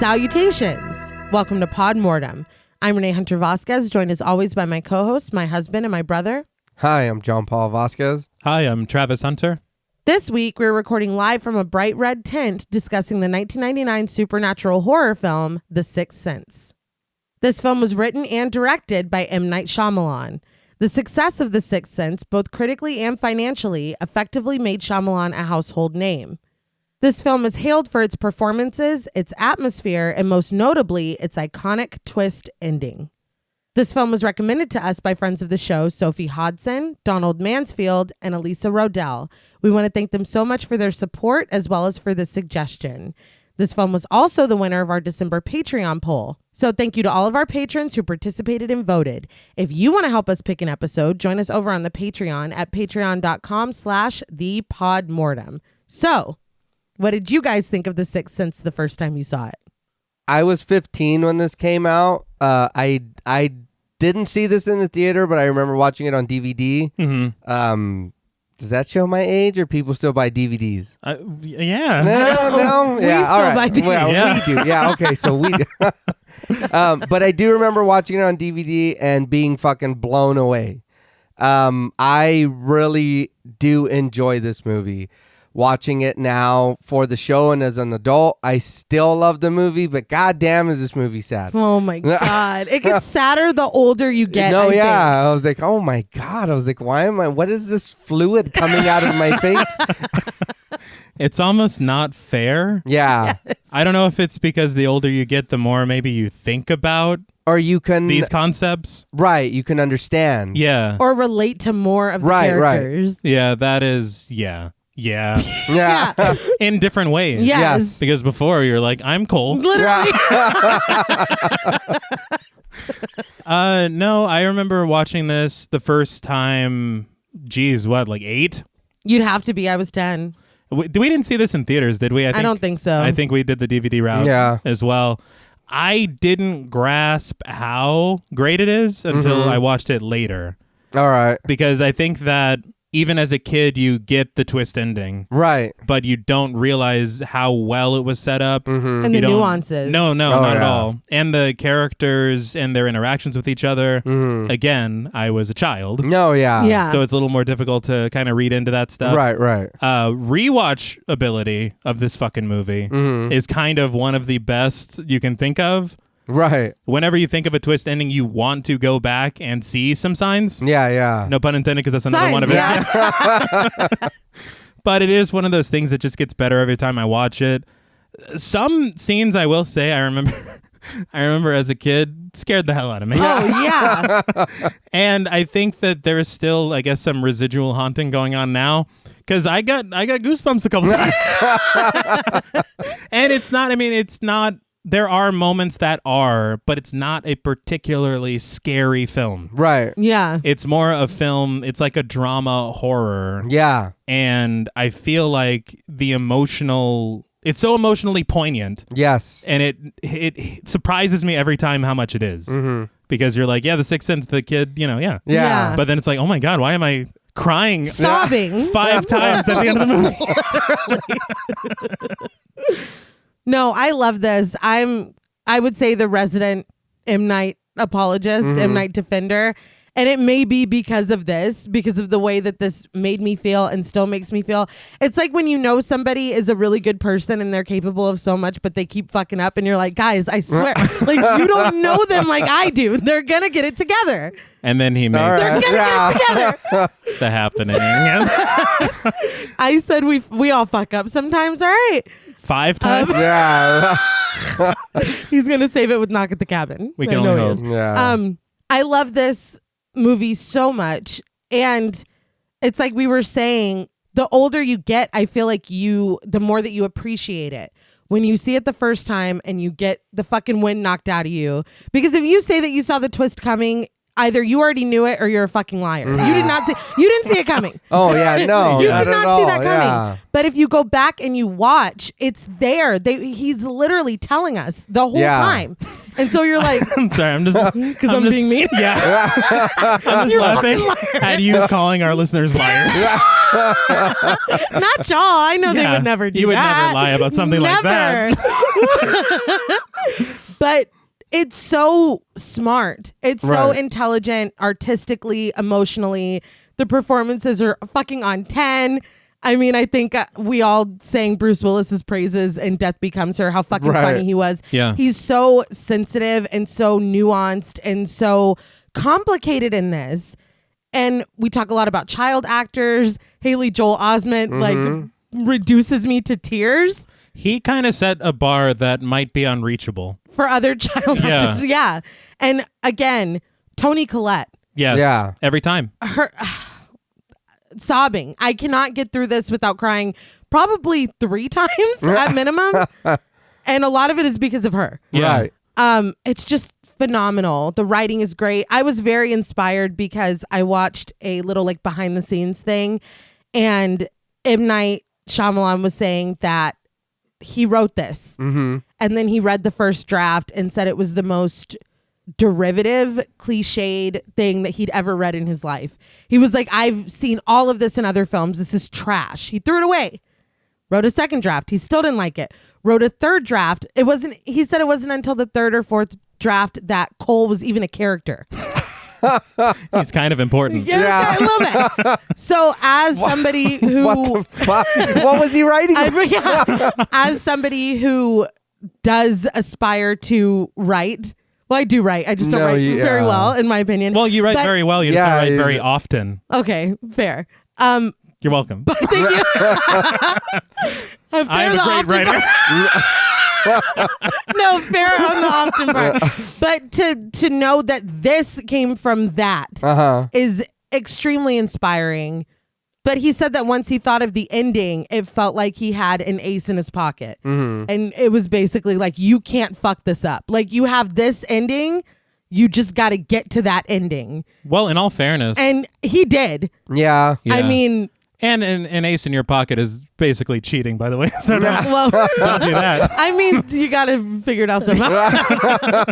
Salutations! Welcome to Pod Mortem. I'm Reneé Hunter Vasquez, joined as always by my co-host, my husband, and my brother. Hi, I'm John Paul Vasquez. Hi, I'm Travis Hunter. This week, we're recording live from a bright red tent discussing the 1999 supernatural horror film, The Sixth Sense. This film was written and directed by M. Night Shyamalan. The success of The Sixth Sense, both critically and financially, effectively made Shyamalan a household name. This film is hailed for its performances, its atmosphere, and most notably, its iconic twist ending. This film was recommended to us by friends of the show, Sophie Hodson, Donald Mansfield, and Elisa Rodell. We want to thank them so much for their support as well as for the suggestion. This film was also the winner of our December Patreon poll. So thank you to all of our patrons who participated and voted. If you want to help us pick an episode, join us over on the Patreon at patreon.com/thepodmortem. So, what did you guys think of The Sixth Sense the first time you saw it? I was 15 when this came out. I didn't see this in the theater, but I remember watching it on DVD. Mm-hmm. Does that show my age, or people still buy DVDs? Yeah. No. We Yeah, still all right. buy DVDs. Well, Yeah. we do. Yeah, okay, so we do. But I do remember watching it on DVD and being fucking blown away. I really do enjoy this movie. Watching it now for the show and as an adult, I still love the movie, but goddamn is this movie sad. Oh my God. It gets sadder the older you get. No, I think. I was like, oh my God. I was like, what is this fluid coming out of my face? It's almost not fair. Yeah. Yes. I don't know if it's because the older you get, the more maybe you think about Or you can, these concepts. right, you can understand. Yeah. Or relate to more of the Right. characters. Yeah, that is, yeah. Yeah. In different ways. Yes. Because before you're like, I'm Cole. Literally. No, I remember watching this the first time, like 8? You'd have to be. I was 10. We didn't see this in theaters, did we? I don't think so. I think we did the DVD route as well. I didn't grasp how great it is until I watched it later. All right. Because I think that even as a kid, you get the twist ending, Right. but you don't realize how well it was set up. And You the don't- nuances. No, Oh, not at yeah. all. And the characters and their interactions with each other. Again, I was a child. No, yeah. Yeah. So it's a little more difficult to kind of read into that stuff. Right. Rewatch ability of this fucking movie is kind of one of the best you can think of. Right. Whenever you think of a twist ending, you want to go back and see some signs. Yeah. No pun intended, because that's another one of it. Yeah. But it is one of those things that just gets better every time I watch it. Some scenes, I will say, I remember as a kid, scared the hell out of me. Oh, yeah. And I think that there is still, I guess, some residual haunting going on now. Because I got goosebumps a couple times. And it's not, there are moments that are, but it's not a particularly scary film. Right. Yeah. It's more a film, it's like a drama horror. Yeah. And I feel like it's so emotionally poignant. Yes. And it surprises me every time how much it is. Because you're like, yeah, The Sixth Sense, the kid, yeah. Yeah. But then it's like, oh my God, why am I crying Sobbing. 5 times at the end of the movie? No, I love this. I would say the resident M. Night apologist, M. Night defender. And it may be because of this, because of the way that this made me feel and still makes me feel. It's like when you know somebody is a really good person and they're capable of so much, but they keep fucking up and you're like, guys, I swear, like you don't know them like I do. They're going to get it together. And then he made They're going to get it together. the happening. I said we all fuck up sometimes. All right. 5 times? Yeah. He's going to save it with Knock at the Cabin. We can I know only he hope. is. Yeah. I love this movie so much. And it's like we were saying, the older you get, I feel like the more that you appreciate it. When you see it the first time and you get the fucking wind knocked out of you. Because if you say that you saw the twist coming, either you already knew it or you're a fucking liar. You didn't see it coming. Oh, yeah, no. You not did at not see all. that coming. Yeah. But if you go back and you watch, it's there. He's literally telling us the whole time. And so you're like, I'm sorry, I'm just because I'm being mean. Yeah. I'm just You're laughing fucking liar. at you calling our listeners liars. Not y'all. I know they would never do that. You would never lie about something like that. But it's so smart. It's so Right. intelligent, artistically, emotionally. The performances are fucking on 10. I mean, I think we all sang Bruce Willis's praises in Death Becomes Her, how fucking Right. funny he was. Yeah. He's so sensitive and so nuanced and so complicated in this. And we talk a lot about child actors. Haley Joel Osment like reduces me to tears He kind of set a bar that might be unreachable. for other child Yeah. actors. Yeah. And again, Toni Collette, Yes. Yeah. Every time. her sobbing. I cannot get through this without crying probably 3 times at minimum. And a lot of it is because of her. Yeah. Right. It's just phenomenal. The writing is great. I was very inspired because I watched a little like behind the scenes thing, and M. Night Shyamalan was saying that he wrote this and then he read the first draft and said it was the most derivative, cliched thing that he'd ever read in his life. He was like, I've seen all of this in other films. This is trash. He threw it away. Wrote a second draft. He still didn't like it. Wrote a third draft. He said it wasn't until the third or fourth draft that Cole was even a character. He's kind of important. Yeah, a little bit. So as somebody who What the fuck? What was he writing? as somebody who does aspire to write, well, I do write. I just don't No, write you- very yeah. well, in my opinion. Well, you write But- very well. You just Yeah, don't write you very just- often. Okay, fair. You're welcome. Thank you. I am a great writer. No, fair on the often part. But to know that this came from that is extremely inspiring. But he said that once he thought of the ending, it felt like he had an ace in his pocket. And it was basically like, you can't fuck this up. Like, you have this ending, you just got to get to that ending. Well, in all fairness. And he did. Yeah. Yeah. I mean, And an ace in your pocket is basically cheating, by the way. So don't, well, don't do that. I mean, you got to figure it out somehow.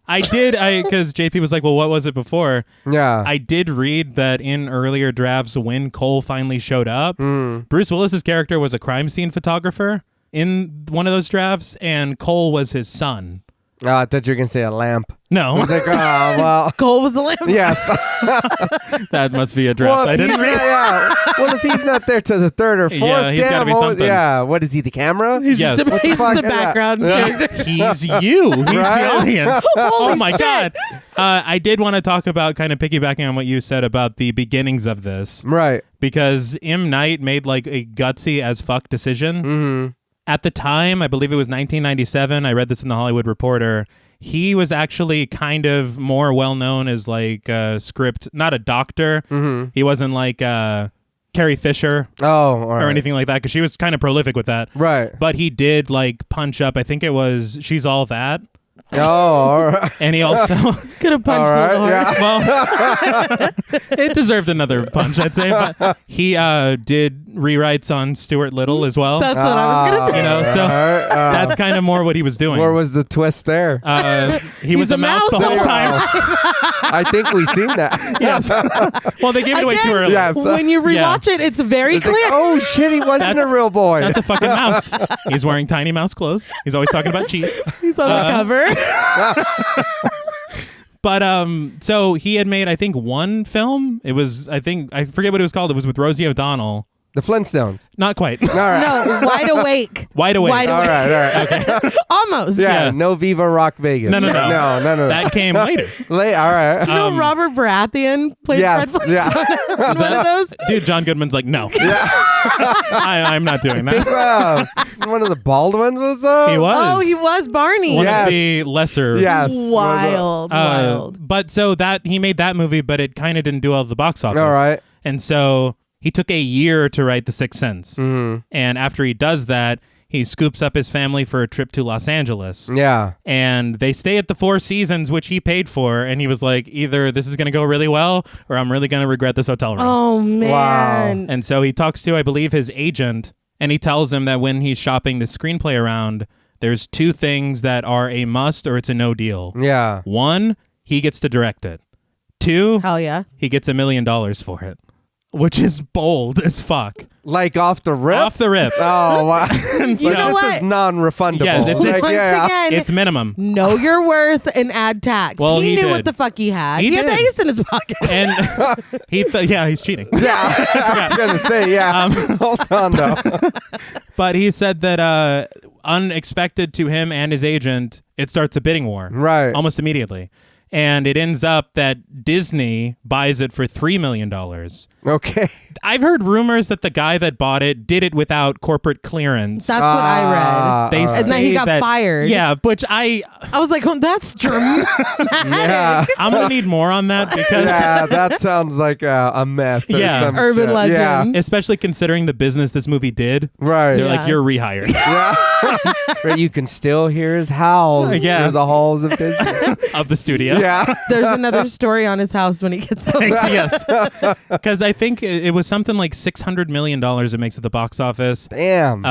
Because JP was like, well, what was it before? Yeah. I did read that in earlier drafts, when Cole finally showed up, Bruce Willis's character was a crime scene photographer in one of those drafts, and Cole was his son. Oh, I thought you were going to say a lamp. No, It's like, oh, well. Cole was the lamp. Yes. that must be a draft I didn't read. Yeah. Well, if he's not there to the third or fourth, Yeah, he's gotta be what- something. Yeah. What is he, the camera? He's Yes. just, What he's just a fuck? Yeah. background character. He's you. He's Right? the audience. Holy Oh my shit. God. I did want to talk about, kind of piggybacking on what you said about the beginnings of this, Right. because M. Night made like a gutsy as fuck decision. At the time, I believe it was 1997. I read this in the Hollywood Reporter. He was actually kind of more well known as like a script, not a doctor. He wasn't like Carrie Fisher Oh, all right. or anything like that, because she was kind of prolific with that. Right. But he did like punch up, I think it was She's All That. Oh, all right. And he also, Could have punched All a little right. hard. Yeah. well, it deserved another punch, I'd say. But he did rewrites on Stuart Little as well. That's what I was going to say. You know, so that's kind of more what he was doing. Where was the twist there? He was He's a mouse the whole time. I think we've seen that. Yes. Well, they gave it away too Again, early. Yes. When you rewatch it, it's very It's like, clear. oh, shit, he wasn't That's- a real boy. That's a fucking mouse. He's wearing tiny mouse clothes. He's always talking about cheese. He's on the cover. But so he had made, I think, one film. It was, I forget what it was called. It was with Rosie O'Donnell. The Flintstones. Not quite. All right. No, Wide Awake. Wide Awake. Wide All Awake. right. All right. Almost. Yeah, Yeah. no Viva Rock Vegas. No. No. That came later. All right. Do you know Robert Baratheon played Yes, Fred yeah. Flintstone in one of those? Dude, John Goodman's like, no. I'm not doing that. One of the bald ones was. He was. Oh, he was Barney. One Yes. of the lesser. Yes. Wild. Wild. But so he made that movie, but it kind of didn't do well at the box office. All right. And so he took a year to write The Sixth Sense. And after he does that, he scoops up his family for a trip to Los Angeles. Yeah. And they stay at the Four Seasons, which he paid for. And he was like, either this is going to go really well or I'm really going to regret this hotel room. Oh, man. And so he talks to, I believe, his agent, and he tells him that when he's shopping the screenplay around, there's 2 things that are a must or it's a no deal. Yeah. 1, he gets to direct it. 2, Hell yeah. he gets $1 million for it, which is bold as fuck. Like off the rip? Off the rip. Oh, wow. You know this what? is non-refundable. Yeah, it's- Once again, It's minimum. know your worth and add tax. Well, he he knew did. what the fuck he had. He He had the did. ace in his pocket. And he's cheating. Yeah, I was going to say, yeah. Hold on, though. But he said that unexpected to him and his agent, it starts a bidding war. Right. Almost immediately. And it ends up that Disney buys it for $3 million. Okay. I've heard rumors that the guy that bought it did it without corporate clearance. That's what I read. They all right. And then say he got that- fired. Yeah, which I was like, oh, that's dramatic. Yeah. I'm gonna need more on that because Yeah, that sounds like a myth. Or Yeah. some Urban shit. legend. especially considering the business this movie did, Yeah. Right. they're Yeah. like, you're rehired. Yeah. Right, you can still hear his howls Yeah. through the halls of Disney. of the studio. Yeah. There's another story on his house when he gets home. Yes, because I think it was something like $600 million it makes at the box office. Damn.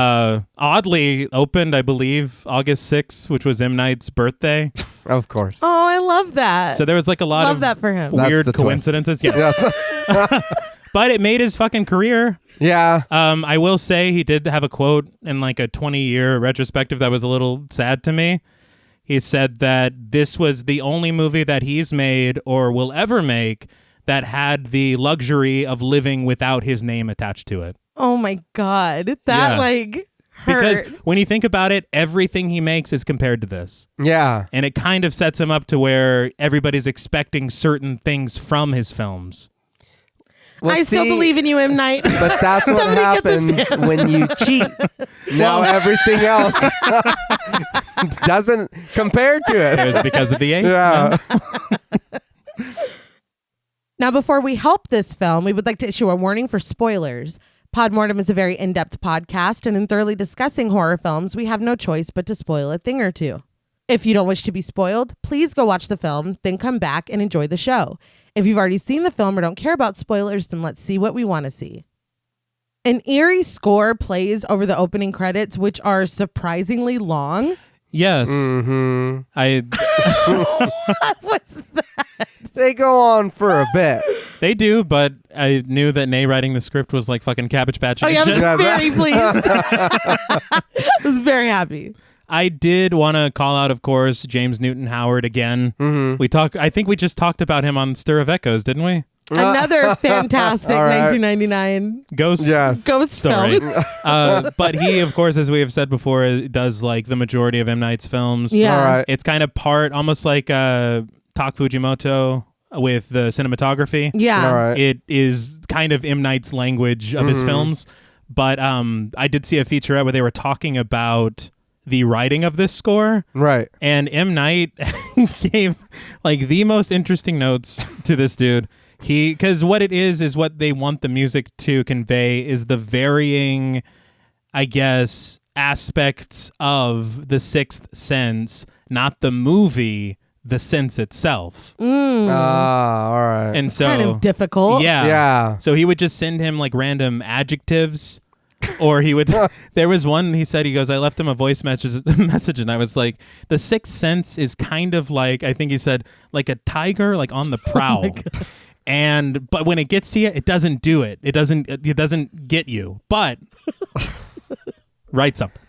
Oddly opened, I believe, August 6th, which was M. Night's birthday. Of course. Oh, I love that. So there was like a lot Love of that for him. That's weird the twist. coincidences. Yes. But it made his fucking career. Yeah. I will say he did have a quote in like a 20-year retrospective that was a little sad to me. He said that this was the only movie that he's made or will ever make that had the luxury of living without his name attached to it. Oh my God. That Yeah. like Because hurt. when you think about it, everything he makes is compared to this. Yeah. And it kind of sets him up to where everybody's expecting certain things from his films. Well, I still see, believe in you, M. Night. But that's what Somebody get this happens when you cheat. Now everything else doesn't compare to It it. was because of the ace. Yeah. man. Now, before we help this film, we would like to issue a warning for spoilers. Podmortem is a very in-depth podcast, and in thoroughly discussing horror films, we have no choice but to spoil a thing or two. If you don't wish to be spoiled, please go watch the film, then come back and enjoy the show. If you've already seen the film or don't care about spoilers, then let's see what we want to see. An eerie score plays over the opening credits, which are surprisingly long. Yes. Mm-hmm. What's that? They go on for a bit. They do, but I knew that Nay writing the script was like fucking Cabbage Patch. Oh, yeah, I was Yeah, very pleased. I was very happy. I did want to call out, of course, James Newton Howard again. Mm-hmm. I think we just talked about him on Stir of Echoes, didn't we? Another fantastic All right. 1999 Ghost Yes. ghost story. film. But he, of course, as we have said before, does like the majority of M. Night's films. Yeah. All right. It's kind of part, almost like Tak Fujimoto with the cinematography. Yeah. All right. It is kind of M. Night's language of his films. But I did see a featurette where they were talking about the writing of this score. Right. And M. Night gave like the most interesting notes to this dude. Because what it is what they want the music to convey is the varying, I guess, aspects of The Sixth Sense, not the movie, the sense itself. Ah, all right. And so, Kind of difficult. yeah. Yeah. So he would just send him like random adjectives. Or he would. There was one. He said, he goes, I left him a voice message, and I was like, The Sixth Sense is kind of like, I think he said, like a tiger, like on the prowl. But when it gets to you, it doesn't do it. It doesn't get you. But write something.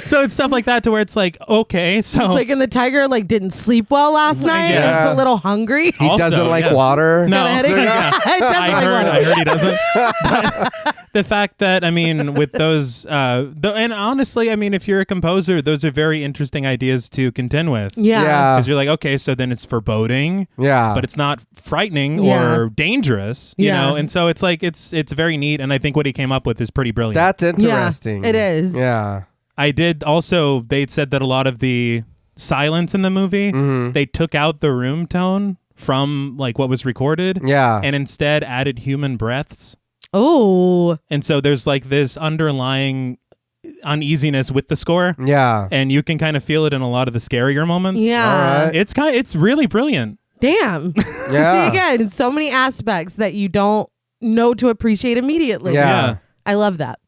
So it's stuff like that to where it's like, okay, so Like, and the tiger like didn't sleep well last night. Yeah. It's a little hungry. He Also, doesn't like yeah. water. No. Got a headache. Yeah. It doesn't I like heard water. he doesn't. But the fact that, I mean, with those, and honestly, I mean, if you're a composer, those are very interesting ideas to contend with. Yeah. Yeah. Because you're like, okay, so then it's foreboding, Yeah. but it's not frightening Yeah. or dangerous, you Yeah. know? And so it's like, it's very neat. And I think what he came up with is pretty brilliant. That's interesting. it is. Yeah. I did also, they said that a lot of the silence in the movie, they took out the room tone from like what was recorded Yeah. and instead added human breaths. Oh. And so there's like this underlying uneasiness with the score, Yeah. and you can kind of feel it in a lot of the scarier moments. Yeah. All right. It's really brilliant. Damn. Yeah. See, again, so many aspects that you don't know to appreciate immediately. Yeah. I love that.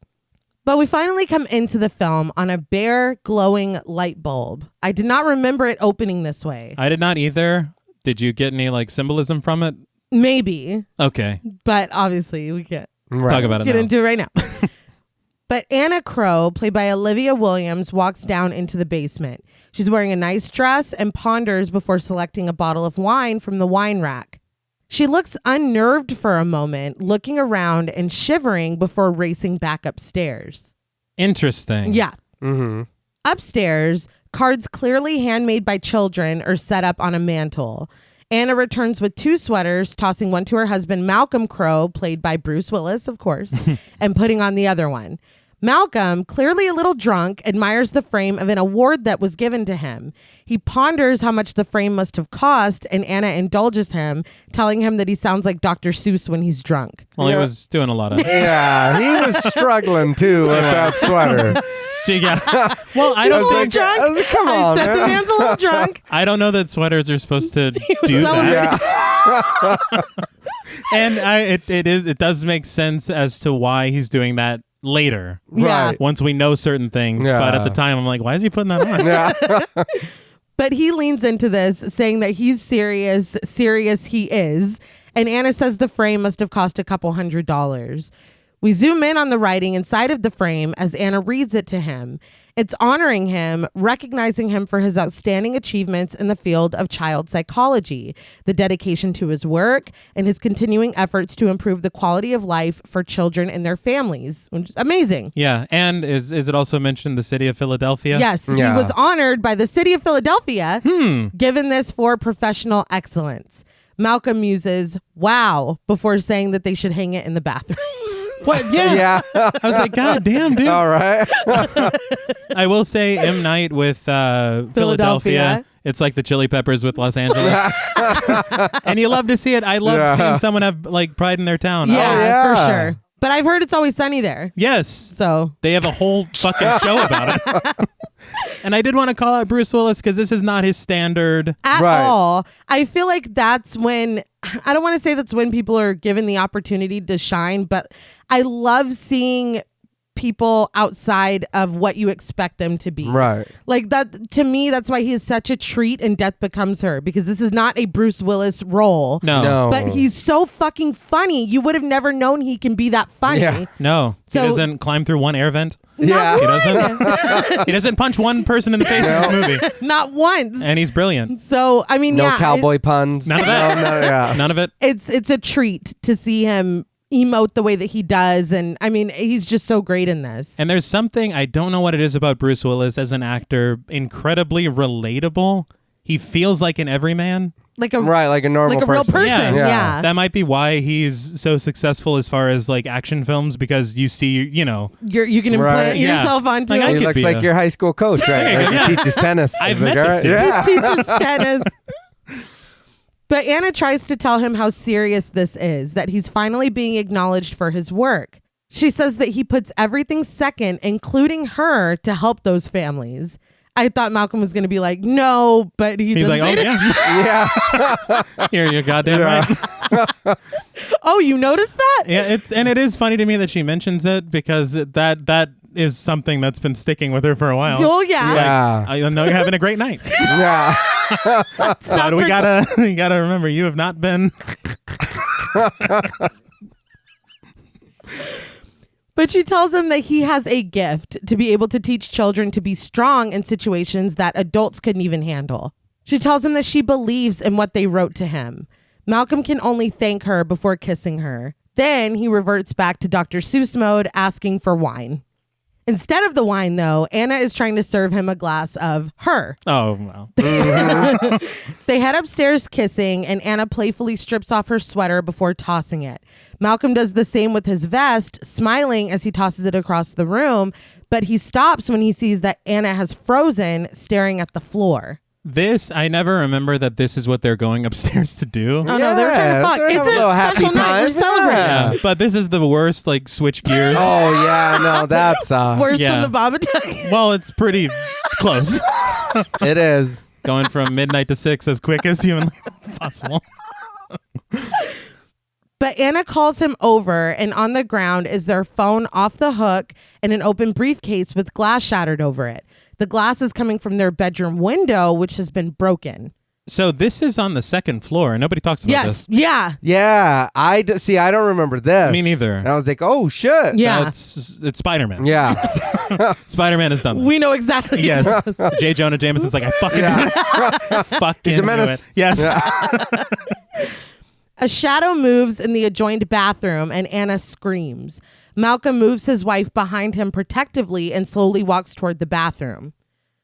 But we finally come into the film on a bare, glowing light bulb. I did not remember it opening this way. I did not either. Did you get any like symbolism from it? Maybe, Okay. but obviously we can't. Talk about it Get now. into it right now. But Anna Crow, played by Olivia Williams, walks down into the basement. She's wearing a nice dress and ponders before selecting a bottle of wine from the wine rack. She looks unnerved for a moment, looking around and shivering before racing back upstairs. Interesting. Yeah. Mm-hmm. Upstairs, cards clearly handmade by children are set up on a mantle. Anna returns with 2 sweaters, tossing one to her husband, Malcolm Crowe, played by Bruce Willis, of course, and putting on the other one. Malcolm, clearly a little drunk, admires the frame of an award that was given to him. He ponders how much the frame must have cost, and Anna indulges him, telling him that he sounds like Dr. Seuss when he's drunk. Well, he was doing a lot of. Yeah, he was struggling too with that sweater. Yeah. Well, I don't think. Come on, I said the man. man's a little drunk. I don't know that sweaters are supposed to do celebrating. that. And it does make sense as to why he's doing that later. Yeah. Right. Once we know certain things. Yeah. But at the time, I'm like, why is he putting that on? Yeah. But he leans into this, saying that he's serious he is. And Anna says the frame must have cost a couple $100s. We zoom in on the writing inside of the frame as Anna reads it to him. It's honoring him, recognizing him for his outstanding achievements in the field of child psychology, the dedication to his work, and his continuing efforts to improve the quality of life for children and their families, which is amazing. Yeah. And is it also mentioned the city of Philadelphia? Yes, Yeah. he was honored by the city of Philadelphia, given this for professional excellence. Malcolm muses, "Wow," before saying that they should hang it in the bathroom. What? Yeah. Yeah. I was like, God damn, dude. All right. I will say M. Night with Philadelphia. It's like the Chili Peppers with Los Angeles. And you love to see it. I love seeing someone have like pride in their town. Yeah, Oh, yeah. for sure. But I've heard it's always sunny there. yes. So They have a whole fucking show about it. And I did want to call out Bruce Willis because this is not his standard. at Right. all, I feel like that's when, I don't want to say that's when people are given the opportunity to shine, but I love seeing people outside of what you expect them to be. Right. Like that, to me, that's why he is such a treat in Death Becomes Her, because this is not a Bruce Willis role. No. But he's so fucking funny. You would have never known he can be that funny. Yeah. No. So- he doesn't climb through one air vent. Yeah. He doesn't. He doesn't punch one person in the face in this movie. Not once. And he's brilliant. So, I mean, No yeah. cowboy puns. None of that. No, yeah. None of it. It's a treat to see him emote the way that he does. And I mean, he's just so great in this. And there's something, I don't know what it is about Bruce Willis as an actor, incredibly relatable. He feels like an everyman. Like a Right, like a normal like a real person. Yeah. Yeah. That might be why he's so successful as far as like action films, because you see, you know, You can implant Right. Yeah. yourself onto Like, I it. He could looks be like a- your high school coach, right? Like Yeah. he teaches tennis. I've He's met like, this all dude. Yeah. Teaches tennis. But Anna tries to tell him how serious this is, that he's finally being acknowledged for his work. She says that he puts everything second, including her, to help those families. I thought Malcolm was going to be like, no, but he's like, oh doesn't say that. yeah, Yeah. you're goddamn right. Oh, you noticed that? Yeah, it is funny to me that she mentions it, because that is something that's been sticking with her for a while. Oh, yeah. Yeah. I know you're having a great night. Yeah. But we gotta remember, you have not been. But she tells him that he has a gift to be able to teach children to be strong in situations that adults couldn't even handle. She tells him that she believes in what they wrote to him. Malcolm can only thank her before kissing her. Then he reverts back to Dr. Seuss mode, asking for wine. Instead of the wine, though, Anna is trying to serve him a glass of her. Oh well. They head upstairs kissing, and Anna playfully strips off her sweater before tossing it. Malcolm does the same with his vest, smiling as he tosses it across the room, but he stops when he sees that Anna has frozen, staring at the floor. This, I never remember that this is what they're going upstairs to do. Oh no, they're trying to fuck. they're It's having a a little happy special night. We're time. celebrating. Yeah. But this is the worst, like, switch gears. Oh yeah, no, that's Worse Yeah. than the Babadook. Well, it's pretty close. it is. Going from midnight to 6 as quick as humanly possible. But Anna calls him over, and on the ground is their phone off the hook and an open briefcase with glass shattered over it. The glass is coming from their bedroom window, which has been broken. So this is on the second floor. Nobody talks about Yes. this. Yeah. Yeah. I don't remember this. Me neither. And I was like, oh, shit. Yeah. It's Spider-Man. Yeah. Spider-Man has done that. We know exactly. Yes. J. Jonah Jameson's like, I fucking fucking He's a knew menace. it. Yes. A shadow moves in the adjoined bathroom and Anna screams. Malcolm moves his wife behind him protectively and slowly walks toward the bathroom.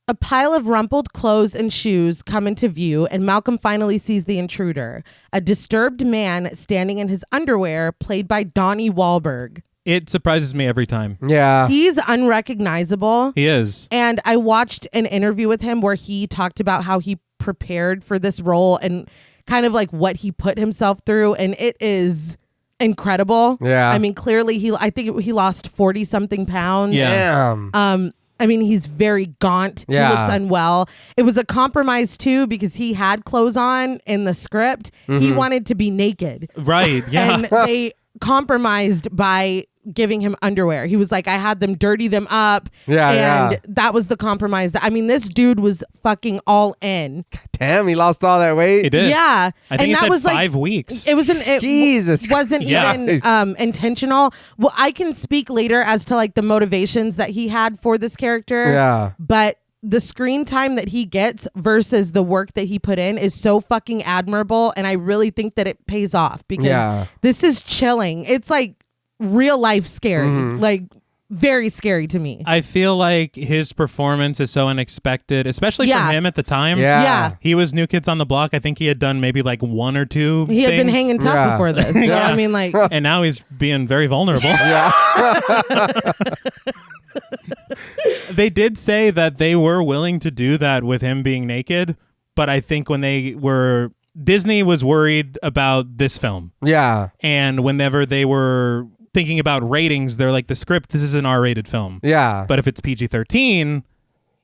A pile of rumpled clothes and shoes come into view, and Malcolm finally sees the intruder, a disturbed man standing in his underwear, played by Donnie Wahlberg. It surprises me every time. Yeah. He's unrecognizable. He is. And I watched an interview with him where he talked about how he prepared for this role and kind of like what he put himself through. And it is incredible. Yeah. I mean, clearly I think he lost 40 something pounds. Yeah. Damn. I mean, he's very gaunt. Yeah. He looks unwell. It was a compromise too because he had clothes on in the script. He wanted to be naked. Right. Yeah. And they compromised by giving him underwear. He was like, I had them dirty them up. Yeah, And that was the compromise. I mean, this dude was fucking all in. Damn, he lost all that weight. He did. Yeah. I think and he that said was 5 weeks. It Jesus wasn't Yeah. even intentional. Well, I can speak later as to like the motivations that he had for this character. Yeah. But the screen time that he gets versus the work that he put in is so fucking admirable. And I really think that it pays off because this is chilling. It's like real life scary, like very scary to me. I feel like his performance is so unexpected, especially for him at the time. Yeah. He was New Kids on the Block. I think he had done maybe like 1 or 2 He had been things. hanging tough Yeah. before this. So, Yeah. I mean, like, And now he's being very vulnerable. They did say that they were willing to do that with him being naked, but I think when Disney was worried about this film. Yeah. And whenever they were thinking about ratings, they're like, the script, this is an R-rated film. Yeah. But if it's PG-13,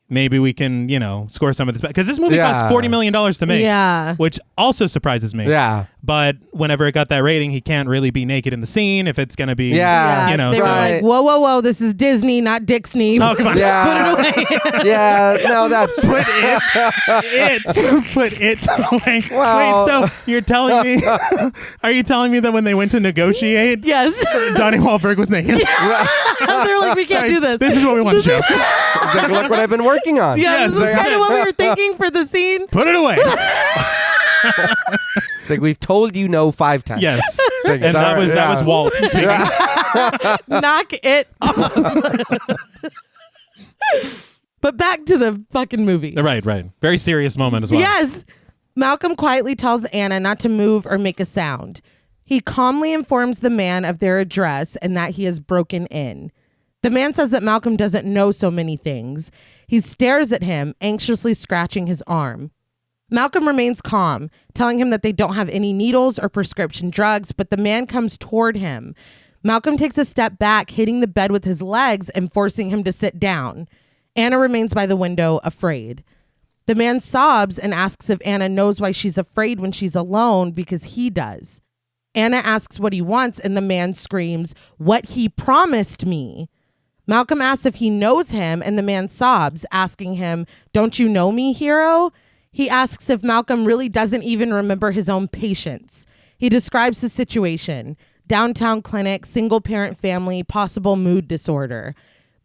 maybe we can, score some of this back. Because this movie cost $40 million to make. yeah. Which also surprises me. Yeah. But whenever it got that rating, he can't really be naked in the scene if it's going to be, Yeah. They were like, whoa, this is Disney, not Dixney. Oh, come on. Yeah. Put it away. Yeah. No, that's Put it away. Well- Wait, so you're telling me, are you telling me that when they went to negotiate, Yes. Donnie Wahlberg was naked? They're like, we can't do this. This is what we want to show. It's like, look what I've been working on. Yeah, Yes, this is like- kind of what we were thinking for the scene. Put it away. It's like, we've told you no 5 times. Yes. It's like, And that sorry, was Walt speaking. Knock it off. But back to the fucking movie. Right. Very serious moment as well. Yes. Malcolm quietly tells Anna not to move or make a sound. He calmly informs the man of their address and that he has broken in. The man says that Malcolm doesn't know so many things. He stares at him, anxiously scratching his arm. Malcolm remains calm, telling him that they don't have any needles or prescription drugs, but the man comes toward him. Malcolm takes a step back, hitting the bed with his legs and forcing him to sit down. Anna remains by the window, afraid. The man sobs and asks if Anna knows why she's afraid when she's alone, because he does. Anna asks what he wants, and the man screams, "What he promised me." Malcolm asks if he knows him, and the man sobs, asking him, "Don't you know me, hero?" He asks if Malcolm really doesn't even remember his own patients. He describes his situation: downtown clinic, single parent family, possible mood disorder.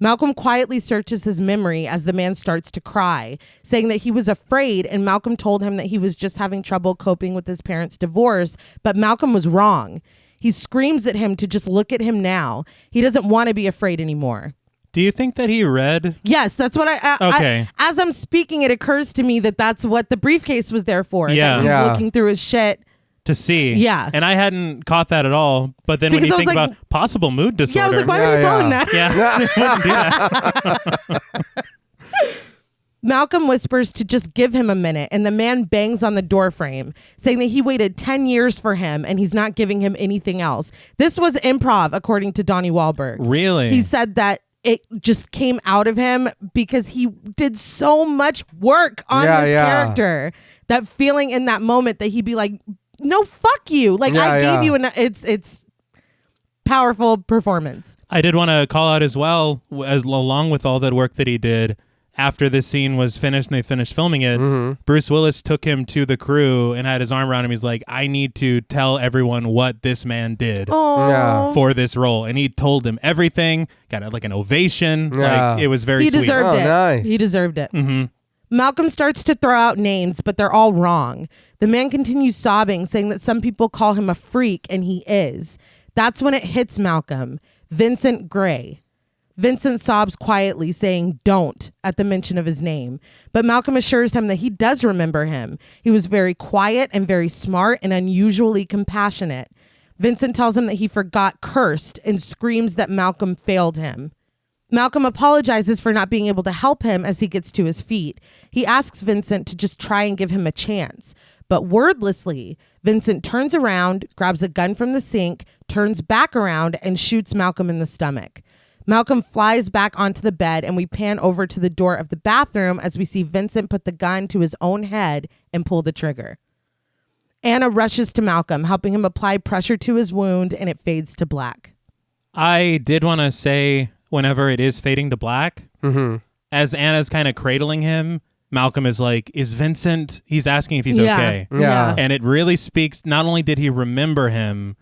Malcolm quietly searches his memory as the man starts to cry, saying that he was afraid, and Malcolm told him that he was just having trouble coping with his parents' divorce, but Malcolm was wrong. He screams at him to just look at him now. He doesn't want to be afraid anymore. Do you think that he read? Yes, that's what Okay. as I'm speaking, it occurs to me that that's what the briefcase was there for. Yeah. That he's Yeah. looking through his shit. To see. Yeah. And I hadn't caught that at all. But then when Because you I was think like- about possible mood disorder. Yeah, I was like, why Yeah, are you telling yeah. that? Yeah, they wouldn't do that. Malcolm whispers to just give him a minute, and the man bangs on the door frame, saying that he waited 10 years for him and he's not giving him anything else. This was improv, according to Donnie Wahlberg. Really? He said that it just came out of him because he did so much work on Yeah, this yeah. character. That feeling in that moment that he'd be like, no, fuck you. Like, Yeah, I yeah. gave you it's powerful performance. I did want to call out as well, along with all that work that he did, after this scene was finished and they finished filming it, Bruce Willis took him to the crew and had his arm around him. He's like, I need to tell everyone what this man did for this role. And he told him everything, got like an ovation. Yeah. Like, it was very He sweet. deserved it. Nice. He deserved it. Mm-hmm. Malcolm starts to throw out names, but they're all wrong. The man continues sobbing, saying that some people call him a freak, and he is. That's when it hits Malcolm. Vincent Gray. Vincent sobs quietly, saying "don't" at the mention of his name. But Malcolm assures him that he does remember him. He was very quiet and very smart and unusually compassionate. Vincent tells him that he forgot cursed and screams that Malcolm failed him. Malcolm apologizes for not being able to help him as he gets to his feet. He asks Vincent to just try and give him a chance. But wordlessly, Vincent turns around, grabs a gun from the sink, turns back around, and shoots Malcolm in the stomach. Malcolm flies back onto the bed, and we pan over to the door of the bathroom as we see Vincent put the gun to his own head and pull the trigger. Anna rushes to Malcolm, helping him apply pressure to his wound, and it fades to black. I did want to say, whenever it is fading to black, as Anna's kind of cradling him, Malcolm is like, is Vincent, he's asking if he's okay. Yeah. And it really speaks, not only did he remember him,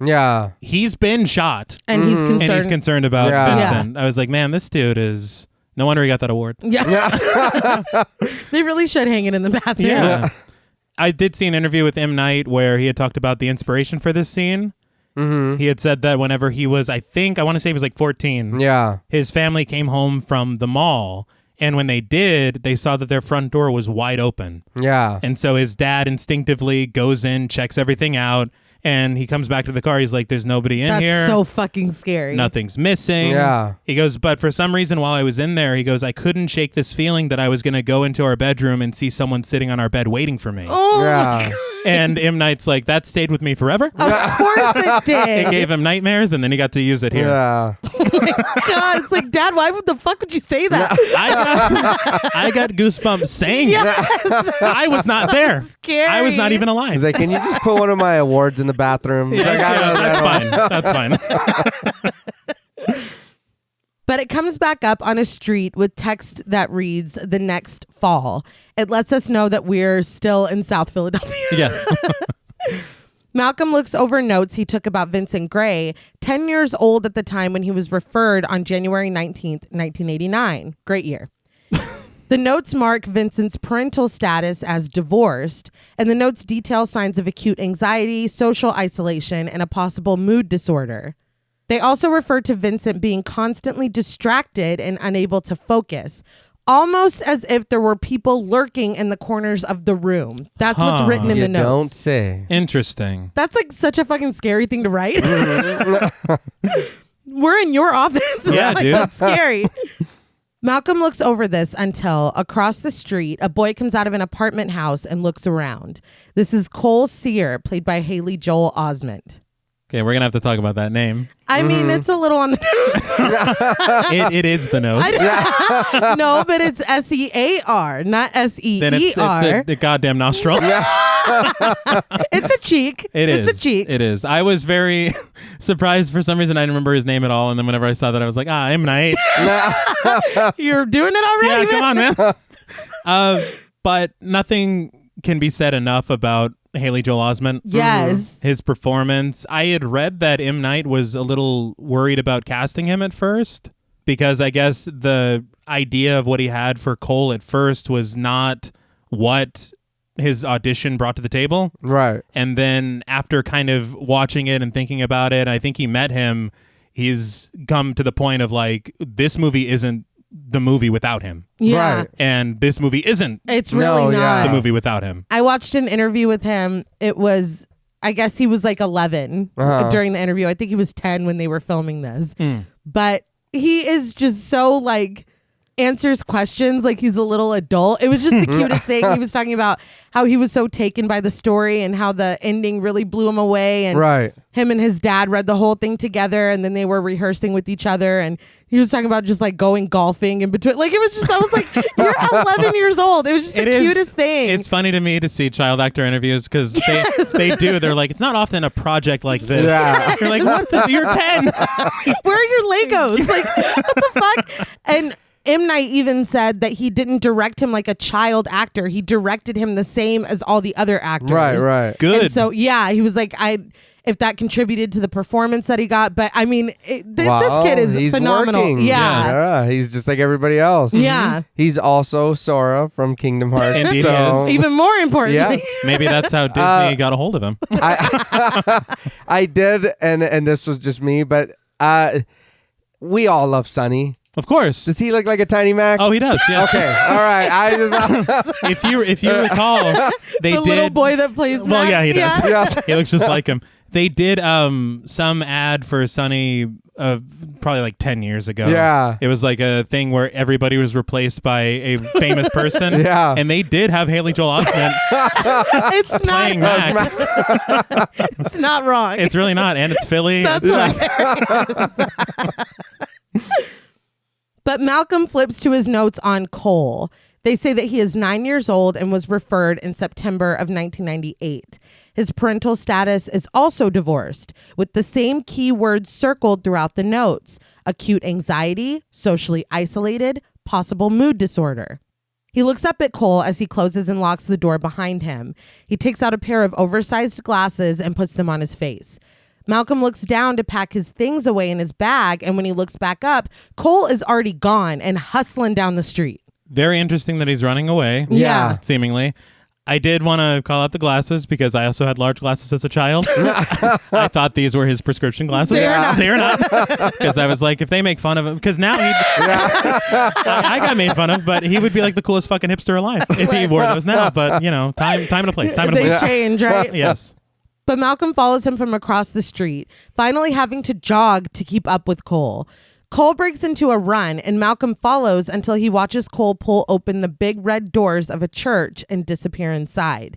he's been shot. And he's concerned. And he's concerned about Yeah. Vincent. I was like, man, this dude is, no wonder he got that award. Yeah. They really should hang it in the bathroom. Yeah. I did see an interview with M. Night where he had talked about the inspiration for this scene. He had said that whenever he was, I want to say he was like 14. Yeah. His family came home from the mall. And when they did, they saw that their front door was wide open. Yeah. And so his dad instinctively goes in, checks everything out, and he comes back to the car. He's like, there's nobody in here. That's so fucking scary. Nothing's missing. Yeah. He goes, but for some reason while I was in there, he goes, I couldn't shake this feeling that I was going to go into our bedroom and see someone sitting on our bed waiting for me. Oh, Yeah. And M. Night's like, that stayed with me forever. of course it did. It gave him nightmares, and then he got to use it here. Yeah. God, it's like, Dad, why the fuck would you say that? I got goosebumps saying Yes, it. I was not there. scary. I was not even alive. He's like, can you just put one of my awards in the bathroom? He's like, That's fine. That's fine. But it comes back up on a street with text that reads, "The next fall." It lets us know that we're still in South Philadelphia. Yes. Malcolm looks over notes he took about Vincent Gray, 10 years old at the time when he was referred on January 19th, 1989. Great year. The notes mark Vincent's parental status as divorced, and the notes detail signs of acute anxiety, social isolation, and a possible mood disorder. They also refer to Vincent being constantly distracted and unable to focus, almost as if there were people lurking in the corners of the room. That's what's written in you the notes. don't say. Interesting. That's like such a fucking scary thing to write. We're in your office. Yeah, Like, dude. that's scary. Malcolm looks over this until across the street, a boy comes out of an apartment house and looks around. This is Cole Sear, played by Haley Joel Osment. Okay, we're going to have to talk about that name. I mean, it's a little on the nose. It is the nose. No, but it's SEAR, not Then it's SEER. the goddamn nostril. It's a cheek. It's a cheek. It is. I was very surprised for some reason. I didn't remember his name at all. And then whenever I saw that, I was like, M. Night. You're doing it already, Yeah, man. come on, man. But nothing can be said enough about Haley Joel Osment. Yes. His performance. I had read that M. Night was a little worried about casting him at first because I guess the idea of what he had for Cole at first was not what his audition brought to the table. Right. And then after kind of watching it and thinking about it, I think he met him. He's come to the point of like, this movie isn't the movie without him. Yeah. Right. And this movie isn't It's really No, not. yeah. the movie without him. I watched an interview with him. It was, I guess he was like 11 during the interview. I think he was 10 when they were filming this. But he is just so like answers questions like he's a little adult. It was just the cutest thing. He was talking about how he was so taken by the story and how the ending really blew him away. And Right. him and his dad read the whole thing together, and then they were rehearsing with each other. And he was talking about just like going golfing in between. Like it was just, I was like, you're 11 years old. It was just the cutest thing. It's funny to me to see child actor interviews because they do. They're like, it's not often a project like this. Yeah. You're like, what? You're 10. Where are your Legos? Like, what the fuck? And M. Night even said that he didn't direct him like a child actor. He directed him the same as all the other actors. Right. Good. And so, yeah, he was like, if that contributed to the performance that he got. But I mean, this kid is he's phenomenal. working. Yeah. He's just like everybody else. Yeah. He's also Sora from Kingdom Hearts. Indeed he so is. Even more importantly. Yeah. Maybe that's how Disney got a hold of him. I did, and this was just me, but we all love Sonny. Of course. Does he look like a tiny Mac? Oh, he does. Yes. Okay. All right. If you recall, they The did. little boy that plays Well, Mac. yeah, he does. Yeah. He looks just like him. They did some ad for Sonny probably like 10 years ago. Yeah. It was like a thing where everybody was replaced by a famous person. Yeah. And they did have Haley Joel Osment It's playing not. Mac. It's not wrong. It's really not. And it's Philly. That's hilarious. But Malcolm flips to his notes on Cole. They say that he is 9 years old and was referred in September of 1998. His parental status is also divorced, with the same key words circled throughout the notes: acute anxiety, socially isolated, possible mood disorder. He looks up at Cole as he closes and locks the door behind him. He takes out a pair of oversized glasses and puts them on his face. Malcolm looks down to pack his things away in his bag, and when he looks back up, Cole is already gone and hustling down the street. Very interesting that he's running away. Yeah. Seemingly. I did want to call out the glasses because I also had large glasses as a child. I thought these were his prescription glasses. They are not. They are not. Because I was like, if they make fun of him, because now I got made fun of, but he would be like the coolest fucking hipster alive if he wore those now. But time and a place. Time and a They place. change, right? Yes. But Malcolm follows him from across the street, finally having to jog to keep up with Cole. Cole breaks into a run, and Malcolm follows until he watches Cole pull open the big red doors of a church and disappear inside.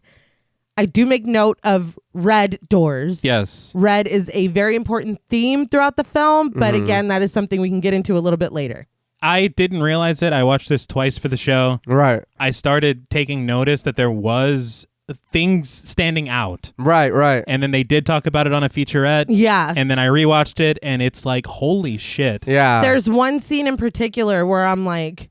I do make note of red doors. Yes. Red is a very important theme throughout the film, but again, that is something we can get into a little bit later. I didn't realize it. I watched this twice for the show. Right. I started taking notice that there was things standing out. Right. And then they did talk about it on a featurette. Yeah. And then I rewatched it, and it's like, holy shit. Yeah. There's one scene in particular where I'm like,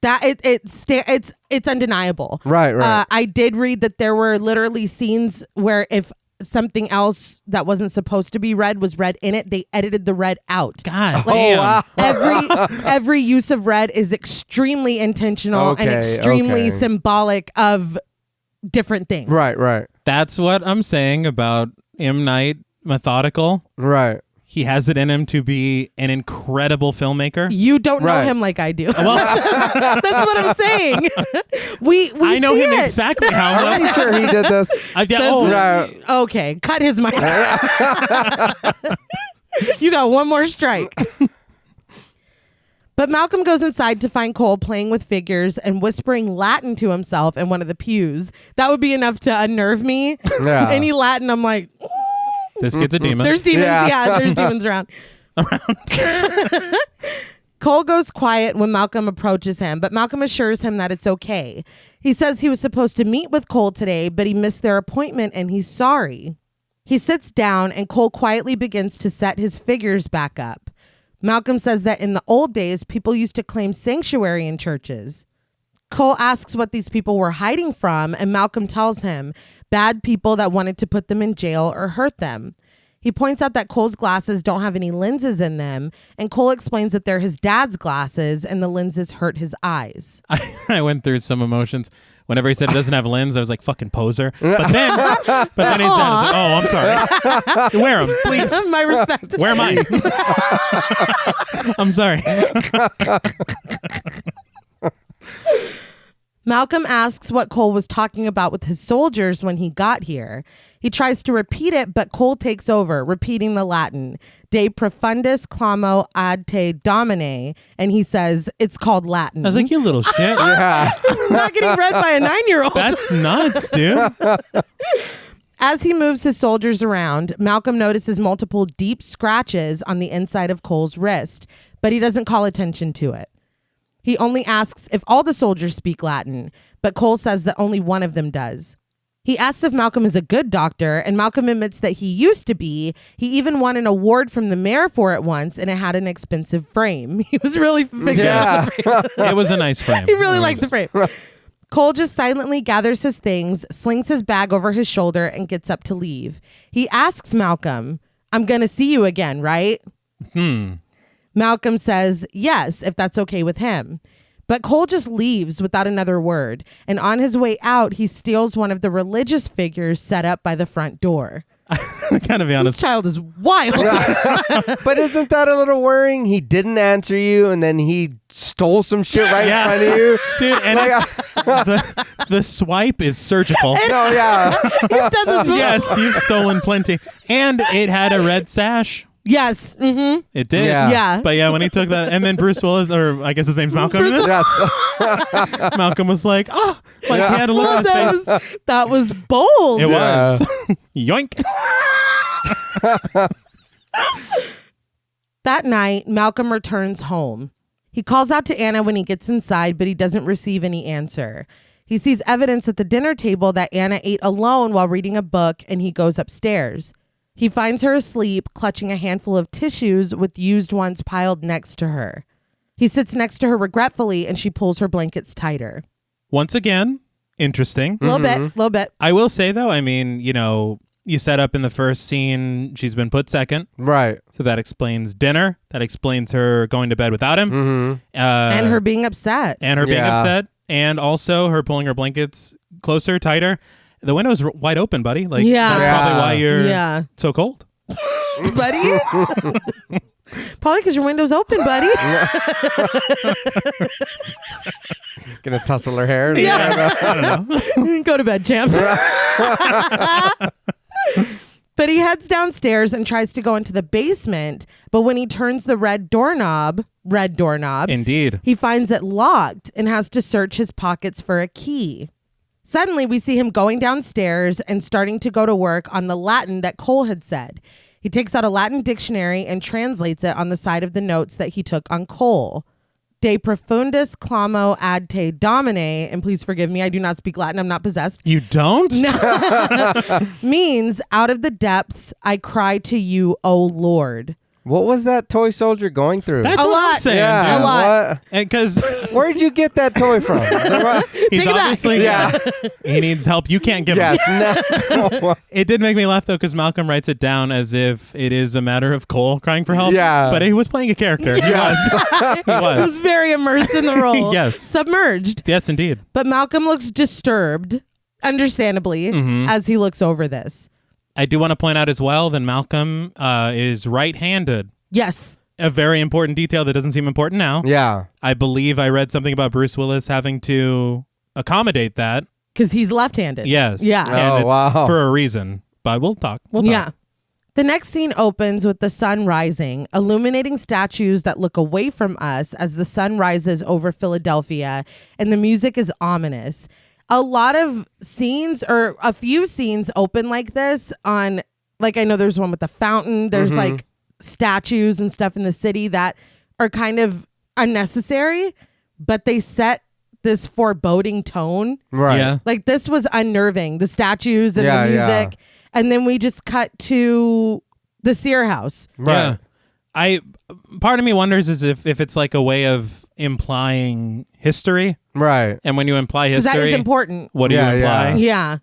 that it's undeniable. Right. I did read that there were literally scenes where if something else that wasn't supposed to be red was red in it, they edited the red out. God Like, damn. wow. Every use of red is extremely intentional and Okay, extremely okay. symbolic of different things. Right. That's what I'm saying about M. Night Methodical. Right. He has it in him to be an incredible filmmaker. You don't know Right. him like I do. Well, That's what I'm saying. we I know see him it. exactly how I'm well. pretty sure he did this. Right. Okay, cut his mic. You got one more strike. But Malcolm goes inside to find Cole playing with figures and whispering Latin to himself in one of the pews. That would be enough to unnerve me. Yeah. Any Latin, I'm like, This kid's a demon. there's demons. Yeah. Yeah, there's demons around. Cole goes quiet when Malcolm approaches him, but Malcolm assures him that it's okay. He says he was supposed to meet with Cole today, but he missed their appointment and he's sorry. He sits down and Cole quietly begins to set his figures back up. Malcolm says that in the old days, people used to claim sanctuary in churches. Cole asks what these people were hiding from, and Malcolm tells him bad people that wanted to put them in jail or hurt them. He points out that Cole's glasses don't have any lenses in them, and Cole explains that they're his dad's glasses and the lenses hurt his eyes. I went through some emotions. Whenever he said it doesn't have a lens, I was like, fucking poser. But then he said, oh, I'm sorry. Wear them, please. My respect. Wear mine. I'm sorry. Malcolm asks what Cole was talking about with his soldiers when he got here. He tries to repeat it, but Cole takes over, repeating the Latin, De profundis clamo ad te domine, and he says, it's called Latin. I was like, you little shit. Yeah. Not getting read by a 9-year-old. That's nuts, dude. As he moves his soldiers around, Malcolm notices multiple deep scratches on the inside of Cole's wrist, but he doesn't call attention to it. He only asks if all the soldiers speak Latin, but Cole says that only one of them does. He asks if Malcolm is a good doctor, and Malcolm admits that he used to be. He even won an award from the mayor for it once, and it had an expensive frame. He was really fixing Yeah. It was a nice frame. He really liked the frame. Cole just silently gathers his things, slings his bag over his shoulder, and gets up to leave. He asks Malcolm, "I'm going to see you again, right?" Malcolm says, yes, if that's okay with him. But Cole just leaves without another word. And on his way out, he steals one of the religious figures set up by the front door. I gotta be This honest. child is wild. But isn't that a little worrying? He didn't answer you, and then he stole some shit right in front of you. Dude, and the swipe is surgical. No, yeah. He's done this before. Yes, you've stolen plenty. And it had a red sash. Yes. Mm-hmm. It did. Yeah. Yeah. But yeah, when he took that, and then Bruce Willis, or I guess his name's Malcolm. Yes. Malcolm was like, oh, like Yeah. he had a look Well, on his face. that was bold. It Yeah. was. Yoink. That night, Malcolm returns home. He calls out to Anna when he gets inside, but he doesn't receive any answer. He sees evidence at the dinner table that Anna ate alone while reading a book, and he goes upstairs. He finds her asleep, clutching a handful of tissues with used ones piled next to her. He sits next to her regretfully, and she pulls her blankets tighter. Once again, interesting. A little bit. I will say, though, I mean, you know, you set up in the first scene, she's been put second. Right. So that explains dinner. That explains her going to bed without him. Mm-hmm. And her being upset. And her being Yeah. upset. And also her pulling her blankets closer, tighter. The window's wide open, buddy. Like, Yeah. that's probably why you're Yeah. so cold. Buddy? Probably because your window's open, buddy. Gonna tussle her hair. Yeah. I don't know. Go to bed, champ. But he heads downstairs and tries to go into the basement. But when he turns the red doorknob, Indeed. he finds it locked and has to search his pockets for a key. Suddenly, we see him going downstairs and starting to go to work on the Latin that Cole had said. He takes out a Latin dictionary and translates it on the side of the notes that he took on Cole. De profundis clamo ad te domine, and please forgive me, I do not speak Latin, I'm not possessed, You don't? means out of the depths I cry to you, O Lord. What was that toy soldier going through? That's A what lot. I'm saying. yeah. dude. A lot. What? Because Where'd you get that toy from? he's Take it back. obviously, he needs help. You can't give him. Yes. No. It did make me laugh, though, because Malcolm writes it down as if it is a matter of Cole crying for help. Yeah. But he was playing a character. He was. He He was was. very immersed in the role. Yes. Submerged. Yes, indeed. But Malcolm looks disturbed, understandably, as he looks over this. I do want to point out as well that Malcolm is right-handed. Yes. A very important detail that doesn't seem important now. Yeah. I believe I read something about Bruce Willis having to accommodate that. Because he's left-handed. Yes. Yeah. And Oh, it's wow. for a reason. But we'll talk. Yeah. The next scene opens with the sun rising, illuminating statues that look away from us as the sun rises over Philadelphia, and the music is ominous. A lot of scenes, or a few scenes, open like this on, like, I know there's one with the fountain. There's like statues and stuff in the city that are kind of unnecessary, but they set this foreboding tone. Right. Yeah. Like, this was unnerving, the statues and Yeah, the music. yeah. And then we just cut to the Sear house. Right. Yeah. Part of me wonders is if it's like a way of implying history. Right. And when you imply Because history, that is important. what do Yeah, you imply? yeah. Yeah.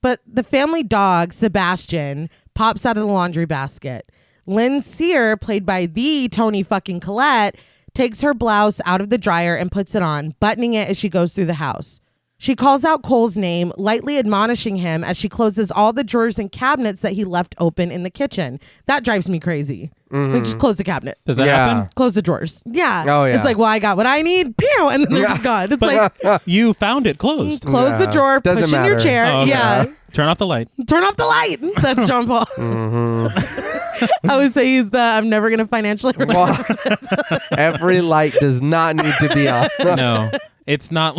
But the family dog, Sebastian, pops out of the laundry basket. Lynn Sear, played by the Tony fucking Collette, takes her blouse out of the dryer and puts it on, buttoning it as she goes through the house. She calls out Cole's name, lightly admonishing him as she closes all the drawers and cabinets that he left open in the kitchen. That drives me crazy. Like, just close the cabinet. Does that Yeah. happen? Close the drawers. Yeah. Oh, yeah. It's like, well, I got what I need. Pew! And then they're just gone. It's like, You found it closed. close the Yeah. drawer, Doesn't push in your matter. chair. Oh, okay. Yeah. Turn off the light. Turn off the light. That's John Paul. I would say he's the I'm never going to financially rely. Well, every light does not need to be on. No, it's not.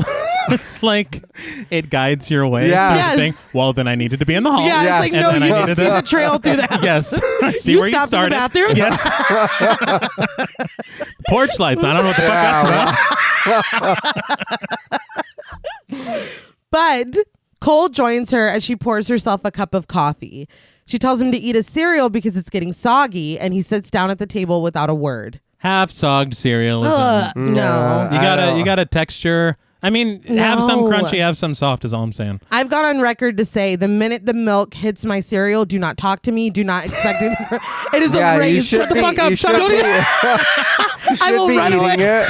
It's like it guides your way. Yeah. You Yes. think, well, then I needed to be in the hall. Yeah, Yes. it's like, And no, then I you needed can see to- the trail through the house. Yes. I see You where you stopped in the started. bathroom? Yes. Porch lights. I don't know what the fuck that's about. But Cole joins her as she pours herself a cup of coffee. She tells him to eat his cereal because it's getting soggy, and he sits down at the table without a word. Half sogged cereal. No. You gotta texture. I mean, have some crunchy, have some soft is all I'm saying. I've gone on record to say the minute the milk hits my cereal, do not talk to me. Do not expect it. It is a race. Shut the fuck up. Shut up. I will run away. It.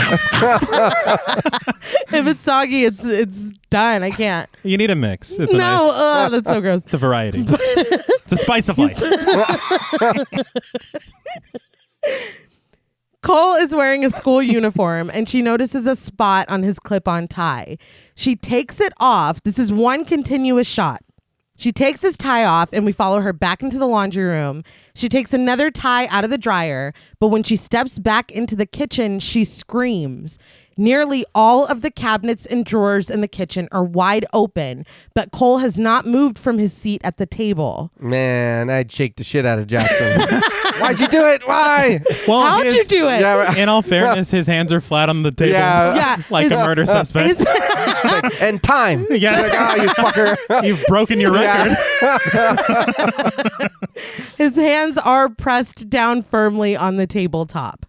If it's soggy, it's done. I can't. You need a mix. It's That's so gross. It's a variety. It's a spice of life. Cole is wearing a school uniform and she notices a spot on his clip-on tie. She takes it off. This is one continuous shot. She takes his tie off and we follow her back into the laundry room. She takes another tie out of the dryer, but when she steps back into the kitchen, she screams. Nearly all of the cabinets and drawers in the kitchen are wide open, but Cole has not moved from his seat at the table. Man, I'd shake the shit out of Jackson. Why'd you do it? Why? Well, how'd you do it? Yeah, in all fairness, his hands are flat on the table. Yeah. Like a murder suspect. And time. Yes. Like, oh, you fucker. You've broken your record. His hands are pressed down firmly on the tabletop.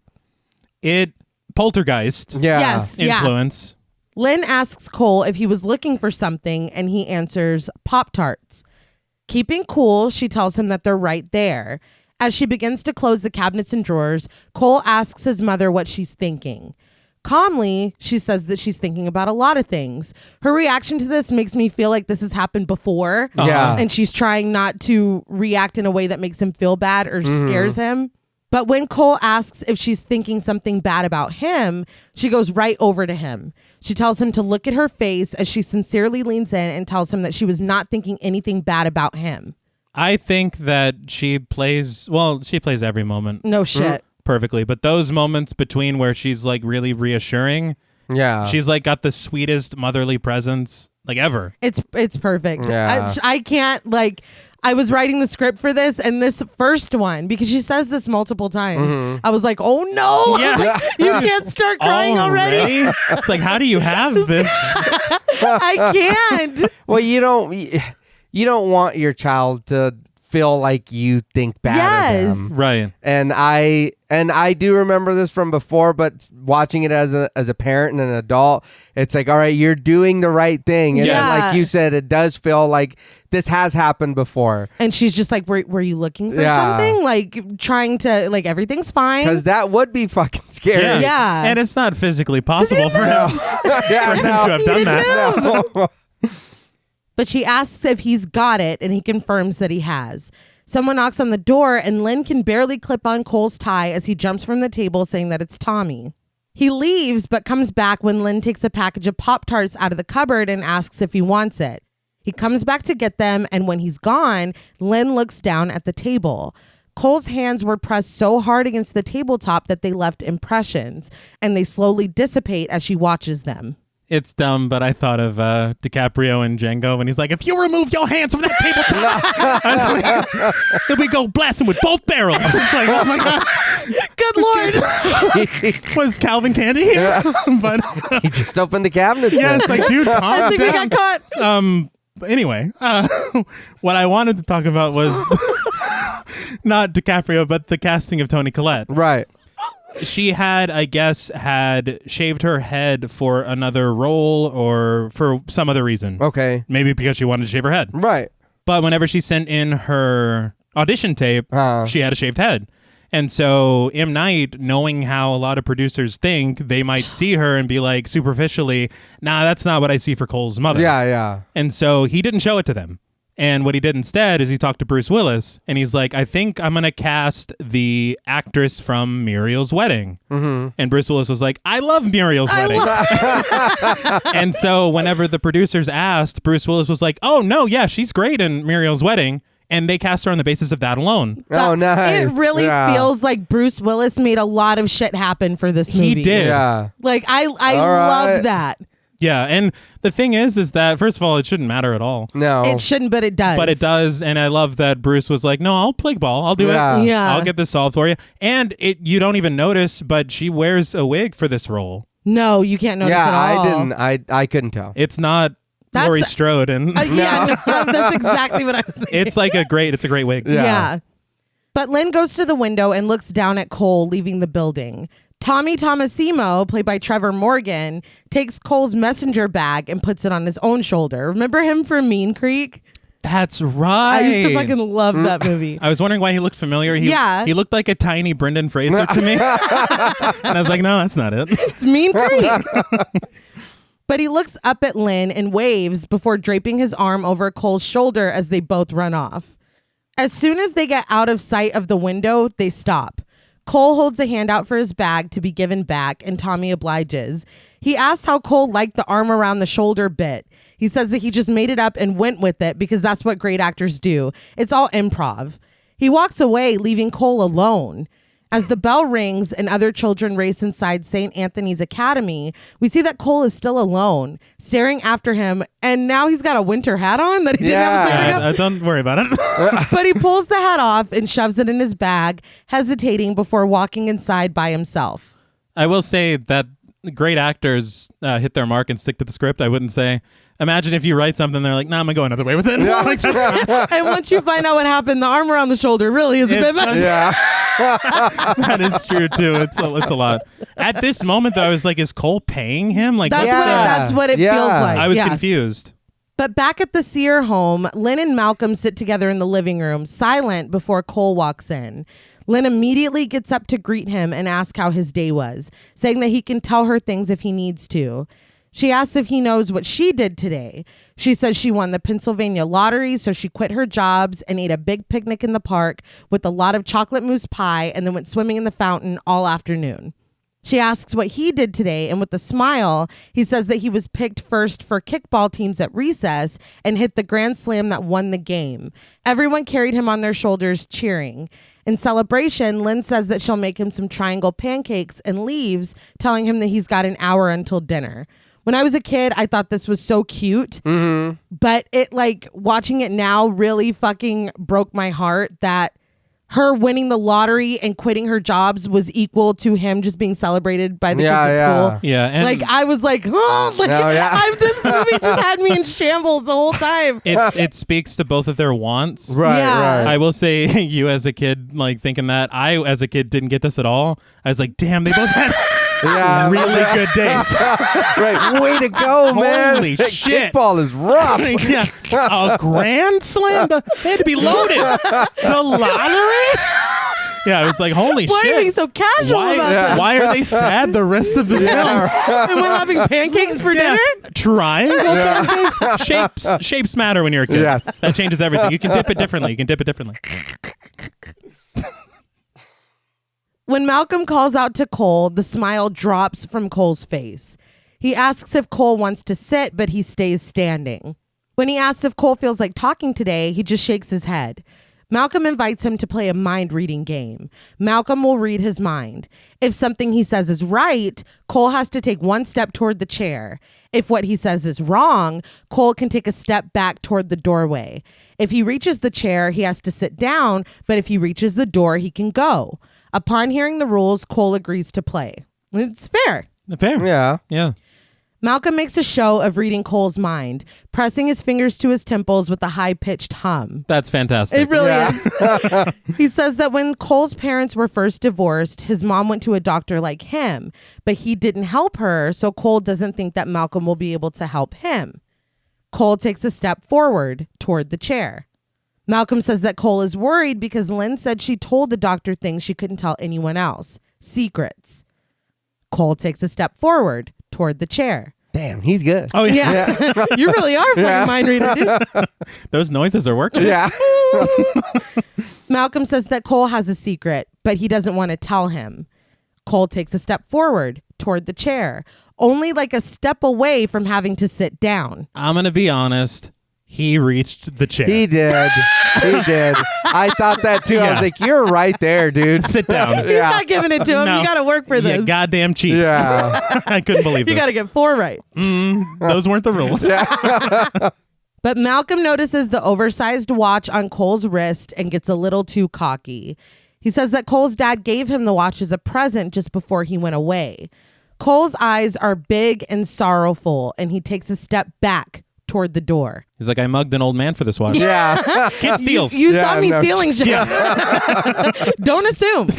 Poltergeist. Yeah. Yes. Influence. Yeah. Lynn asks Cole if he was looking for something, and he answers Pop-Tarts. Keeping cool, she tells him that they're right there. As she begins to close the cabinets and drawers, Cole asks his mother what she's thinking. Calmly, she says that she's thinking about a lot of things. Her reaction to this makes me feel like this has happened before. Yeah. And she's trying not to react in a way that makes him feel bad or scares him. But when Cole asks if she's thinking something bad about him, she goes right over to him. She tells him to look at her face as she sincerely leans in and tells him that she was not thinking anything bad about him. I think that she plays every moment No shit. perfectly. But those moments between where she's like really reassuring, Yeah. she's like got the sweetest motherly presence like ever. It's perfect. Yeah. I can't I was writing the script for this, and this first one, because she says this multiple times, I was like, oh no. Yeah. I was like, you can't start crying already. It's like, how do you have this? I can't. Well, you don't want your child to feel like you think bad of them. Right. And I do remember this from before, but watching it as a parent and an adult, it's like, all right, you're doing the right thing. And Yeah. like you said, it does feel like this has happened before. And she's just like, were you looking for Yeah. something? Like trying to, like, everything's fine. Because that would be fucking scary. Yeah. And it's not physically possible for him, Yeah, for him no. to have done that. No. But she asks if he's got it, and he confirms that he has. Someone knocks on the door, and Lynn can barely clip on Cole's tie as he jumps from the table, saying that it's Tommy. He leaves, but comes back when Lynn takes a package of Pop-Tarts out of the cupboard and asks if he wants it. He comes back to get them, and when he's gone, Lynn looks down at the table. Cole's hands were pressed so hard against the tabletop that they left impressions, and they slowly dissipate as she watches them. It's dumb, but I thought of DiCaprio and Django when he's like, if you remove your hands from that tabletop, I was like, then we go blast him with both barrels. It's like, oh my God. Good Lord. Was Calvin Candy here? But He just opened the cabinet. yeah, it's like, dude, calm I think we down. got caught. Anyway, what I wanted to talk about was not DiCaprio, but the casting of Toni Collette. Right. She had shaved her head for another role or for some other reason. Okay. Maybe because she wanted to shave her head. Right. But whenever she sent in her audition tape, she had a shaved head. And so M. Night, knowing how a lot of producers think, they might see her and be like, superficially, nah, that's not what I see for Cole's mother. Yeah, yeah. And so he didn't show it to them. And what he did instead is he talked to Bruce Willis, and he's like, I think I'm going to cast the actress from Muriel's Wedding. Mm-hmm. And Bruce Willis was like, I love Muriel's Wedding. And so whenever the producers asked, Bruce Willis was like, oh, no, yeah, she's great in Muriel's Wedding. And they cast her on the basis of that alone. Oh, nice. It really feels like Bruce Willis made a lot of shit happen for this movie. He did. Yeah. Like, I right. love that. Yeah, and the thing is that, first of all, it shouldn't matter at all. No. It shouldn't, but it does. But it does, and I love that Bruce was like, no, I'll play ball. I'll do Yeah. it. Yeah. I'll get this solved for you. And you don't even notice, but she wears a wig for this role. No, you can't notice Yeah, at all. I didn't. I couldn't tell. It's not Laurie Strode, and yeah, no, that's exactly what I was thinking. it's a great wig. Yeah. But Lynn goes to the window and looks down at Cole leaving the building. Tommy Tomasimo, played by Trevor Morgan, takes Cole's messenger bag and puts it on his own shoulder. Remember him from Mean Creek? That's right. I used to fucking love that movie. I was wondering why he looked familiar. He looked like a tiny Brendan Fraser to me. And I was like, no, that's not it. It's Mean Creek. But he looks up at Lynn and waves before draping his arm over Cole's shoulder as they both run off. As soon as they get out of sight of the window, they stop. Cole holds a hand out for his bag to be given back, and Tommy obliges. He asks how Cole liked the arm around the shoulder bit. He says that he just made it up and went with it because that's what great actors do. It's all improv. He walks away, leaving Cole alone. As the bell rings and other children race inside St. Anthony's Academy, we see that Cole is still alone, staring after him, and now he's got a winter hat on that he didn't have a second ago. Don't worry about it. But he pulls the hat off and shoves it in his bag, hesitating before walking inside by himself. I will say that great actors hit their mark and stick to the script. I wouldn't say... Imagine if you write something, they're like, nah, I'm going to go another way with it. And once you find out what happened, the arm around the shoulder really is a bit much. Yeah. That is true, too. It's a lot. At this moment, though, I was like, is Cole paying him? Like, That's what it feels like. I was confused. But back at the Sear home, Lynn and Malcolm sit together in the living room, silent before Cole walks in. Lynn immediately gets up to greet him and ask how his day was, saying that he can tell her things if he needs to. She asks if he knows what she did today. She says she won the Pennsylvania lottery, so she quit her jobs and ate a big picnic in the park with a lot of chocolate mousse pie and then went swimming in the fountain all afternoon. She asks what he did today, and with a smile, he says that he was picked first for kickball teams at recess and hit the grand slam that won the game. Everyone carried him on their shoulders, cheering. In celebration, Lynn says that she'll make him some triangle pancakes and leaves, telling him that he's got an hour until dinner. When I was a kid, I thought this was so cute, but it watching it now really fucking broke my heart that her winning the lottery and quitting her jobs was equal to him just being celebrated by the kids at school. Yeah. And I was like, oh, this movie just had me in shambles the whole time. it speaks to both of their wants. Right. I will say, you as a kid, thinking that, I as a kid didn't get this at all. I was like, damn, they both had really good days. Right. Way to go, man. Holy shit. Kickball is rough. A grand slam? They had to be loaded. The lottery? Yeah, I was like, holy Why shit. are you being so casual about this? Why are they sad the rest of the film? And we're having pancakes for dinner? Triangle pancakes? Shapes matter when you're a kid. Yes. That changes everything. You can dip it differently. When Malcolm calls out to Cole, the smile drops from Cole's face. He asks if Cole wants to sit, but he stays standing. When he asks if Cole feels like talking today, he just shakes his head. Malcolm invites him to play a mind-reading game. Malcolm will read his mind. If something he says is right, Cole has to take one step toward the chair. If what he says is wrong, Cole can take a step back toward the doorway. If he reaches the chair, he has to sit down, but if he reaches the door, he can go. Upon hearing the rules, Cole agrees to play. It's fair. Fair. Yeah. Malcolm makes a show of reading Cole's mind, pressing his fingers to his temples with a high-pitched hum. That's fantastic. It really is. He says that when Cole's parents were first divorced, his mom went to a doctor like him, but he didn't help her, so Cole doesn't think that Malcolm will be able to help him. Cole takes a step forward toward the chair. Malcolm says that Cole is worried because Lynn said she told the doctor things she couldn't tell anyone else. Secrets. Cole takes a step forward toward the chair. Damn, he's good. Oh, yeah. You really are fucking mind reading, dude. Those noises are working. Yeah. Malcolm says that Cole has a secret, but he doesn't want to tell him. Cole takes a step forward toward the chair, only a step away from having to sit down. I'm going to be honest. He reached the chair. He did. He did. I thought that too. I was like, you're right there, dude. Sit down. He's not giving it to him. No. You got to work for this. You goddamn cheat. Yeah. I couldn't believe You this. got to get 4 right. Those weren't the rules. But Malcolm notices the oversized watch on Cole's wrist and gets a little too cocky. He says that Cole's dad gave him the watch as a present just before he went away. Cole's eyes are big and sorrowful, and he takes a step back toward the door. He's like, I mugged an old man for this watch. Yeah. Kid steals. You Yeah, saw me no. stealing shit. Don't assume.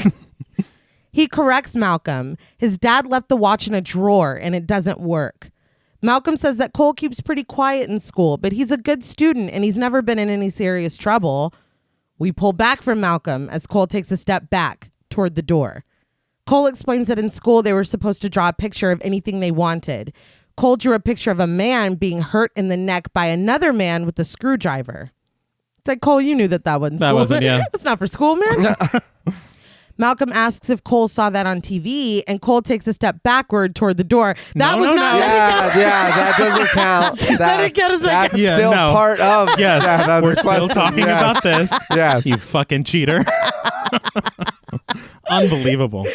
He corrects Malcolm. His dad left the watch in a drawer and it doesn't work. Malcolm says that Cole keeps pretty quiet in school, but he's a good student and he's never been in any serious trouble. We pull back from Malcolm as Cole takes a step back toward the door. Cole explains that in school they were supposed to draw a picture of anything they wanted. Cole drew a picture of a man being hurt in the neck by another man with a screwdriver. It's like, Cole, you knew that wasn't That school. wasn't, yeah. That's not for school, man. Malcolm asks if Cole saw that on TV, and Cole takes a step backward toward the door. That No, was no, not. no. Yeah, that doesn't count. didn't count as my That's guess. Yeah, still no. part of Yes, that other we're still question. talking Yes. about this. Yes. You fucking cheater. Unbelievable.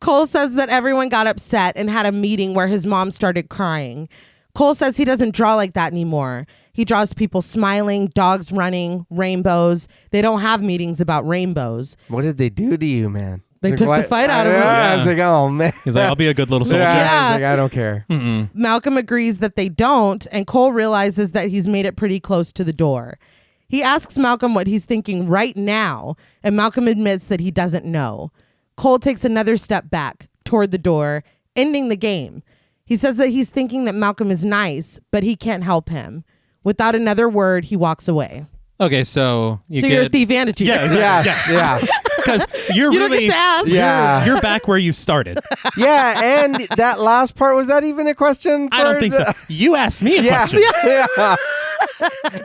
Cole says that everyone got upset and had a meeting where his mom started crying. Cole says he doesn't draw like that anymore. He draws people smiling, dogs running, rainbows. They don't have meetings about rainbows. What did they do to you, man? They Like, took the what? fight out of him. Yeah, I was Yeah. like, oh, man. He's like, I'll be a good little soldier. Yeah. He's like, I don't care. Malcolm agrees that they don't, and Cole realizes that he's made it pretty close to the door. He asks Malcolm what he's thinking right now, and Malcolm admits that he doesn't know. Cole takes another step back toward the door, ending the game. He says that he's thinking that Malcolm is nice, but he can't help him. Without another word, he walks away. Okay, so you So get... you're a thief and a cheater. Yeah, exactly. Yeah, yeah. Because you're You don't really... get to ask. Yeah. You're back where you started. Yeah, and that last part, was that even a question? I don't think so. You asked me a Yeah, question. yeah.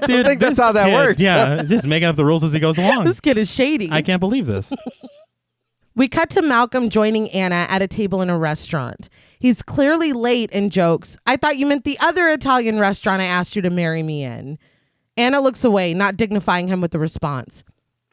Dude, think that's this how that kid- works. Yeah, just making up the rules as he goes along. This kid is shady. I can't believe this. We cut to Malcolm joining Anna at a table in a restaurant. He's clearly late and jokes, I thought you meant the other Italian restaurant I asked you to marry me in. Anna looks away, not dignifying him with a response.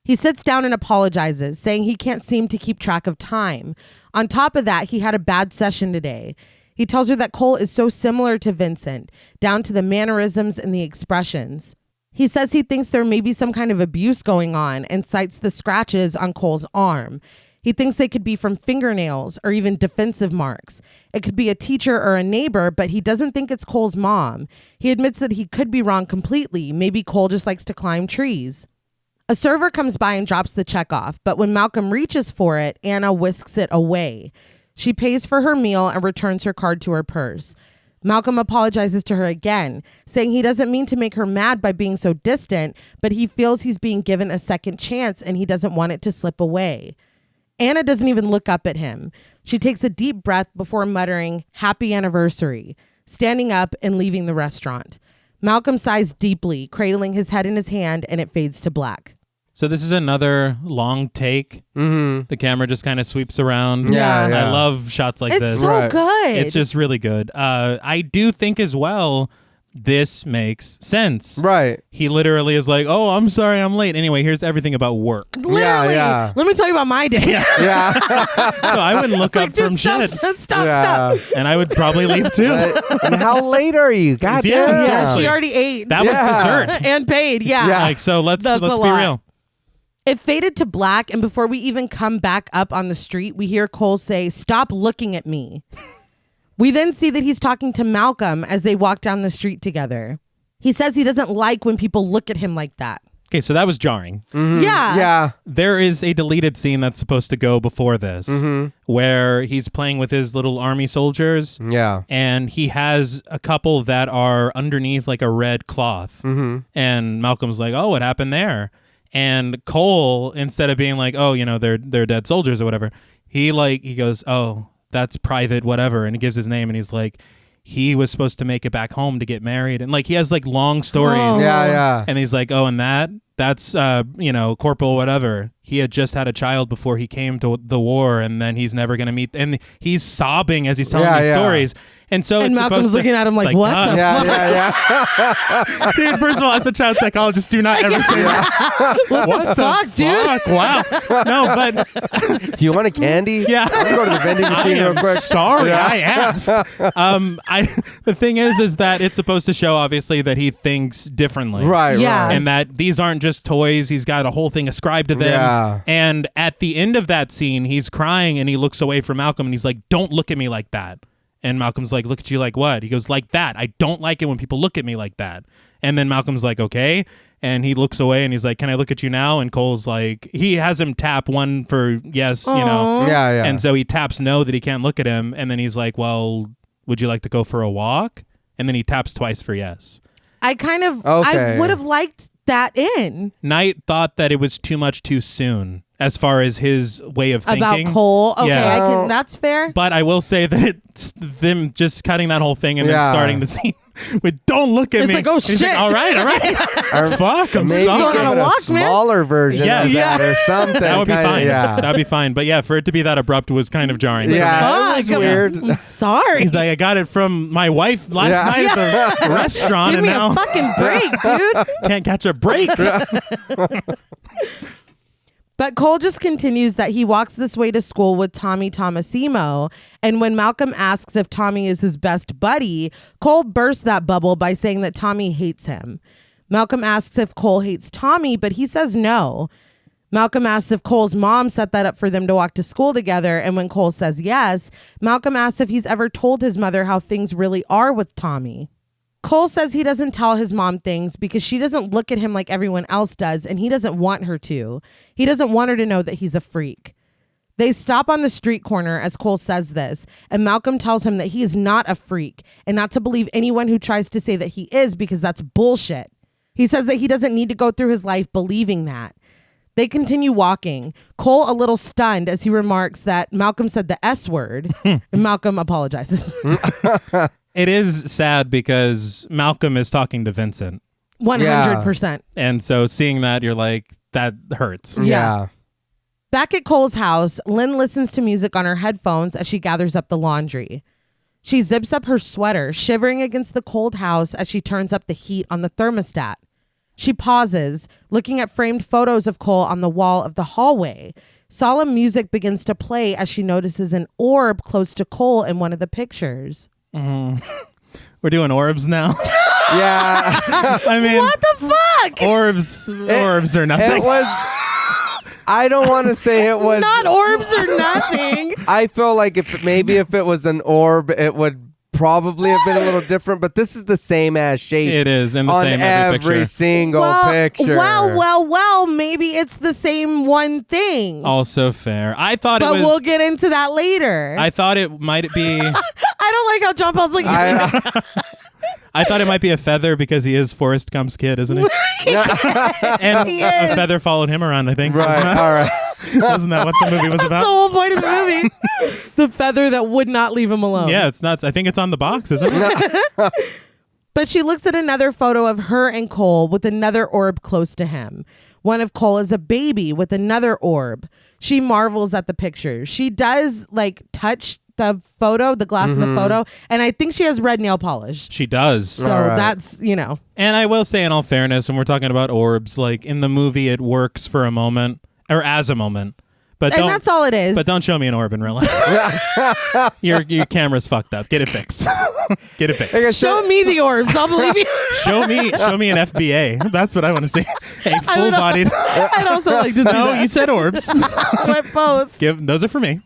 He sits down and apologizes, saying he can't seem to keep track of time. On top of that, he had a bad session today. He tells her that Cole is so similar to Vincent, down to the mannerisms and the expressions. He says he thinks there may be some kind of abuse going on and cites the scratches on Cole's arm. He thinks they could be from fingernails or even defensive marks. It could be a teacher or a neighbor, but he doesn't think it's Cole's mom. He admits that he could be wrong completely. Maybe Cole just likes to climb trees. A server comes by and drops the check off, but when Malcolm reaches for it, Anna whisks it away. She pays for her meal and returns her card to her purse. Malcolm apologizes to her again, saying he doesn't mean to make her mad by being so distant, but he feels he's being given a second chance and he doesn't want it to slip away. Anna doesn't even look up at him. She takes a deep breath before muttering, "Happy anniversary," standing up and leaving the restaurant. Malcolm sighs deeply, cradling his head in his hand, and it fades to black. So this is another long take. Mm-hmm. The camera just kind of sweeps around. Yeah. Yeah. I love shots like It's this. so Right. good. It's just really good. I do think as well, this makes sense. Right. He literally is like, oh, I'm sorry, I'm late. Anyway, here's everything about work. Literally. Yeah. Let me tell you about my day. Yeah. So I would look up Dude, from stop, shit. stop. Yeah. And I would probably leave too. And how late are you? God Yeah, damn. exactly. She already ate. That Yeah. was dessert. and paid. Yeah. Yeah. Like, so let's That's be a lot. real. It faded to black, and before we even come back up on the street, we hear Cole say, "Stop looking at me." We then see that he's talking to Malcolm as they walk down the street together. He says he doesn't like when people look at him like that. Okay, so that was jarring. Yeah. Yeah. There is a deleted scene that's supposed to go before this Mm-hmm. where he's playing with his little army soldiers. Yeah. And he has a couple that are underneath like a red cloth. Mm-hmm. And Malcolm's like, oh, what happened there? And Cole, instead of being like, oh, you know, they're dead soldiers or whatever, he goes, oh, that's private, whatever. And he gives his name and he's like, he was supposed to make it back home to get married. And like, he has like long stories. Oh. Yeah. Yeah. And he's like, oh, and that's, Corporal whatever. He had just had a child before he came to the war, and then he's never going to meet. And he's sobbing as he's telling these stories. And so And it's Malcolm's supposed to- looking at him it's like, what the Yeah. fuck? Yeah. Dude, first of all, as a child psychologist, do not ever say that. What the fuck, dude? Fuck, wow. No, but Do you want a candy? yeah. Let me go to the vending I machine real am quick. sorry, Yeah. I asked. The thing is that it's supposed to show obviously that he thinks differently, Right. Yeah. Right. And that these aren't just toys. He's got a whole thing ascribed to them. Yeah. And at the end of that scene, he's crying and he looks away from Malcolm and he's like, "Don't look at me like that." And Malcolm's like, look at you like what? He goes, like that. I don't like it when people look at me like that. And then Malcolm's like, okay. And he looks away and he's like, can I look at you now? And Cole's like, he has him tap one for yes, you know. Yeah. And so he taps no that he can't look at him. And then he's like, well, would you like to go for a walk? And then he taps twice for yes. I would have liked that in. Knight thought that it was too much too soon as far as his way of thinking. About Cole. Okay, Yeah. that's fair. But I will say that it's them just cutting that whole thing and then starting the scene with "Don't look at It's me." like, oh, And he's shit. like, all right. Or Fuck, I'm maybe sorry. going on a give it walk, man. smaller version of that or something. That would be kinda, fine. Yeah. That'd be fine. But yeah, for it to be that abrupt was kind of jarring. Yeah, it was weird. I'm sorry. He's like, I got it from my wife last night at the restaurant, Give and me now a fucking break, dude. can't catch a break. But Cole just continues that he walks this way to school with Tommy Tomasimo. And when Malcolm asks if Tommy is his best buddy, Cole bursts that bubble by saying that Tommy hates him. Malcolm asks if Cole hates Tommy, but he says no. Malcolm asks if Cole's mom set that up for them to walk to school together. And when Cole says yes, Malcolm asks if he's ever told his mother how things really are with Tommy. Cole says he doesn't tell his mom things because she doesn't look at him like everyone else does, and he doesn't want her to. He doesn't want her to know that he's a freak. They stop on the street corner as Cole says this, and Malcolm tells him that he is not a freak and not to believe anyone who tries to say that he is because that's bullshit. He says that he doesn't need to go through his life believing that. They continue walking, Cole a little stunned as he remarks that Malcolm said the S word, and Malcolm apologizes. It is sad because Malcolm is talking to Vincent. 100%. And so seeing that, you're like, that hurts. Yeah. Back at Cole's house, Lynn listens to music on her headphones as she gathers up the laundry. She zips up her sweater, shivering against the cold house as she turns up the heat on the thermostat. She pauses, looking at framed photos of Cole on the wall of the hallway. Solemn music begins to play as she notices an orb close to Cole in one of the pictures. We're doing orbs now. Yeah. I mean, What the fuck? orbs are nothing. It was. I don't want to say it was. Not orbs or nothing. I feel like if it was an orb, it would probably have been a little different. But this is the same ass shape. It is in the on same every picture. single picture. Well, maybe it's the same one thing. Also fair. I thought it but was. we'll get into that later. I thought it might be. I don't like how John Paul's like, I thought it might be a feather because he is Forrest Gump's kid, isn't he? And He a is. feather followed him around, I think. Right. All right. Wasn't that what the movie was That's about? the whole point of the movie. The feather that would not leave him alone. Yeah, it's nuts. I think it's on the box, isn't it? But she looks at another photo of her and Cole with another orb close to him. One of Cole is a baby with another orb. She marvels at the picture. She does like touch the photo, the glass of the photo, and I think she has red nail polish. She does. So right. that's, And I will say, in all fairness, when we're talking about orbs, like in the movie, it works for a moment or as a moment. But and that's all it is. But don't show me an orb in real life. Your camera's fucked up. Get it fixed. Get it fixed. Show me the orbs. I'll believe you. Show me an FBA. That's what I want to see. A full-bodied. I'd also like to see No, that. you said orbs. I went both. Those are for me.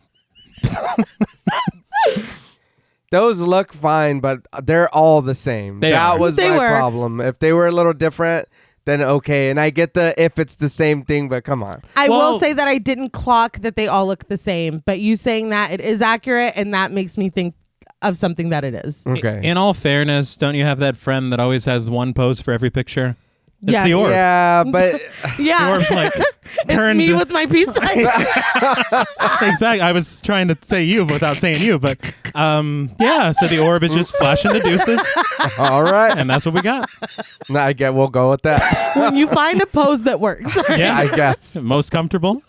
Those look fine, but they're all the same. They that are. was They my were. problem. If they were a little different, then okay. And I get if it's the same thing, but come on. I Well- will say that I didn't clock that they all look the same, but you saying that it is accurate, and that makes me think of something that it is. Okay. In all fairness, don't you have that friend that always has one pose for every picture? It's Yes. the orb. Yeah, but Yeah. The orb's like It's turned. me with my peace sign. Exactly. I was trying to say you without saying you, but yeah. So the orb is just flashing the deuces, all right. and that's what we got. We'll go with that. When you find a pose that works. Yeah, I guess. most comfortable.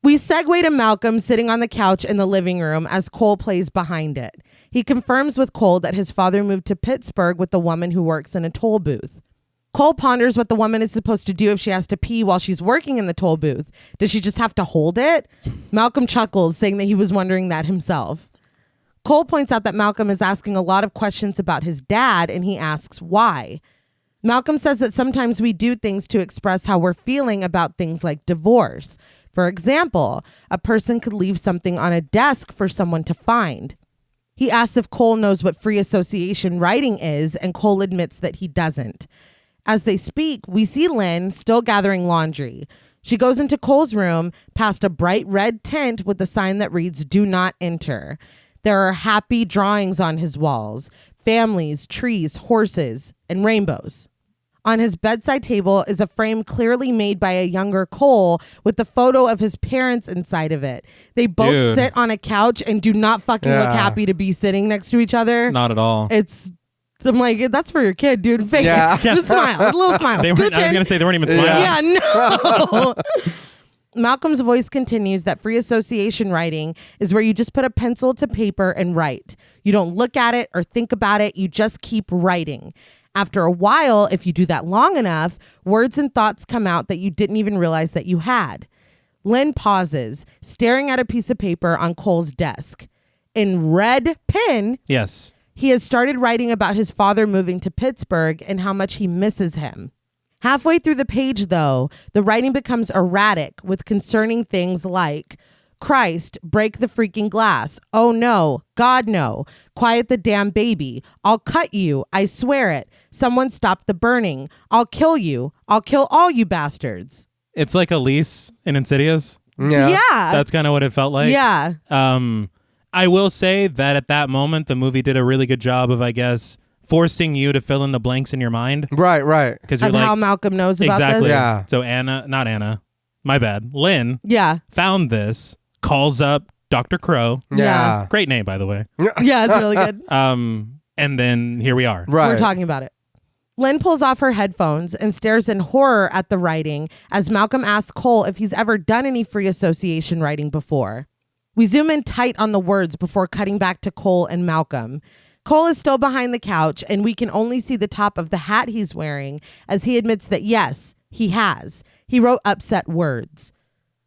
We segue to Malcolm sitting on the couch in the living room as Cole plays behind it. He confirms with Cole that his father moved to Pittsburgh with the woman who works in a toll booth. Cole ponders what the woman is supposed to do if she has to pee while she's working in the toll booth. Does she just have to hold it? Malcolm chuckles, saying that he was wondering that himself. Cole points out that Malcolm is asking a lot of questions about his dad, and he asks why. Malcolm says that sometimes we do things to express how we're feeling about things like divorce. For example, a person could leave something on a desk for someone to find. He asks if Cole knows what free association writing is, and Cole admits that he doesn't. As they speak, we see Lynn still gathering laundry. She goes into Cole's room past a bright red tent with a sign that reads, "Do not enter." There are happy drawings on his walls, families, trees, horses, and rainbows. On his bedside table is a frame clearly made by a younger Cole with the photo of his parents inside of it. They both sit on a couch and do not fucking look happy to be sitting next to each other. Not at all. I'm like, that's for your kid, dude. Fake it. Just smile. A little smile. I was going to say they weren't even smiling. Yeah, no. Malcolm's voice continues that free association writing is where you just put a pencil to paper and write. You don't look at it or think about it. You just keep writing. After a while, if you do that long enough, words and thoughts come out that you didn't even realize that you had. Lynn pauses, staring at a piece of paper on Cole's desk. In red pen, yes, he has started writing about his father moving to Pittsburgh and how much he misses him. Halfway through the page, though, the writing becomes erratic with concerning things like, "Christ, break the freaking glass. Oh no, God no. Quiet the damn baby. I'll cut you. I swear it. Someone stop the burning. I'll kill you. I'll kill all you bastards." It's like Elise in Insidious. Yeah. That's kind of what it felt like. Yeah. I will say that at that moment, the movie did a really good job of, I guess, forcing you to fill in the blanks in your mind. Right. Because you're of like, how Malcolm knows about exactly. this. Yeah. So my bad. Lynn found this, calls up Dr. Crow. Yeah. Great name, by the way. Yeah, it's really good. And then here we are. Right. We're talking about it. Lynn pulls off her headphones and stares in horror at the writing as Malcolm asks Cole if he's ever done any free association writing before. We zoom in tight on the words before cutting back to Cole and Malcolm. Cole is still behind the couch, and we can only see the top of the hat he's wearing as he admits that, yes, he has. He wrote upset words.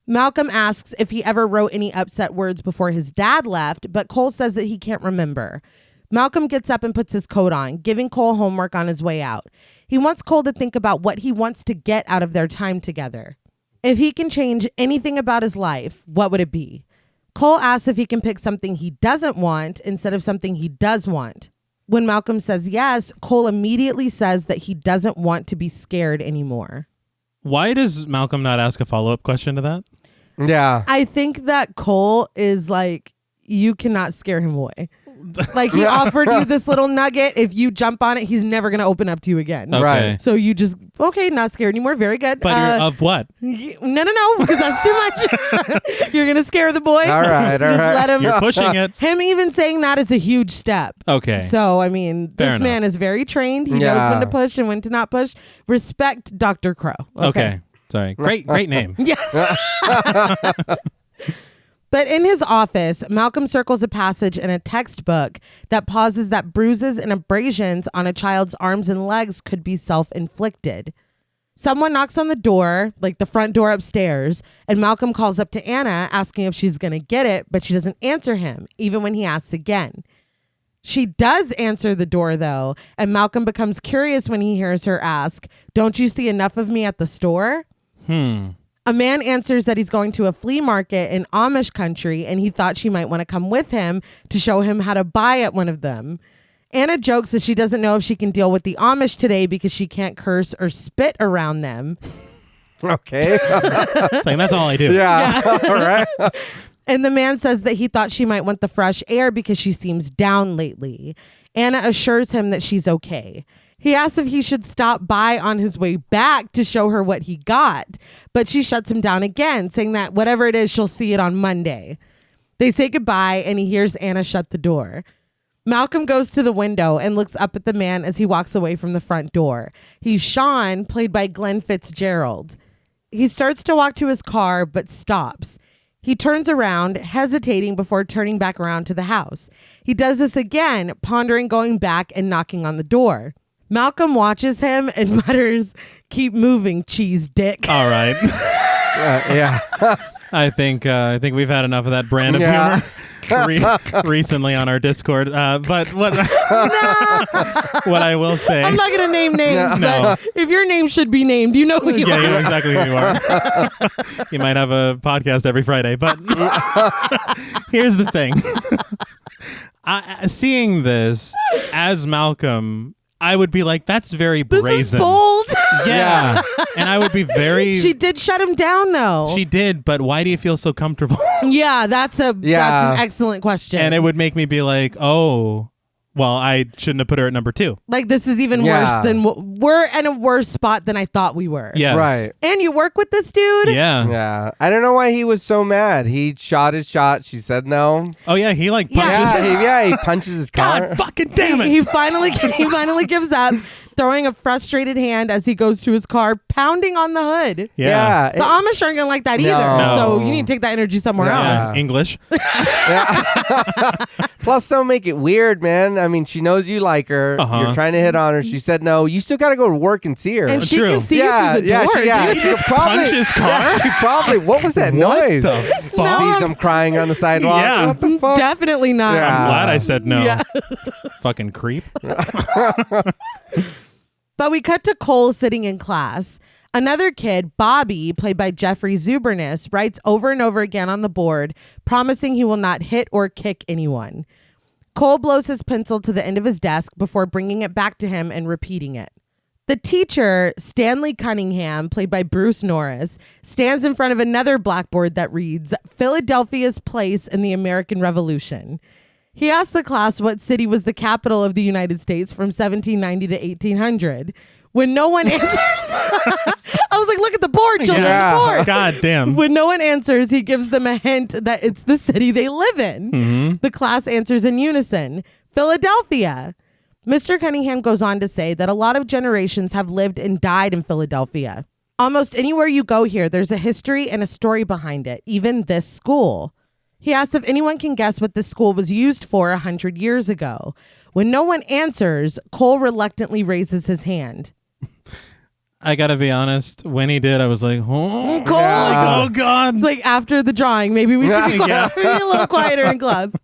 Malcolm asks if he ever wrote any upset words before his dad left, but Cole says that he can't remember. Malcolm gets up and puts his coat on, giving Cole homework on his way out. He wants Cole to think about what he wants to get out of their time together. If he can change anything about his life, what would it be? Cole asks if he can pick something he doesn't want instead of something he does want. When Malcolm says yes, Cole immediately says that he doesn't want to be scared anymore. Why does Malcolm not ask a follow-up question to that? Yeah. I think that Cole is like, you cannot scare him away. Like, he offered you this little nugget. If you jump on it, he's never going to open up to you again. Okay. Right. So you just, okay, not scared anymore. Very good. But of what? No, because that's too much. You're going to scare the boy. All right. Just let him. You're pushing it. Him even saying that is a huge step. Okay. So, I mean, Fair this man enough. is very trained. He knows when to push and when to not push. Respect Dr. Crow. Okay. Sorry. Great name. Yes. But in his office, Malcolm circles a passage in a textbook that pauses that bruises and abrasions on a child's arms and legs could be self-inflicted. Someone knocks on the door, like the front door upstairs, and Malcolm calls up to Anna asking if she's going to get it, but she doesn't answer him, even when he asks again. She does answer the door, though, and Malcolm becomes curious when he hears her ask, "Don't you see enough of me at the store?" A man answers that he's going to a flea market in Amish country, and he thought she might want to come with him to show him how to buy at one of them. Anna jokes that she doesn't know if she can deal with the Amish today because she can't curse or spit around them. Okay. Saying that's all I do. Yeah. All right. And the man says that he thought she might want the fresh air because she seems down lately. Anna assures him that she's okay. He asks if he should stop by on his way back to show her what he got, but she shuts him down again, saying that whatever it is, she'll see it on Monday. They say goodbye, and he hears Anna shut the door. Malcolm goes to the window and looks up at the man as he walks away from the front door. He's Sean, played by Glenn Fitzgerald. He starts to walk to his car, but stops. He turns around, hesitating before turning back around to the house. He does this again, pondering going back and knocking on the door. Malcolm watches him and mutters, "Keep moving, cheese dick." All right. Yeah. I think we've had enough of that brand of Yeah. humor recently on our Discord. But what what I will say, I'm not going to name names, No. but if your name should be named, you know who you yeah, are. you know exactly who you are. You might have a podcast every Friday, but here's the thing. Seeing this as Malcolm, I would be like, that's very This brazen. is bold. Yeah. And I would be very... She did shut him down, though. She did, but why do you feel so comfortable? Yeah, that's an excellent question. And it would make me be like, oh, well, I shouldn't have put her at number 2. like, this is even worse than we're in a worse spot than I thought we were. Yes. Right. And you work with this dude? Yeah. Yeah. I don't know why he was so mad. He shot his shot. She said no. Oh, yeah, he like punches. Yeah. He punches his car. God fucking damn it. He finally gives up, throwing a frustrated hand as he goes to his car, pounding on the hood. Yeah. The Amish aren't gonna like that either. No. So you need to take that energy somewhere Yeah. else. English. Plus, don't make it weird, man. I mean, she knows you like her. Uh-huh. You're trying to hit on her. She said no. You still got to go to work and see her. And she True. can see you through the door. She dude. could probably punch his car? Yeah, she probably. What was that noise? the fuck? Sees them crying on the sidewalk. Yeah. What the fuck? Definitely not. Yeah. I'm glad I said no. Yeah. Fucking creep. But we cut to Cole sitting in class. Another kid, Bobby, played by Jeffrey Zubernis, writes over and over again on the board, promising he will not hit or kick anyone. Cole blows his pencil to the end of his desk before bringing it back to him and repeating it. The teacher, Stanley Cunningham, played by Bruce Norris, stands in front of another blackboard that reads, Philadelphia's place in the American Revolution. He asked the class what city was the capital of the United States from 1790 to 1800. When no one answers, I was like, look at the board, children, Yeah. the board. God damn. When no one answers, he gives them a hint that it's the city they live in. Mm-hmm. The class answers in unison, Philadelphia. Mr. Cunningham goes on to say that a lot of generations have lived and died in Philadelphia. Almost anywhere you go here, there's a history and a story behind it, even this school. He asks if anyone can guess what this school was used for 100 years ago. When no one answers, Cole reluctantly raises his hand. I gotta be honest. When he did, I was like, oh, Cole! oh God. It's like after the drawing, maybe we should be, Yeah. be a little quieter in class.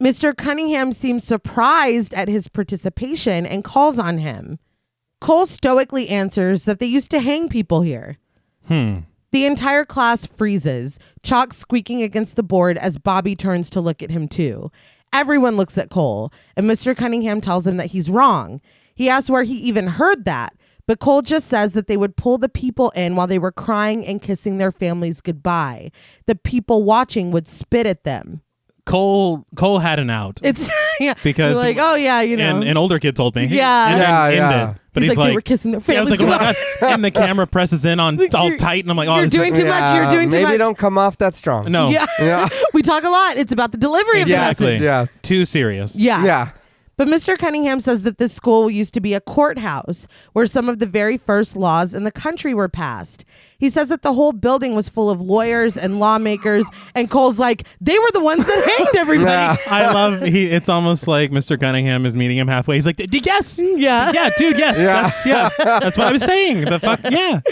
Mr. Cunningham seems surprised at his participation and calls on him. Cole stoically answers that they used to hang people here. The entire class freezes, chalk squeaking against the board as Bobby turns to look at him too. Everyone looks at Cole, and Mr. Cunningham tells him that he's wrong. He asks where he even heard that, but Cole just says that they would pull the people in while they were crying and kissing their families goodbye. The people watching would spit at them. Cole had an out. It's Because like, oh yeah, you know. an older kid told me. Yeah. And then Yeah. ended. But He's he's like, they were kissing their Yeah, I was families like, oh my God. And the camera presses in on all you're- tight, and I'm like, oh, you're this doing is too much. You're doing too maybe much. don't come off that strong. no. Yeah. Yeah. We talk a lot. It's about the delivery of Exactly. the message. Yes. Too serious. Yeah. Yeah. But Mr. Cunningham says that this school used to be a courthouse where some of the very first laws in the country were passed. He says that the whole building was full of lawyers and lawmakers, and Cole's like, they were the ones that hanged everybody. Yeah. I love it's almost like Mr. Cunningham is meeting him halfway. He's like, yes. Yeah. Yeah, dude, yes. Yeah. That's what I was saying. The fuck, yeah.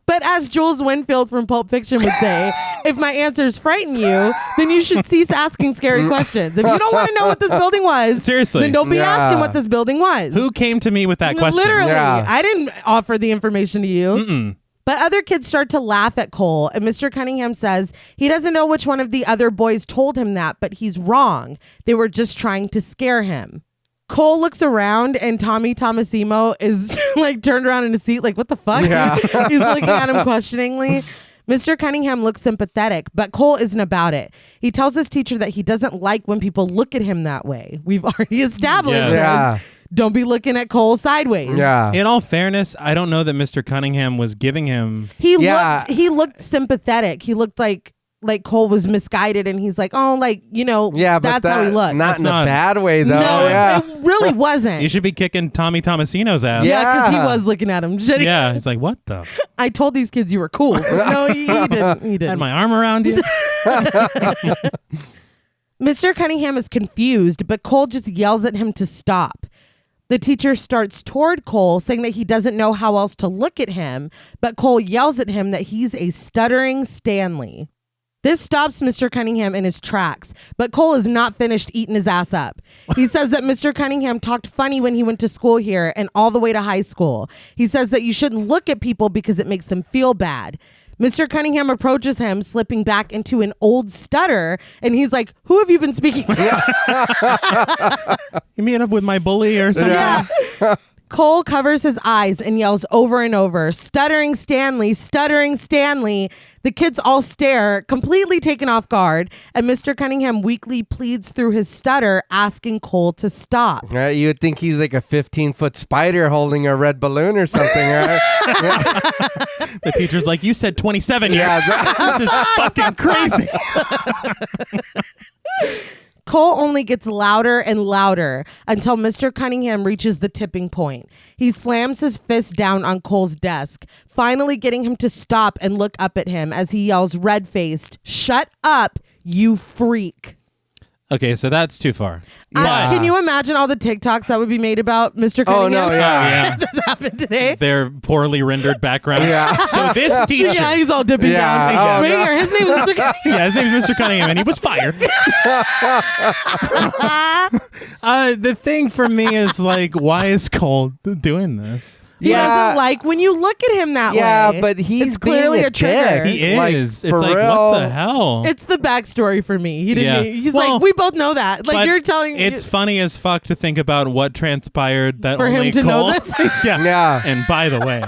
But as Jules Winfield from Pulp Fiction would say, if my answers frighten you, then you should cease asking scary questions. If you don't want to know what this building was, Seriously. then don't be Yeah. asking what this building was. Who came to me with that question? Literally. Yeah. I didn't offer the information to you. But other kids start to laugh at Cole, and Mr. Cunningham says he doesn't know which one of the other boys told him that, but he's wrong. They were just trying to scare him. Cole looks around, and Tommy Tomasimo is like turned around in his seat, like, what the fuck? Yeah. He's looking at him questioningly. Mr. Cunningham looks sympathetic, but Cole isn't about it. He tells his teacher that he doesn't like when people look at him that way. We've already established Yes. this. Yeah. Don't be looking at Cole sideways. Yeah. In all fairness, I don't know that Mr. Cunningham was giving him. He Yeah. looked sympathetic. He looked like Cole was misguided, and he's like, oh, like, you know, Yeah, but that's how he looked. Not That's in a not- bad way, though. No, Yeah. it really wasn't. You should be kicking Tommy Tomasino's ass. Yeah, because he Yeah. was looking at him. Shit, Yeah, it's like, what the? I told these kids you were cool. No, he didn't. He Had didn't. my arm around you. Mr. Cunningham is confused, but Cole just yells at him to stop. The teacher starts toward Cole, saying that he doesn't know how else to look at him, but Cole yells at him that he's a stuttering Stanley. This stops Mr. Cunningham in his tracks, but Cole is not finished eating his ass up. He says that Mr. Cunningham talked funny when he went to school here and all the way to high school. He says that you shouldn't look at people because it makes them feel bad. Mr. Cunningham approaches him, slipping back into an old stutter, and he's like, who have you been speaking to? You meet up with my bully or something? Yeah. Cole covers his eyes and yells over and over, stuttering Stanley, stuttering Stanley. The kids all stare, completely taken off guard, and Mr. Cunningham weakly pleads through his stutter, asking Cole to stop. Right? You would think he's like a 15-foot spider holding a red balloon or something, right? The teacher's like, you said 27 years. Yeah. This is fucking crazy. Cole only gets louder and louder until Mr. Cunningham reaches the tipping point. He slams his fist down on Cole's desk, finally getting him to stop and look up at him as he yells red-faced, "Shut up, you freak." Okay, so that's too far. Can you imagine all the TikToks that would be made about Mr. Cunningham? Oh, no, yeah. If this happened today. Their poorly rendered backgrounds. Yeah. So this teacher. Yeah, he's all dipping Yeah. down. Oh, Right no. here, his name is Mr. Cunningham. Yeah, his name's Mr. Cunningham, and he was fired. The thing for me is like, why is Cole doing this? He doesn't like when you look at him that way. Yeah, but he's it's clearly being a trigger. dick. He Like, is. for It's like, real. what the hell? It's the backstory for me. He didn't. Yeah. He's Well, like, we both know that. Like But you're telling. it's funny as fuck to think about what transpired that For him only to know Cole. this? Yeah. Yeah. And by the way,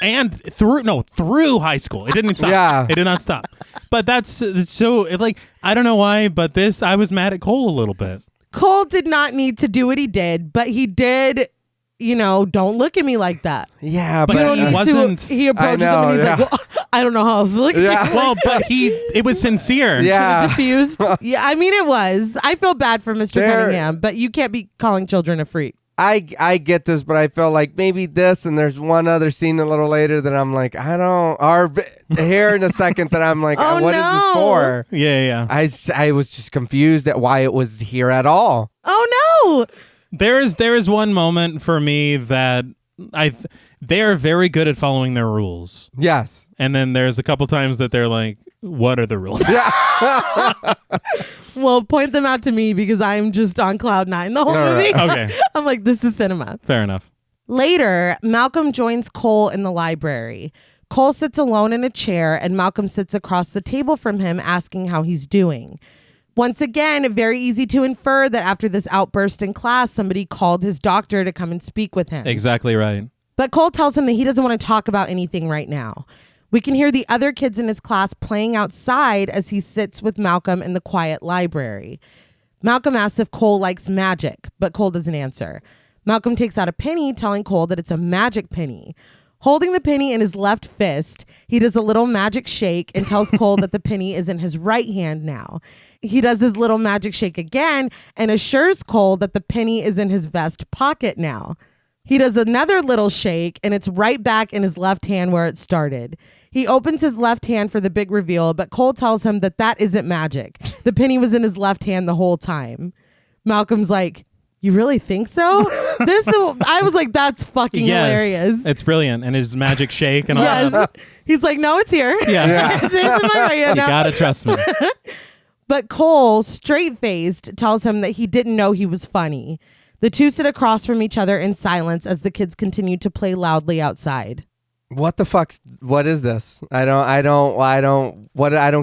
and through high school, it didn't stop. Yeah. It did not stop. But that's so like I don't know why, but I was mad at Cole a little bit. Cole did not need to do what he did, but he did. Don't look at me like that. Yeah, But You don't he need wasn't- to. He approaches I know, him and he's yeah. like, well, I don't know how else to look at Yeah. you. Well, but it was sincere. Yeah. Diffused. Yeah, I mean it was. I feel bad for Mr. Cunningham, but you can't be calling children a freak. I get this, but I felt like maybe this, and there's one other scene a little later that I'm like, here in a second that I'm like, Oh, what is no. this for? Yeah. I was just confused at why it was here at all. Oh no! There is one moment for me that they are very good at following their rules. Yes. And then there's a couple times that they're like, what are the rules? Well, point them out to me because I'm just on cloud nine the whole All movie. right. Okay, I'm like, this is cinema. fair enough. Later, Malcolm joins Cole in the library. Cole sits alone in a chair and Malcolm sits across the table from him asking how he's doing. Once again, very easy to infer that after this outburst in class, somebody called his doctor to come and speak with him. Exactly right. But Cole tells him that he doesn't want to talk about anything right now. We can hear the other kids in his class playing outside as he sits with Malcolm in the quiet library. Malcolm asks if Cole likes magic, but Cole doesn't answer. Malcolm takes out a penny, telling Cole that it's a magic penny. Holding the penny in his left fist, he does a little magic shake and tells Cole that the penny is in his right hand now. He does his little magic shake again and assures Cole that the penny is in his vest pocket now. He does another little shake and it's right back in his left hand where it started. He opens his left hand for the big reveal, but Cole tells him that isn't magic. The penny was in his left hand the whole time. Malcolm's like, you really think so? I was like, that's fucking hilarious. It's brilliant. And his magic shake and all Yes. that. He's like, no, it's here. Yeah. It's in my right hand You now. gotta trust me. But Cole, straight-faced, tells him that he didn't know he was funny. The two sit across from each other in silence as the kids continue to play loudly outside. What the fuck? What is this? I don't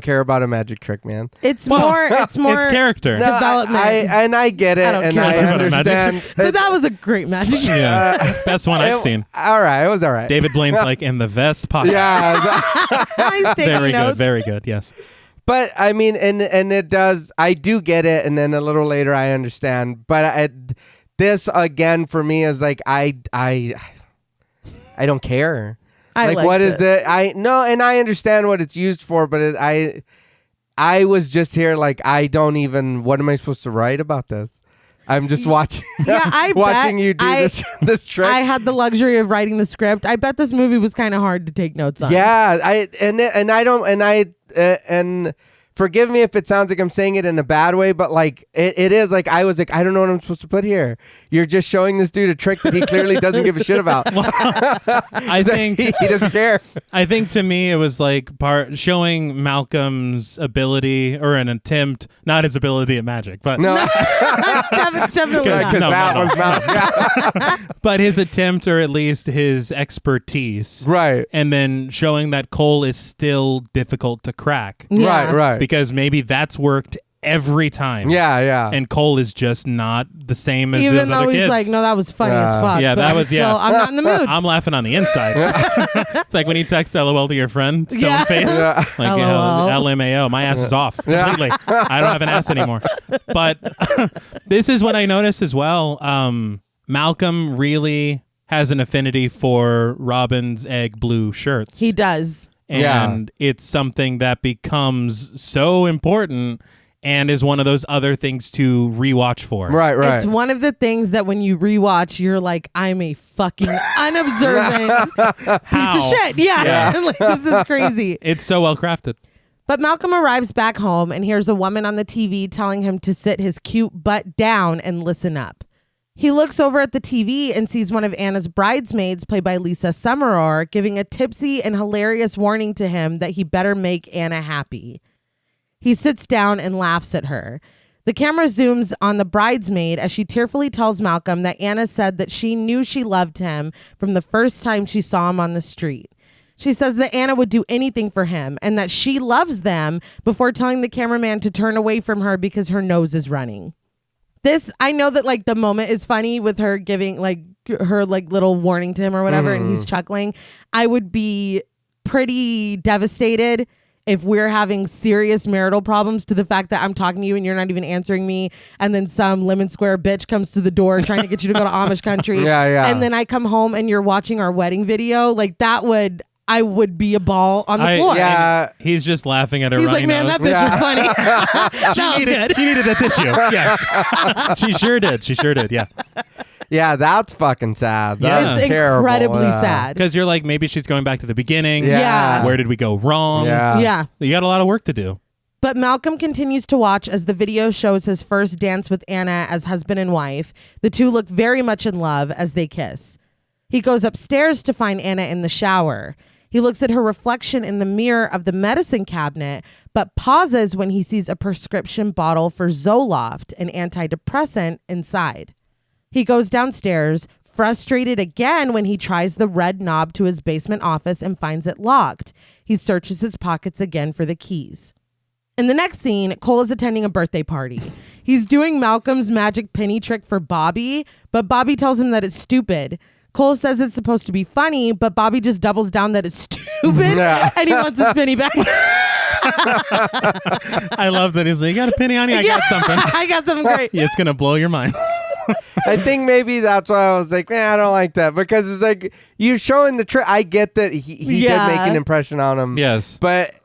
care about a magic trick, man. It's more It's character. development. I get it, I don't and care I about a magic understand. But that was a great match. Yeah. Best one I've seen. All right, it was all right. David Blaine's like in the vest pocket. Yeah, He's taking Very notes. good. Very good. Yes. but I mean, and it does. I do get it, and then a little later I understand. But this again for me is like I don't care. I like liked what is it. the and I understand what it's used for, but I was just here like I don't even. What am I supposed to write about this? I'm just watching. Yeah, I watching bet you do this trick. I had the luxury of writing the script. I bet this movie was kind of hard to take notes on. Yeah, and forgive me if it sounds like I'm saying it in a bad way, but like it is like I was like I don't know what I'm supposed to put here you're just showing this dude a trick that he clearly doesn't give a shit about. I think he doesn't care. I think to me it was like showing Malcolm's ability or an attempt, not his ability at magic, but No, Definitely not. No, that no. was not. but his attempt or at least his expertise. Right. And then showing that Cole is still difficult to crack. Yeah. Right. Because maybe that's worked every time. Yeah. And Cole is just not the same as Even those though other he's kids. like, no, that was funny as fuck. Yeah, but that I'm was- still, yeah. I'm not in the mood. I'm laughing on the inside. It's like when you text LOL to your friend, stone Yeah. face. Yeah. Like, LOL. LMAO. My ass is off completely. I don't have an ass anymore. But this is what I noticed as well. Malcolm really has an affinity for Robin's egg blue shirts. He does. And it's something that becomes so important and is one of those other things to rewatch for. Right. It's one of the things that when you rewatch, you're like, I'm a fucking unobservant piece How? of shit. Yeah. Like, this is crazy. It's so well crafted. But Malcolm arrives back home and hears a woman on the TV telling him to sit his cute butt down and listen up. He looks over at the TV and sees one of Anna's bridesmaids, played by Lisa Summerall, giving a tipsy and hilarious warning to him that he better make Anna happy. He sits down and laughs at her. The camera zooms on the bridesmaid as she tearfully tells Malcolm that Anna said that she knew she loved him from the first time she saw him on the street. She says that Anna would do anything for him and that she loves them before telling the cameraman to turn away from her because her nose is running. This, I know that like the moment is funny with her giving like her like little warning to him or whatever, and he's chuckling. I would be pretty devastated if we're having serious marital problems to the fact that I'm talking to you and you're not even answering me, and then some lemon square bitch comes to the door trying to get you to go to Amish country. Yeah. And then I come home and you're watching our wedding video. Like I would be a ball on the floor. Yeah. He's just laughing at her He's runny like, man, nose. that bitch was funny. She needed a tissue. Yeah. She sure did. Yeah. Yeah, that's fucking sad. Yeah. That's It's terrible. incredibly Yeah. sad. Because you're like, maybe she's going back to the beginning. Yeah. Where did we go wrong? Yeah. Yeah. You got a lot of work to do. But Malcolm continues to watch as the video shows his first dance with Anna as husband and wife. The two look very much in love as they kiss. He goes upstairs to find Anna in the shower. He looks at her reflection in the mirror of the medicine cabinet, but pauses when he sees a prescription bottle for Zoloft, an antidepressant, inside. He goes downstairs, frustrated again when he tries the red knob to his basement office and finds it locked. He searches his pockets again for the keys. In the next scene, Cole is attending a birthday party. He's doing Malcolm's magic penny trick for Bobby, but Bobby tells him that it's stupid. Cole says it's supposed to be funny, but Bobby just doubles down that it's stupid and he wants his penny back. I love that. He's like, you got a penny on you? I got something. I got something great. It's going to blow your mind. I think maybe that's why I was like, man, I don't like that, because it's like you're showing the trick. I get that he did make an impression on him. Yes. But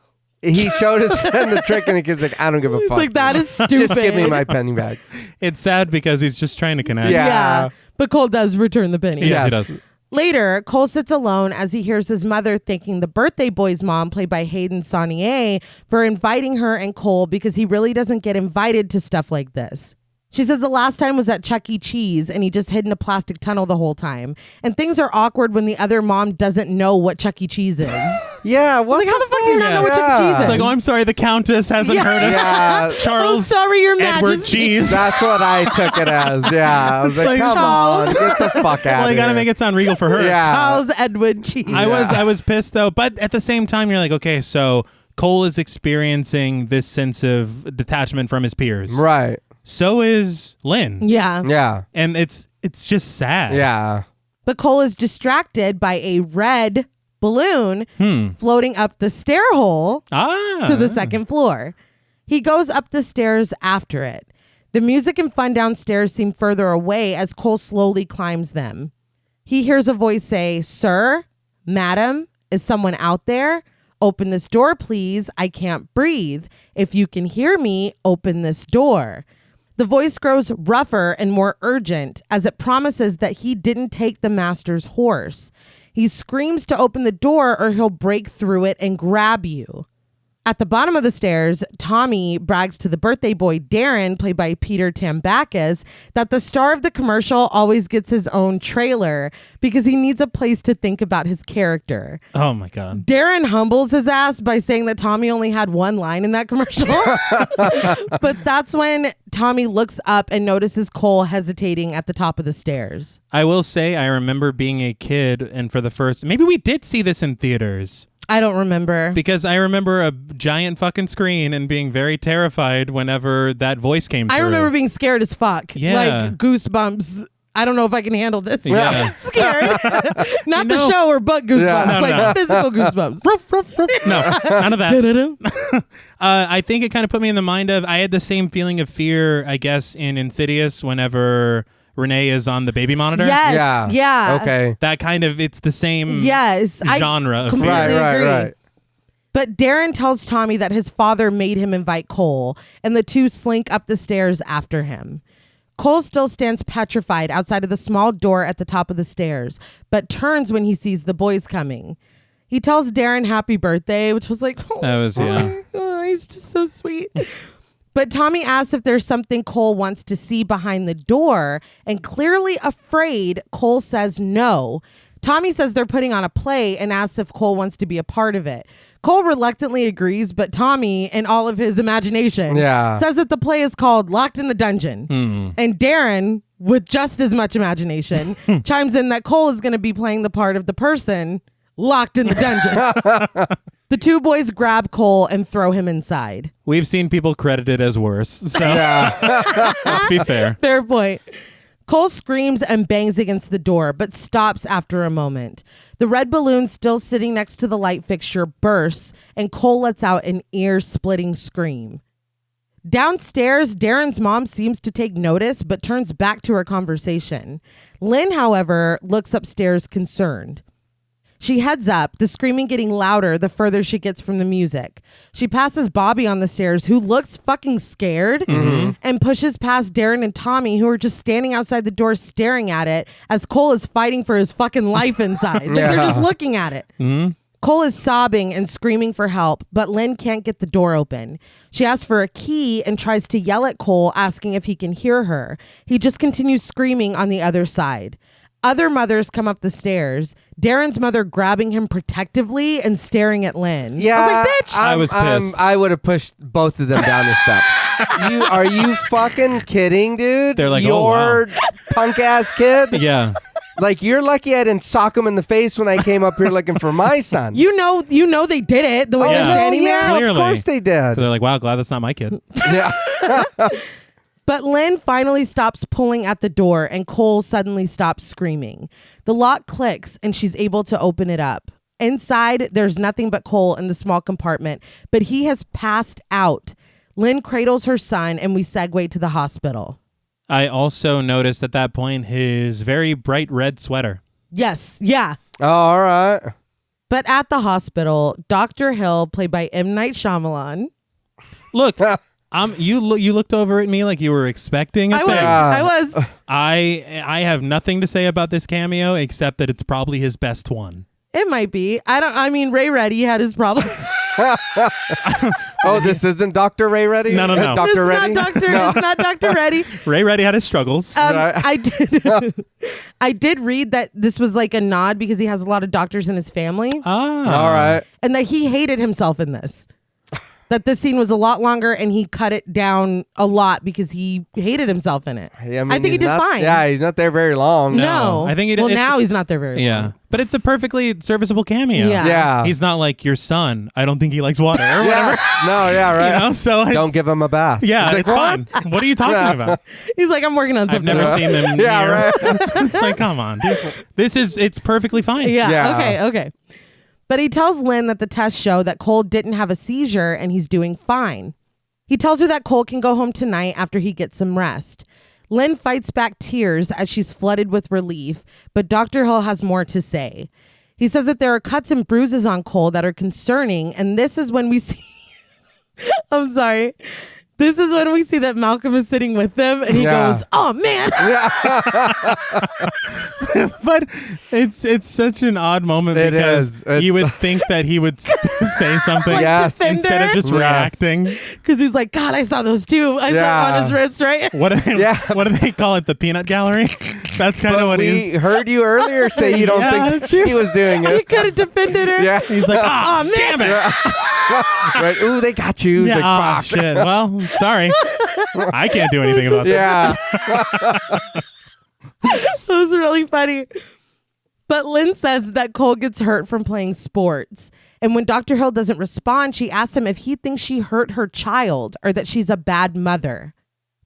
he showed his friend the trick, and the kid's like, I don't give a fuck. Like, that is stupid. Just give me my penny back. It's sad because he's just trying to connect. Yeah. But Cole does return the penny. Yes, he Yes. does. Later, Cole sits alone as he hears his mother thanking the birthday boy's mom, played by Hayden Saunier, for inviting her and Cole because he really doesn't get invited to stuff like this. She says the last time was at Chuck E. Cheese and he just hid in a plastic tunnel the whole time. And things are awkward when the other mom doesn't know what Chuck E. Cheese is. Yeah. What Like, how the fuck do you not know what Chuck E. Cheese is? It's like, oh, I'm sorry, the Countess hasn't Yeah. heard of Yeah. Charles Oh, sorry, Your Edward Majesty. Cheese. That's what I took it as. Yeah. I was like, like, come Charles. on, get the fuck out Well, of you got to here. make it sound regal for her. Yeah. Charles Edward Cheese. I was pissed though, but at the same time, you're like, okay, so Cole is experiencing this sense of detachment from his peers. Right. So is Lynn. Yeah. Yeah. And it's just sad. Yeah. But Cole is distracted by a red balloon floating up the stair hole to the second floor. He goes up the stairs after it. The music and fun downstairs seem further away as Cole slowly climbs them. He hears a voice say, "Sir, madam, is someone out there? Open this door, please. I can't breathe. If you can hear me, open this door." The voice grows rougher and more urgent as it promises that he didn't take the master's horse. He screams to open the door or he'll break through it and grab you. At the bottom of the stairs, Tommy brags to the birthday boy, Darren, played by Peter Tambakis, that the star of the commercial always gets his own trailer because he needs a place to think about his character. Oh, my God. Darren humbles his ass by saying that Tommy only had one line in that commercial. But that's when Tommy looks up and notices Cole hesitating at the top of the stairs. I will say I remember being a kid and for the first... Maybe we did see this in theaters. I don't remember. Because I remember a giant fucking screen and being very terrified whenever that voice came through. I remember being scared as fuck. Yeah. Like goosebumps. I don't know if I can handle this. Yeah. Scared. Not the show or but goosebumps. Yeah. Like physical goosebumps. No, none of that. I think it kind of put me in the mind of, I had the same feeling of fear, I guess, in Insidious whenever Reneé is on the baby monitor. Yes. Yeah. Okay. That kind of, it's the same Yes. genre of completely fear. agree. Right. But Darren tells Tommy that his father made him invite Cole, and the two slink up the stairs after him. Cole still stands petrified outside of the small door at the top of the stairs, but turns when he sees the boys coming. He tells Darren happy birthday, which was like, That was, yeah. he's just so sweet. But Tommy asks if there's something Cole wants to see behind the door, and clearly afraid, Cole says no. Tommy says they're putting on a play and asks if Cole wants to be a part of it. Cole reluctantly agrees, but Tommy, in all of his imagination, says that the play is called Locked in the Dungeon. And Darren, with just as much imagination, chimes in that Cole is going to be playing the part of the person locked in the dungeon. The two boys grab Cole and throw him inside. We've seen people credited as worse, so let's be fair. Fair point. Cole screams and bangs against the door, but stops after a moment. The red balloon still sitting next to the light fixture bursts, and Cole lets out an ear-splitting scream. Downstairs, Darren's mom seems to take notice, but turns back to her conversation. Lynn, however, looks upstairs concerned. She heads up, the screaming getting louder the further she gets from the music. She passes Bobby on the stairs, who looks fucking scared, and pushes past Darren and Tommy, who are just standing outside the door staring at it as Cole is fighting for his fucking life inside. Like, they're just looking at it. Cole is sobbing and screaming for help, but Lynn can't get the door open. She asks for a key and tries to yell at Cole, asking if he can hear her. He just continues screaming on the other side. Other mothers come up the stairs, Darren's mother grabbing him protectively and staring at Lynn. Yeah, I was like, bitch! I was pissed. I would have pushed both of them down the steps. Are you fucking kidding, dude? They're like, your punk ass kid. Yeah. Like, you're lucky I didn't sock him in the face when I came up here looking for my son. You know they did it the way they're standing there. Yeah, Clearly. of course they did. They're like, wow, glad that's not my kid. Yeah. But Lynn finally stops pulling at the door and Cole suddenly stops screaming. The lock clicks and she's able to open it up. Inside, there's nothing but Cole in the small compartment, but he has passed out. Lynn cradles her son and we segue to the hospital. I also noticed at that point his very bright red sweater. Yes, yeah. Oh, all right. But at the hospital, Dr. Hill, played by M. Night Shyamalan. Look, you looked over at me like you were expecting a thing. I was. I have nothing to say about this cameo except that it's probably his best one. It might be. I mean, Ray Reddy had his problems. Oh, this isn't Dr. Ray Reddy? No. Dr. Reddy? It's not Dr. Reddy. Ray Reddy had his struggles. I did read that this was like a nod because he has a lot of doctors in his family. All right. And that he hated himself in this. That this scene was a lot longer and he cut it down a lot because he hated himself in it. Yeah, I think he did fine. Yeah, he's not there very long. No. I think he did. Well, now he's not there very long. Yeah. But it's a perfectly serviceable cameo. Yeah. Yeah. He's not like your son. I don't think he likes water or whatever. Yeah. No, yeah, right. You know, so Don't give him a bath. yeah, He's like, it's what? fine. What are you talking about? He's like, I'm working on I've something. never seen them Yeah, near. right. It's like, come on, dude. It's perfectly fine. Yeah. Yeah. Okay. But he tells Lynn that the tests show that Cole didn't have a seizure and he's doing fine. He tells her that Cole can go home tonight after he gets some rest. Lynn fights back tears as she's flooded with relief, but Dr. Hill has more to say. He says that there are cuts and bruises on Cole that are concerning, and this is when we see... I'm sorry. This is when we see that Malcolm is sitting with them and he goes, "Oh man." But it's such an odd moment because you would think that he would say something instead of just reacting. Because he's like, God, I saw those too. I saw it on his wrist, right? What do they call it? The peanut gallery? That's kind of what we heard you earlier say you don't think that she was doing it. He could have defended her. Yeah. He's like, oh man. Damn it. Right. Ooh, they got you. Yeah, like, fuck. Shit. Well, sorry. I can't do anything about that. Yeah. That was really funny. But Lynn says that Cole gets hurt from playing sports. And when Dr. Hill doesn't respond, she asks him if he thinks she hurt her child or that she's a bad mother.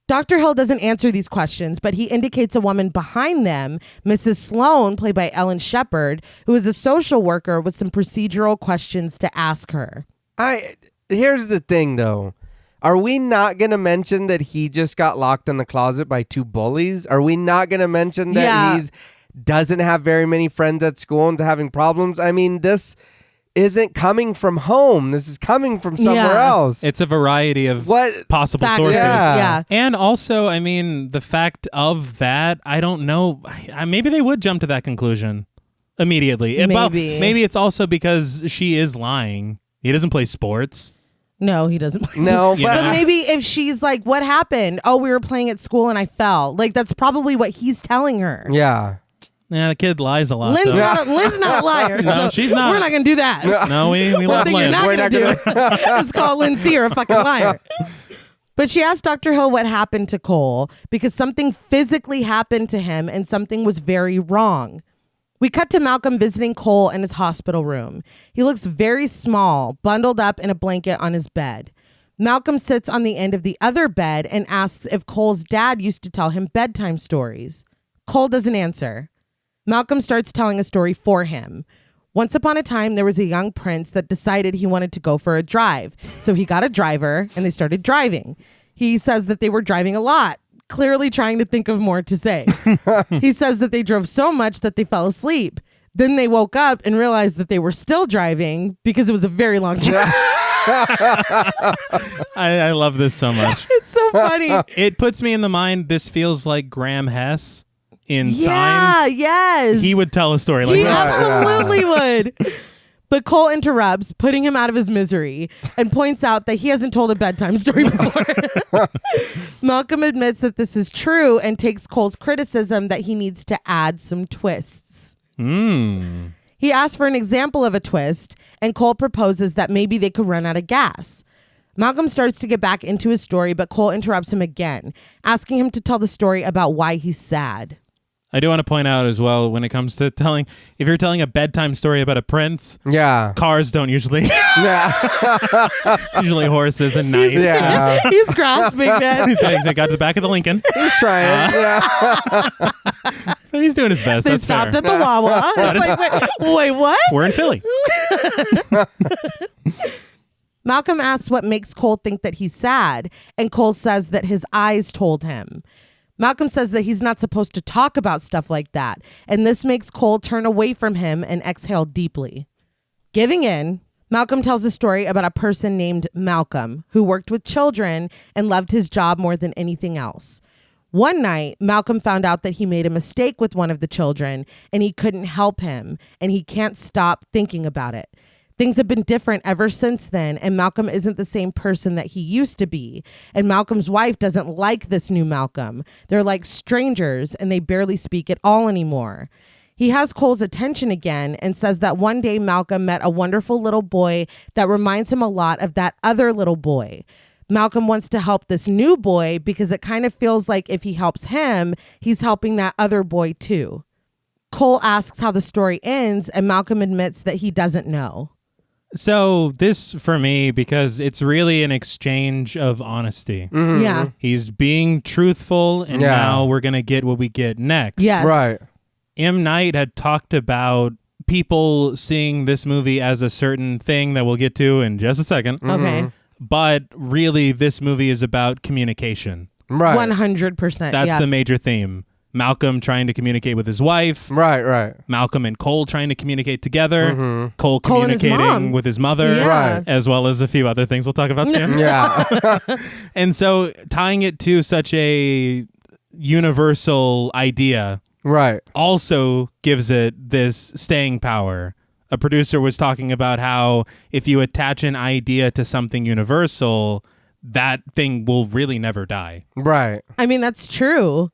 Dr. Hill doesn't answer these questions, but he indicates a woman behind them, Mrs. Sloan, played by Ellen Shepard, who is a social worker with some procedural questions to ask her. Here's the thing, though. Are we not going to mention that he just got locked in the closet by two bullies? Are we not going to mention that he doesn't have very many friends at school and having problems? I mean, this isn't coming from home. This is coming from somewhere else. It's a variety of possible sources. Yeah. And also, I mean, the fact of that, I don't know. Maybe they would jump to that conclusion immediately. Maybe it's also because she is lying. He doesn't play sports. No, he doesn't. No, but maybe if she's like, what happened? Oh, we were playing at school and I fell. Like, that's probably what he's telling her. Yeah. Yeah, the kid lies a lot. Lynn's not a liar. No, so she's not. We're not going to do that. No, we love One thing Lynn. you're not going to do is call Lynn Sear a fucking liar. But she asked Dr. Hill what happened to Cole because something physically happened to him and something was very wrong. We cut to Malcolm visiting Cole in his hospital room. He looks very small, bundled up in a blanket on his bed. Malcolm sits on the end of the other bed and asks if Cole's dad used to tell him bedtime stories. Cole doesn't answer. Malcolm starts telling a story for him. Once upon a time, there was a young prince that decided he wanted to go for a drive. So he got a driver and they started driving. He says that they were driving a lot, clearly trying to think of more to say. He says that they drove so much that they fell asleep. Then they woke up and realized that they were still driving because it was a very long drive. I love this so much. It's so funny. It puts me in the mind, this feels like Graham Hess in Signs. Yeah, yes. He would tell a story like he that. absolutely would. But Cole interrupts, putting him out of his misery, and points out that he hasn't told a bedtime story before. Malcolm admits that this is true and takes Cole's criticism that he needs to add some twists. He asks for an example of a twist, and Cole proposes that maybe they could run out of gas. Malcolm starts to get back into his story, but Cole interrupts him again, asking him to tell the story about why he's sad. I do want to point out as well, when it comes to if you're telling a bedtime story about a prince, cars don't usually. Usually horses and knights. Yeah. He's grasping that. He's got to the back of the Lincoln. He's trying. He's doing his best. They That's stopped fair. at the Wawa. It's like, wait, what? We're in Philly. Malcolm asks what makes Cole think that he's sad, and Cole says that his eyes told him. Malcolm says that he's not supposed to talk about stuff like that, and this makes Cole turn away from him and exhale deeply. Giving in, Malcolm tells a story about a person named Malcolm who worked with children and loved his job more than anything else. One night, Malcolm found out that he made a mistake with one of the children, and he couldn't help him, and he can't stop thinking about it. Things have been different ever since then, and Malcolm isn't the same person that he used to be. And Malcolm's wife doesn't like this new Malcolm. They're like strangers, and they barely speak at all anymore. He has Cole's attention again and says that one day Malcolm met a wonderful little boy that reminds him a lot of that other little boy. Malcolm wants to help this new boy because it kind of feels like if he helps him, he's helping that other boy too. Cole asks how the story ends, and Malcolm admits that he doesn't know. So this, for me, because it's really an exchange of honesty. Mm-hmm. Yeah. He's being truthful, and now we're going to get what we get next. Yes. Right. M. Night had talked about people seeing this movie as a certain thing that we'll get to in just a second. Okay. But really, this movie is about communication. Right. 100%. That's the major theme. Malcolm trying to communicate with his wife. Right. Malcolm and Cole trying to communicate together. Mm-hmm. Cole Cole and his communicating mom. with his mother. Yeah. Right. As well as a few other things we'll talk about soon. Yeah. And so tying it to such a universal idea Right. also gives it this staying power. A producer was talking about how if you attach an idea to something universal, that thing will really never die. Right. I mean, that's true.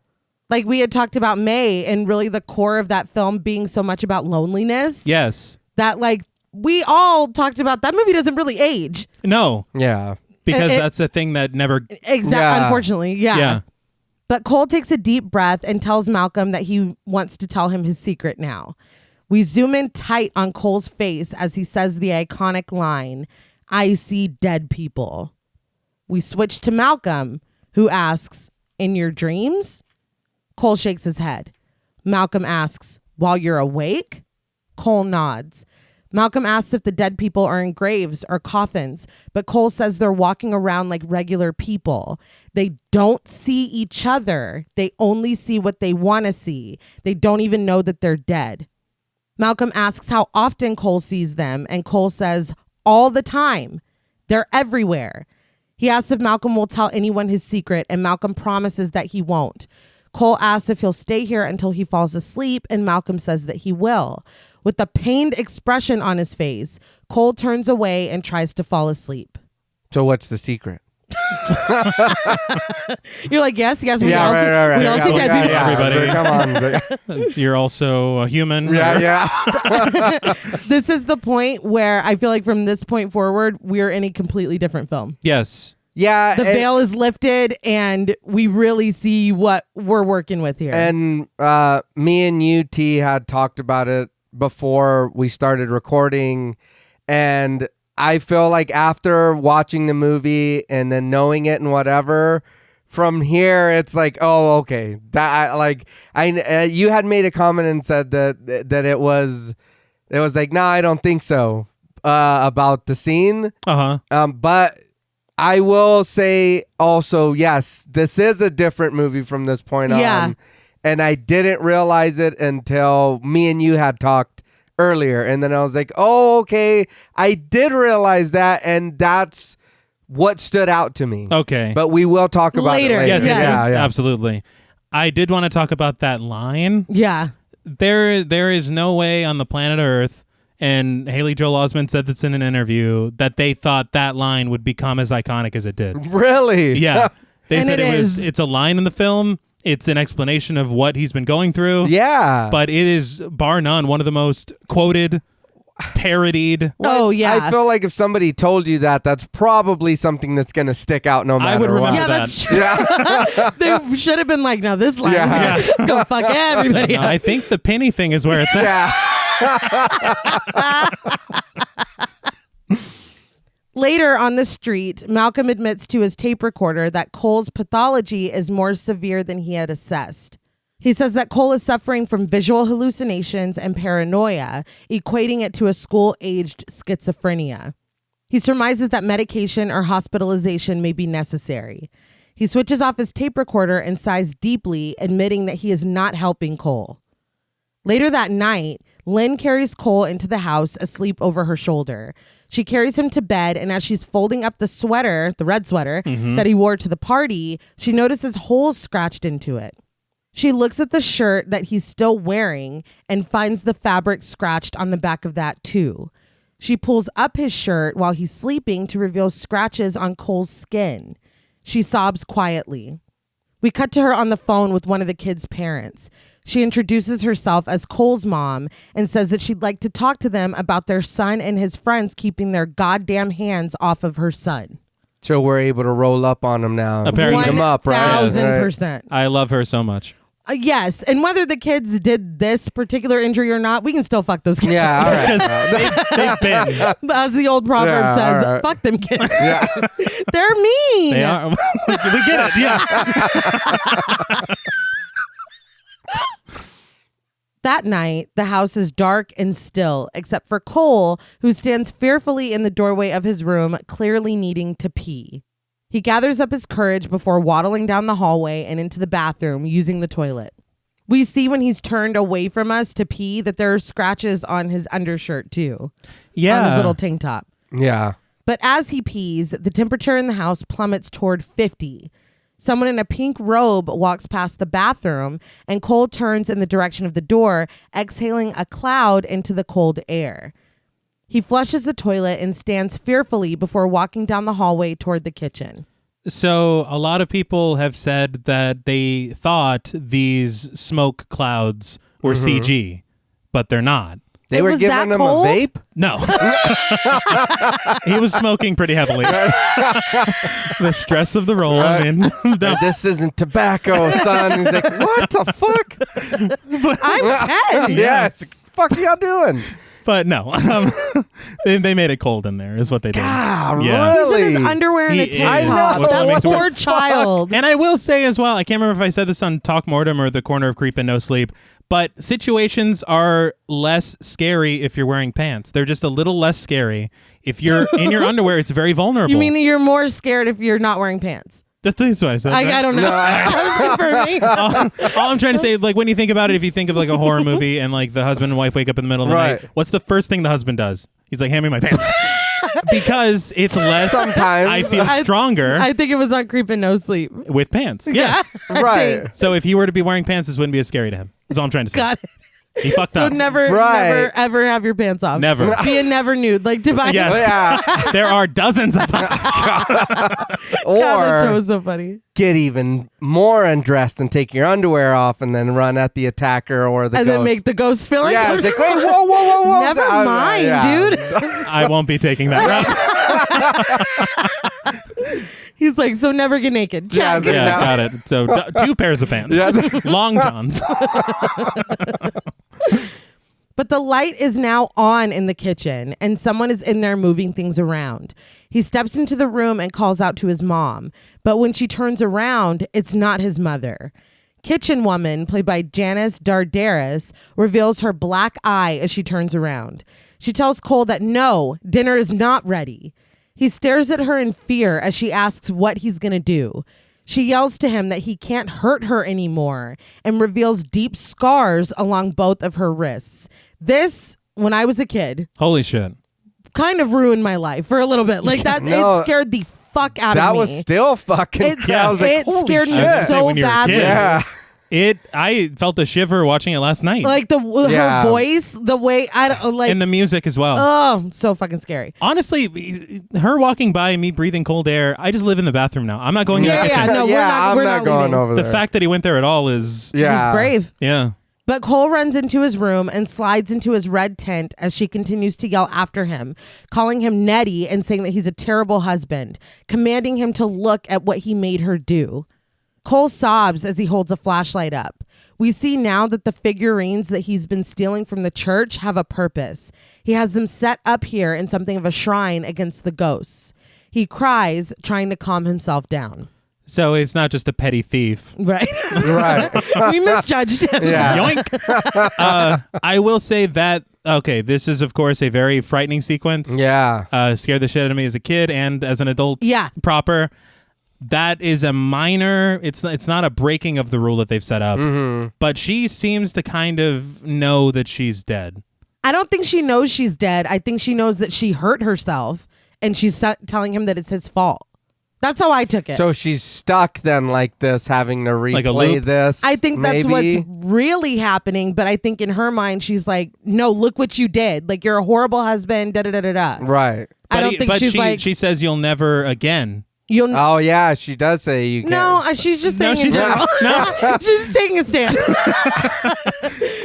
Like we had talked about May and really the core of that film being so much about loneliness. Yes. That like we all talked about that movie doesn't really age. No, Yeah. because It- that's a thing that never... Exactly. Yeah. Unfortunately. Yeah. Yeah. But Cole takes a deep breath and tells Malcolm that he wants to tell him his secret now. We zoom in tight on Cole's face as he says the iconic line, "I see dead people." We switch to Malcolm, who asks, "In your dreams?" Cole shakes his head. Malcolm asks, "While you're awake?" Cole nods. Malcolm asks if the dead people are in graves or coffins, but Cole says they're walking around like regular people. They don't see each other. They only see what they want to see. They don't even know that they're dead. Malcolm asks how often Cole sees them, and Cole says, all the time. They're everywhere. He asks if Malcolm will tell anyone his secret, and Malcolm promises that he won't. Cole asks if he'll stay here until he falls asleep, and Malcolm says that he will. With a pained expression on his face, Cole turns away and tries to fall asleep. So what's the secret? You're like, yes, we all see Yeah, dead people. yeah. Everybody. Come on. You're also a human. Yeah. This is the point where I feel like from this point forward, we're in a completely different film. Yes. Yeah. The veil is lifted and we really see what we're working with here. And me and you, T, had talked about it before we started recording. And I feel like after watching the movie and then knowing it and whatever, from here it's like, oh, okay. You had made a comment and said that it was like, nah, I don't think so about the scene. But I will say also, yes, this is a different movie from this point on. And I didn't realize it until me and you had talked earlier. And then I was like, oh, okay. I did realize that. And that's what stood out to me. Okay. But we will talk about Later. it later. Yes, Yes. absolutely. I did want to talk about that line. yeah. There is no way on the planet Earth, and Haley Joel Osment said this in an interview, that they thought that line would become as iconic as it did. Really? Yeah. They And said it it's a line in the film. It's an explanation of what he's been going through. Yeah. But it is, bar none, one of the most quoted, parodied. Oh, yeah. I feel like if somebody told you that, that's probably something that's going to stick out no matter I would remember Yeah, what. that's true. They should have been like, no, this line Yeah. is going to fuck everybody No, up. I think the penny thing is where it's at. Yeah. Later on the street, Malcolm admits to his tape recorder that Cole's pathology is more severe than he had assessed. He says that Cole is suffering from visual hallucinations and paranoia, equating it to a school-aged schizophrenia. He surmises that medication or hospitalization may be necessary. He switches off his tape recorder and sighs deeply, admitting that he is not helping Cole. Later that night, Lynn carries Cole into the house asleep over her shoulder. She carries him to bed, and as she's folding up the sweater, the red sweater, that he wore to the party, she notices holes scratched into it. She looks at the shirt that he's still wearing and finds the fabric scratched on the back of that too. She pulls up his shirt while he's sleeping to reveal scratches on Cole's skin. She sobs quietly. We cut to her on the phone with one of the kids' parents. She introduces herself as Cole's mom and says that she'd like to talk to them about their son and his friends keeping their goddamn hands off of her son. So we're able to roll up on them now. Apparently. Beat them up, right? 1,000%. I love her so much. Yes, and whether the kids did this particular injury or not, we can still fuck those kids. Yeah, all right. They've been. As the old proverb Yeah, says, all right. fuck them kids. Yeah. They're mean. They are. We get it. Yeah. That night, the house is dark and still, except for Cole, who stands fearfully in the doorway of his room, clearly needing to pee. He gathers up his courage before waddling down the hallway and into the bathroom using the toilet. We see when he's turned away from us to pee that there are scratches on his undershirt too. Yeah. On his little tank top. Yeah. But as he pees, the temperature in the house plummets toward 50. Someone in a pink robe walks past the bathroom, and Cole turns in the direction of the door, exhaling a cloud into the cold air. He flushes the toilet and stands fearfully before walking down the hallway toward the kitchen. So a lot of people have said that they thought these smoke clouds were CG, but they're not. They were was giving that him cold? a vape? No. He was smoking pretty heavily. The stress of the role. Right. I mean, no. This isn't tobacco, son. He's like, what the fuck? I'm 10. Yeah. It's like, fuck are y'all doing? But no. They made it cold in there is what they did. God, Yeah. really? He's in his underwear and a He tank is. top. Which That makes it poor worse. child. And I will say as well, I can't remember if I said this on Talk Mortem or the Corner of Creep and No Sleep, but situations are less scary if you're wearing pants. They're just a little less scary. If you're in your underwear, it's very vulnerable. You mean you're more scared if you're not wearing pants? That's what I said. I don't know. No. I was confirming. All I'm trying to say, like, when you think about it, if you think of like a horror movie and like the husband and wife wake up in the middle of the Right. night, what's the first thing the husband does? He's like, hand me my pants. Because it's less, Sometimes. I feel stronger I think it was on Creep and No Sleep. with pants. Yes. I Right. think. So if he were to be wearing pants, this wouldn't be as scary to him. That's all I'm trying to say. Got it. He fucked So up. never, Right. ever have your pants off. Never. Be a never nude. Like Tobias. Yes. Yeah. There are dozens of us. God, that show Or was so funny. get even more undressed and take your underwear off and then run at the attacker or the And ghost. then make the ghost feel like yeah, it's like, wait, whoa. Never mind, Yeah. dude. I won't be taking that route. He's like, so never get naked. Yeah, Check. Good Yeah, enough. got it. So 2 pairs of pants. Yeah. Long johns. But the light is now on in the kitchen, and someone is in there moving things around. He steps into the room and calls out to his mom. But when she turns around, it's not his mother. Kitchen woman, played by Janice Dardaris, reveals her black eye as she turns around. She tells Cole that no, dinner is not ready. He stares at her in fear as she asks what he's going to do. She yells to him that he can't hurt her anymore and reveals deep scars along both of her wrists. This, when I was a kid, Holy shit. kind of ruined my life for a little bit. Like that, No. it scared the fuck out That of me. was still fucking. It's, I was like, it holy scared me shit. I was gonna say, so when you were a badly. kid. Yeah. I felt a shiver watching it last night. Like Yeah. her voice, the way I don't like. and the music as well. Oh, so fucking scary. Honestly, her walking by, me breathing cold air, I just live in the bathroom now. I'm not going in the Yeah, kitchen. no, we're not- I'm we're not not going leaving. over The there. fact that he went there at all is, yeah. He's brave. yeah. But Cole runs into his room and slides into his red tent as she continues to yell after him, calling him Nettie and saying that he's a terrible husband, commanding him to look at what he made her do. Cole sobs as he holds a flashlight up. We see now that the figurines that he's been stealing from the church have a purpose. He has them set up here in something of a shrine against the ghosts. He cries, trying to calm himself down. So it's not just a petty thief. Right. Right. We misjudged him. Yeah. Yoink. I will say that, okay, this is, of course, a very frightening sequence. Yeah. Scared the shit out of me as a kid and as an adult Yeah. proper. That is a minor, it's not a breaking of the rule that they've set up, but she seems to kind of know that she's dead. I don't think she knows she's dead. I think she knows that she hurt herself and she's telling him that it's his fault. That's how I took it. So she's stuck then like this, having to Like a replay loop? this. I think that's maybe? what's really happening. But I think in her mind, she's like, no, look what you did. Like, you're a horrible husband, da-da-da-da-da. Right. I don't think she's she, like, she says you'll never again. you'll... Oh, yeah. She does say you can. No, she's just saying in she's general. not. She's taking a stand.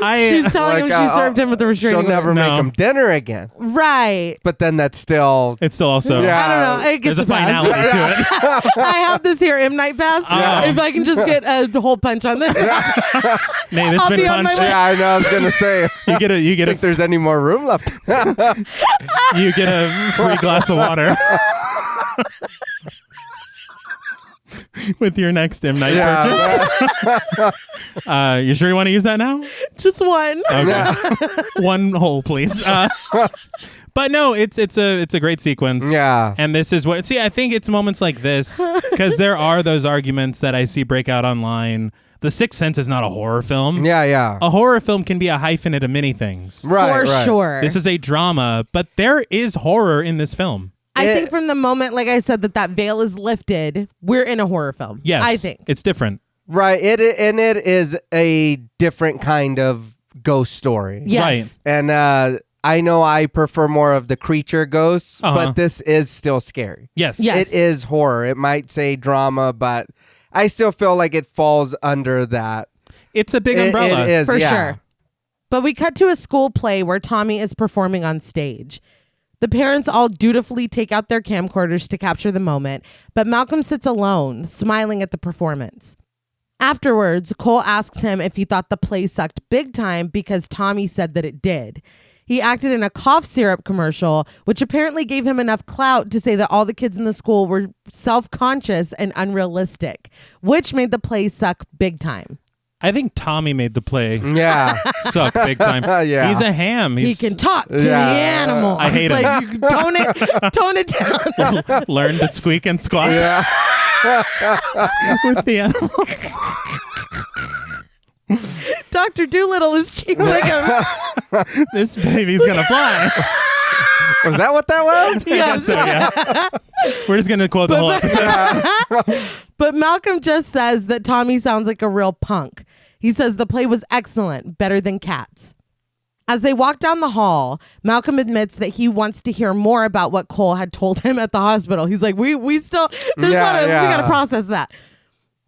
I, She's telling him she served him with a restraining She'll never order. No. make him dinner again. Right. But then that's still. it's still also, Yeah. I don't know. It gets there's a a pass. finality to it. I have this here M. Night Pass. Oh. If I can just get a whole punch on this. Nate, it's I'll been be on my punched. way. Yeah, I know. I was going to say. You get If there's any more room left. you get a free glass of water. With your next M. Night purchase. You sure you want to use that now? Just one. Okay. One hole, please. But no, it's a great sequence. Yeah. And this is what I think it's moments like this because there are those arguments that I see break out online. The Sixth Sense is not a horror film. Yeah. A horror film can be a hyphenate of many things. Right. For sure. This is a drama, but there is horror in this film. I think from the moment, like I said, that veil is lifted, we're in a horror film. Yes. I think. It's different. Right. It is a different kind of ghost story. Yes. Right. And I know I prefer more of the creature ghosts, but this is still scary. Yes. It is horror. It might say drama, but I still feel like it falls under that. It's a big umbrella. It is, For yeah. sure. But we cut to a school play where Tommy is performing on stage. The parents all dutifully take out their camcorders to capture the moment, but Malcolm sits alone, smiling at the performance. Afterwards, Cole asks him if he thought the play sucked big time because Tommy said that it did. He acted in a cough syrup commercial, which apparently gave him enough clout to say that all the kids in the school were self-conscious and unrealistic, which made the play suck big time. I think Tommy made the play Yeah. suck big time. Yeah. He's a ham. He can talk to the animal. I hate It's him. like, you can tone it down. Learn to squeak and squawk Yeah. with the animals. Dr. Doolittle is cheap like him. This baby's gonna fly. Was that what that was? I guess so, yeah. We're just gonna quote the whole episode. But Malcolm just says that Tommy sounds like a real punk. He says the play was excellent, better than Cats. As they walk down the hall, Malcolm admits that he wants to hear more about what Cole had told him at the hospital. He's like, we still, we gotta process that.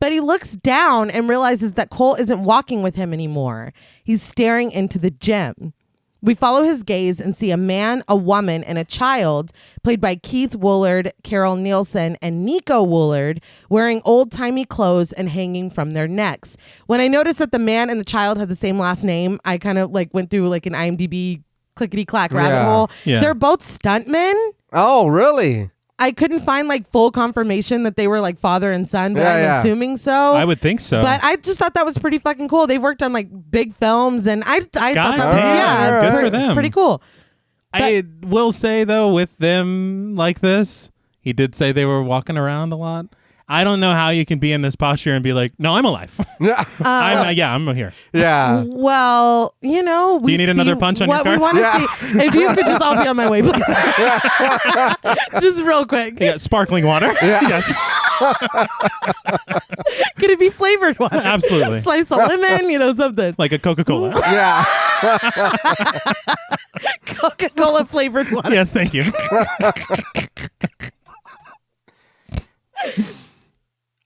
But he looks down and realizes that Cole isn't walking with him anymore. He's staring into the gym. We follow his gaze and see a man, a woman, and a child, played by Keith Woolard, Carol Nielsen, and Nico Woolard, wearing old-timey clothes and hanging from their necks. When I noticed that the man and the child had the same last name, I kind of like went through like an IMDb clickety-clack rabbit hole. Yeah. They're both stuntmen. Oh, really? I couldn't find like full confirmation that they were like father and son, but I'm assuming so. I would think so. But I just thought that was pretty fucking cool. They've worked on like big films, and I thought that was good for them. pretty cool. I will say though, with them like this, he did say they were walking around a lot. I don't know how you can be in this posture and be like, no, I'm alive. I'm here. Yeah. Well, you know, we Do you need see another punch on your what card? we want to see. If you could just all be on my way, please. Just real quick. You got sparkling water. Yes. Could it be flavored one? Absolutely. Slice of lemon, something. Like a Coca-Cola. Yeah. Coca-Cola flavored one. Yes, thank you.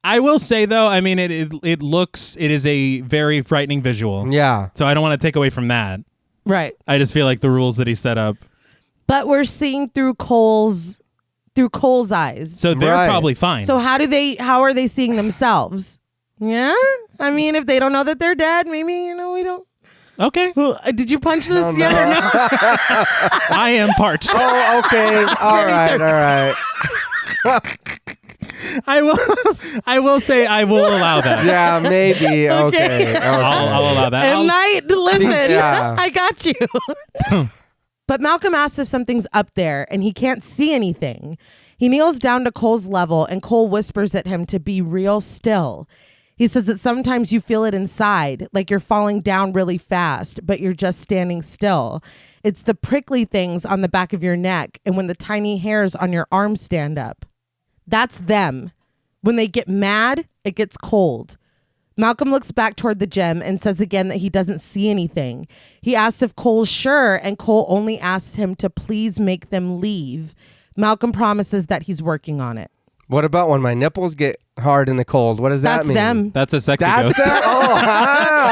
I will say though, I mean, it is a very frightening visual. Yeah. So I don't want to take away from that. Right. I just feel like the rules that he set up. But we're seeing through Cole's eyes. So they're probably fine. So how are they seeing themselves? Yeah? I mean, if they don't know that they're dead, maybe, we don't. Okay. Did you punch this yet or no? I am parched. Oh, okay. All right. I will say I will allow that. Yeah, maybe. Okay. I'll allow that. M. Night, listen, Yeah. I got you. But Malcolm asks if something's up there and he can't see anything. He kneels down to Cole's level and Cole whispers at him to be real still. He says that sometimes you feel it inside, like you're falling down really fast, but you're just standing still. It's the prickly things on the back of your neck and when the tiny hairs on your arms stand up. That's them. When they get mad, it gets cold. Malcolm looks back toward the gym and says again that he doesn't see anything. He asks if Cole's sure, and Cole only asks him to please make them leave. Malcolm promises that he's working on it. What about when my nipples get hard in the cold? What does that mean? That's them. That's a sexy That's ghost. them? Oh, all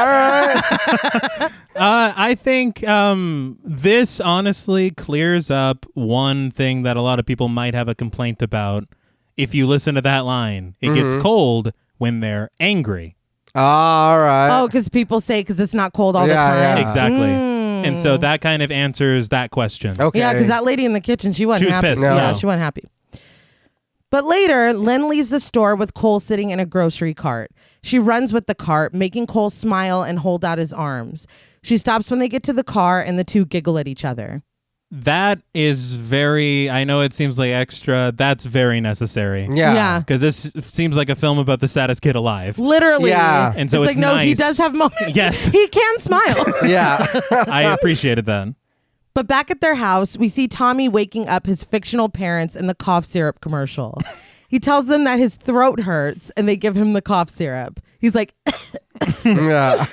right. I think this honestly clears up one thing that a lot of people might have a complaint about. If you listen to that line, it gets cold when they're angry. All right. Oh, because people say because it's not cold all the Yeah, time. yeah. Exactly. And so that kind of answers that question. Okay. Yeah, because that lady in the kitchen, she wasn't She was happy. pissed. Yeah, No. she wasn't happy. But later, Lynn leaves the store with Cole sitting in a grocery cart. She runs with the cart, making Cole smile and hold out his arms. She stops when they get to the car, and the two giggle at each other. That is very, I know it seems like extra. That's very necessary. Yeah. Because this seems like a film about the saddest kid alive. Literally. Yeah. And so it's it's like, no, he nice. does have moments. Yes. He can smile. Yeah. I appreciated that. But back at their house, we see Tommy waking up his fictional parents in the cough syrup commercial. He tells them that his throat hurts and they give him the cough syrup. He's like, Yeah.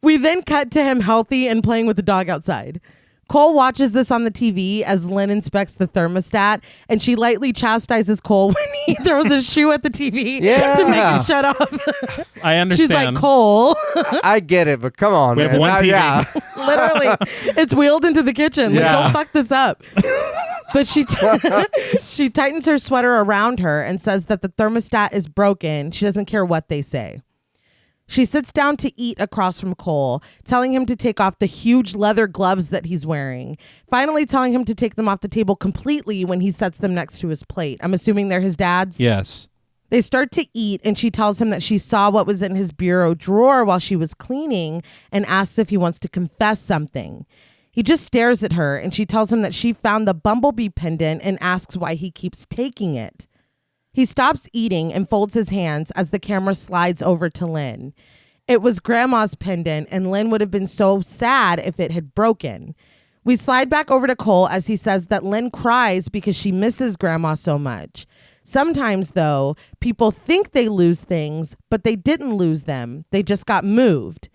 We then cut to him healthy and playing with the dog outside. Cole watches this on the TV as Lynn inspects the thermostat, and she lightly chastises Cole when he throws his shoe at the TV to make it shut off. I understand. She's like, Cole. I get it, but come on, We have man. one TV. Yeah. Literally, it's wheeled into the kitchen. Like, Yeah. don't fuck this up. But she tightens her sweater around her and says that the thermostat is broken. She doesn't care what they say. She sits down to eat across from Cole, telling him to take off the huge leather gloves that he's wearing, finally telling him to take them off the table completely when he sets them next to his plate. I'm assuming they're his dad's. Yes. They start to eat, and she tells him that she saw what was in his bureau drawer while she was cleaning and asks if he wants to confess something. He just stares at her, and she tells him that she found the bumblebee pendant and asks why he keeps taking it. He stops eating and folds his hands as the camera slides over to Lynn. It was Grandma's pendant, and Lynn would have been so sad if it had broken. We slide back over to Cole as he says that Lynn cries because she misses Grandma so much. Sometimes, though, people think they lose things, but they didn't lose them. They just got moved.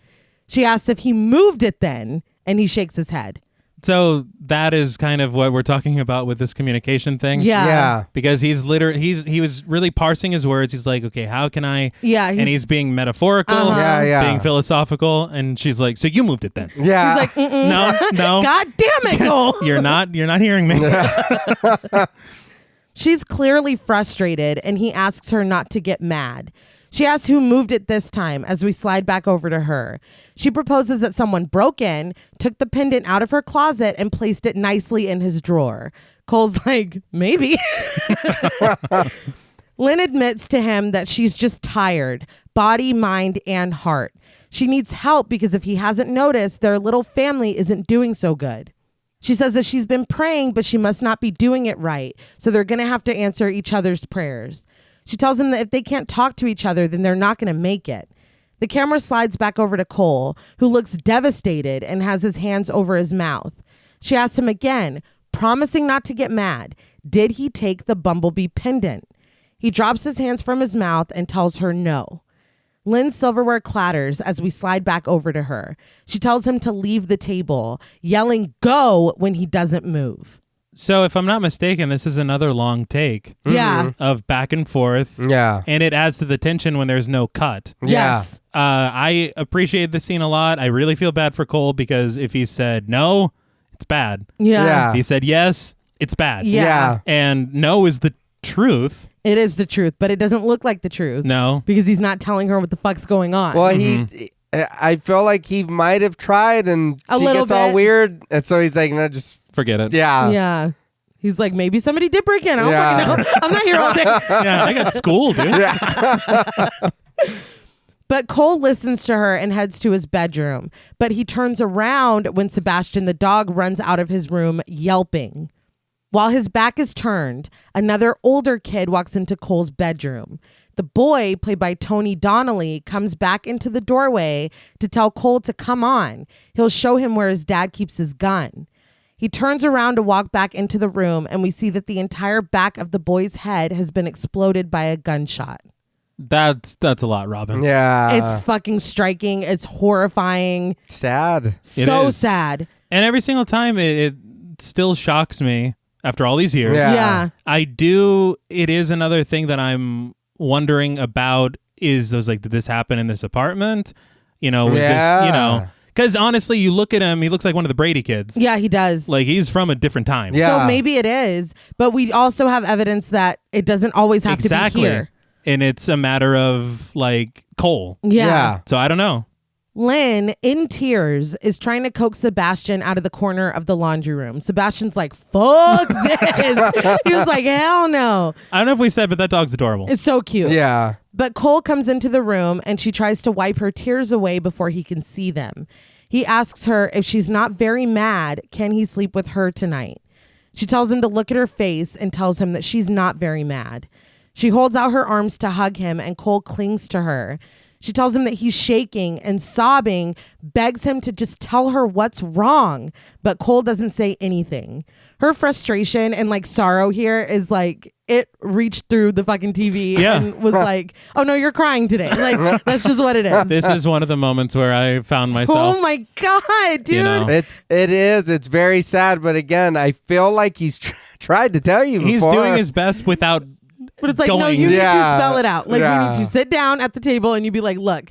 She asks if he moved it then, and he shakes his head. So that is kind of what we're talking about with this communication thing. Yeah. Because he was really parsing his words. He's like, okay, how can I? Yeah, and he's being metaphorical, Yeah. being philosophical, and she's like, so you moved it then? Yeah. He's like, mm-mm. No. God damn it, Cole. You're not hearing me. She's clearly frustrated, and he asks her not to get mad. She asks who moved it this time as we slide back over to her. She proposes that someone broke in, took the pendant out of her closet, and placed it nicely in his drawer. Cole's like, maybe. Lynn admits to him that she's just tired, body, mind, and heart. She needs help because if he hasn't noticed, their little family isn't doing so good. She says that she's been praying, but she must not be doing it right. So they're going to have to answer each other's prayers. She tells him that if they can't talk to each other, then they're not going to make it. The camera slides back over to Cole, who looks devastated and has his hands over his mouth. She asks him again, promising not to get mad, did he take the bumblebee pendant? He drops his hands from his mouth and tells her no. Lynn's silverware clatters as we slide back over to her. She tells him to leave the table, yelling go when he doesn't move. So if I'm not mistaken, this is another long take Yeah. of back and forth. Yeah. And it adds to the tension when there's no cut. Yes. I appreciate the scene a lot. I really feel bad for Cole because if he said no, it's bad. Yeah. If he said yes, it's bad. Yeah. And no is the truth. It is the truth, but it doesn't look like the truth. No. Because he's not telling her what the fuck's going on. Well, I feel like he might have tried, and A she little gets all bit. weird, and so he's like, no, just Forget it. Yeah. He's like, maybe somebody did break in. I don't fucking know. I'm not here all day. Yeah, I got schooled, dude. But Cole listens to her and heads to his bedroom. But he turns around when Sebastian the dog runs out of his room yelping. While his back is turned, another older kid walks into Cole's bedroom. The boy, played by Tony Donnelly, comes back into the doorway to tell Cole to come on. He'll show him where his dad keeps his gun. He turns around to walk back into the room, and we see that the entire back of the boy's head has been exploded by a gunshot. That's a lot, Robin. yeah. It's fucking striking. It's horrifying. sad. So is. sad. And every single time it still shocks me after all these years. Yeah. It is another thing that I'm wondering about is I was like, did this happen in this apartment? Was this, because honestly, you look at him, he looks like one of the Brady kids. Yeah, he does. Like he's from a different time. Yeah. So maybe it is, but we also have evidence that it doesn't always have to be here. And it's a matter of like Cole. Yeah. So I don't know. Lynn, in tears, is trying to coax Sebastian out of the corner of the laundry room. Sebastian's like, fuck this. He was like, hell no. I don't know if we said, but that dog's adorable. It's so cute. Yeah. But Cole comes into the room and she tries to wipe her tears away before he can see them. He asks her if she's not very mad, can he sleep with her tonight? She tells him to look at her face and tells him that she's not very mad. She holds out her arms to hug him and Cole clings to her. She tells him that he's shaking and sobbing, begs him to just tell her what's wrong. But Cole doesn't say anything. Her frustration and like sorrow here is like it reached through the fucking TV and was like, oh no, you're crying today. Like that's just what it is. This is one of the moments where I found myself. Oh my God, dude. You know? It's very sad. But again, I feel like he's tried to tell you before. He's doing his best without. But it's like, no, you need to spell it out. Like, we need to sit down at the table and you be like, look,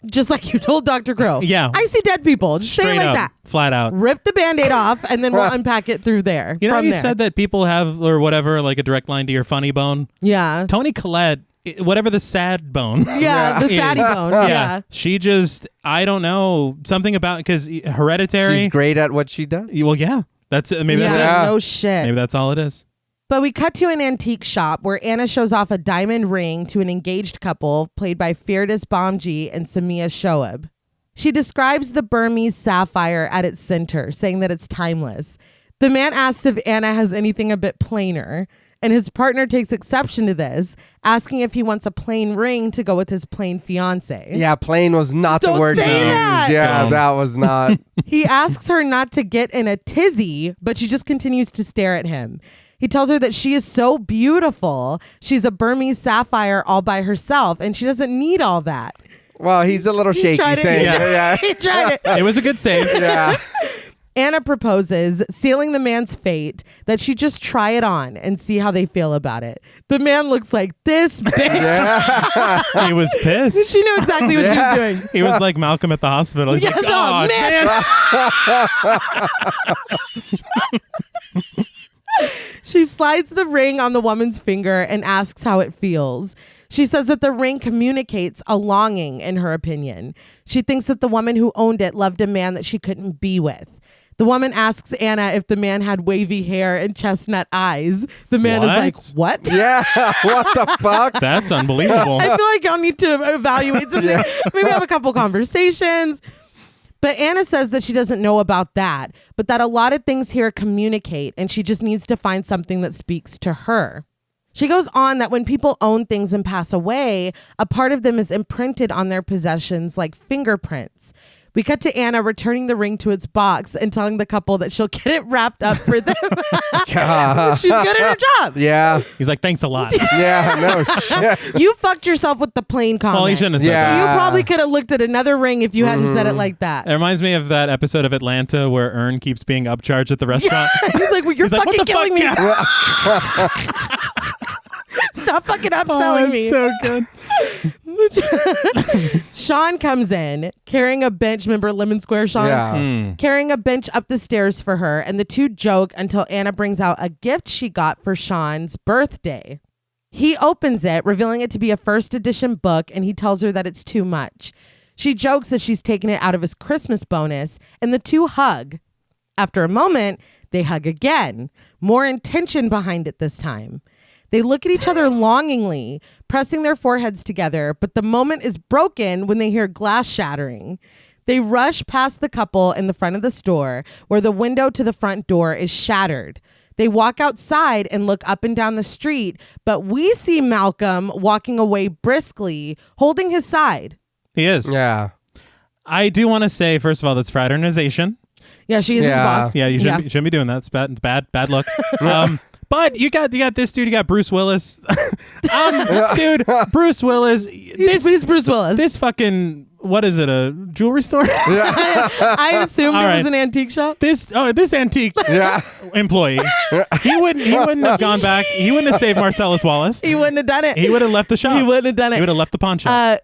just like you told Dr. Crow. Yeah. I see dead people. Just say it like up, that. Flat out. Rip the Band-Aid off and then we'll unpack it through there. You know, you there. said that people have, or whatever, like a direct line to your funny bone. Yeah. Toni Collette, whatever the sad bone. Yeah, the saddy bone. Yeah. She just, I don't know, something about, because Hereditary. She's great at what she does. Well, yeah. That's maybe that's it. No shit. Maybe that's all it is. But we cut to an antique shop where Anna shows off a diamond ring to an engaged couple played by Firdous Bomji and Samia Shoaib. She describes the Burmese sapphire at its center, saying that it's timeless. The man asks if Anna has anything a bit plainer, and his partner takes exception to this, asking if he wants a plain ring to go with his plain fiance. Yeah, plain was not Don't the word say used. that. Yeah, Don't. that was not. He asks her not to get in a tizzy, but she just continues to stare at him. He tells her that she is so beautiful. She's a Burmese sapphire all by herself, and she doesn't need all that. Well, he's a little shaky tried it. saying Yeah. He tried it. It was a good save. Yeah. Anna proposes, sealing the man's fate, that she just try it on and see how they feel about it. The man looks like this bitch. He was pissed. She knew exactly what she was doing. He was like Malcolm at the hospital. He's Yes, like, man. She slides the ring on the woman's finger and asks how it feels. She says that the ring communicates a longing, in her opinion. She thinks that the woman who owned it loved a man that she couldn't be with. The woman asks Anna if the man had wavy hair and chestnut eyes. The man is like, what? Yeah. What the fuck? That's unbelievable. I feel like I'll need to evaluate something. Maybe have a couple conversations. But Anna says that she doesn't know about that, but that a lot of things here communicate, and she just needs to find something that speaks to her. She goes on that when people own things and pass away, a part of them is imprinted on their possessions like fingerprints. We cut to Anna returning the ring to its box and telling the couple that she'll get it wrapped up for them. She's good at her job. Yeah. He's like, thanks a lot. Yeah. No shit. You fucked yourself with the plain comment. Well, he shouldn't have said Yeah. that. You probably could have looked at another ring if you hadn't said it like that. It reminds me of that episode of Atlanta where Ern keeps being upcharged at the restaurant. He's like, well, you're He's like, fucking what the killing fuck? me. Yeah. Stop fucking upselling me. So good. Sean comes in carrying a bench. Remember Lemon Square Sean? Yeah. Carrying a bench up the stairs for her, and the two joke until Anna brings out a gift she got for Sean's birthday. He opens it, revealing it to be a first edition book, and he tells her that it's too much. She jokes that she's taken it out of his Christmas bonus, and the two hug. After a moment, they hug again. More intention behind it this time. They look at each other longingly, pressing their foreheads together, but the moment is broken when they hear glass shattering. They rush past the couple in the front of the store, where the window to the front door is shattered. They walk outside and look up and down the street, but we see Malcolm walking away briskly, holding his side. He is. Yeah. I do want to say, first of all, that's fraternization. Yeah, she is his boss. Yeah, you shouldn't be doing that. It's bad luck. But you got this dude. You got Bruce Willis. Dude, Bruce Willis. Who's Bruce Willis? This fucking, what is it? A jewelry store? I assumed All it right. was an antique shop. This antique Yeah. employee. He wouldn't have gone back. He wouldn't have saved Marcellus Wallace. He wouldn't have done it. He would have left the shop. He wouldn't have done it. He would have left the pawn shop.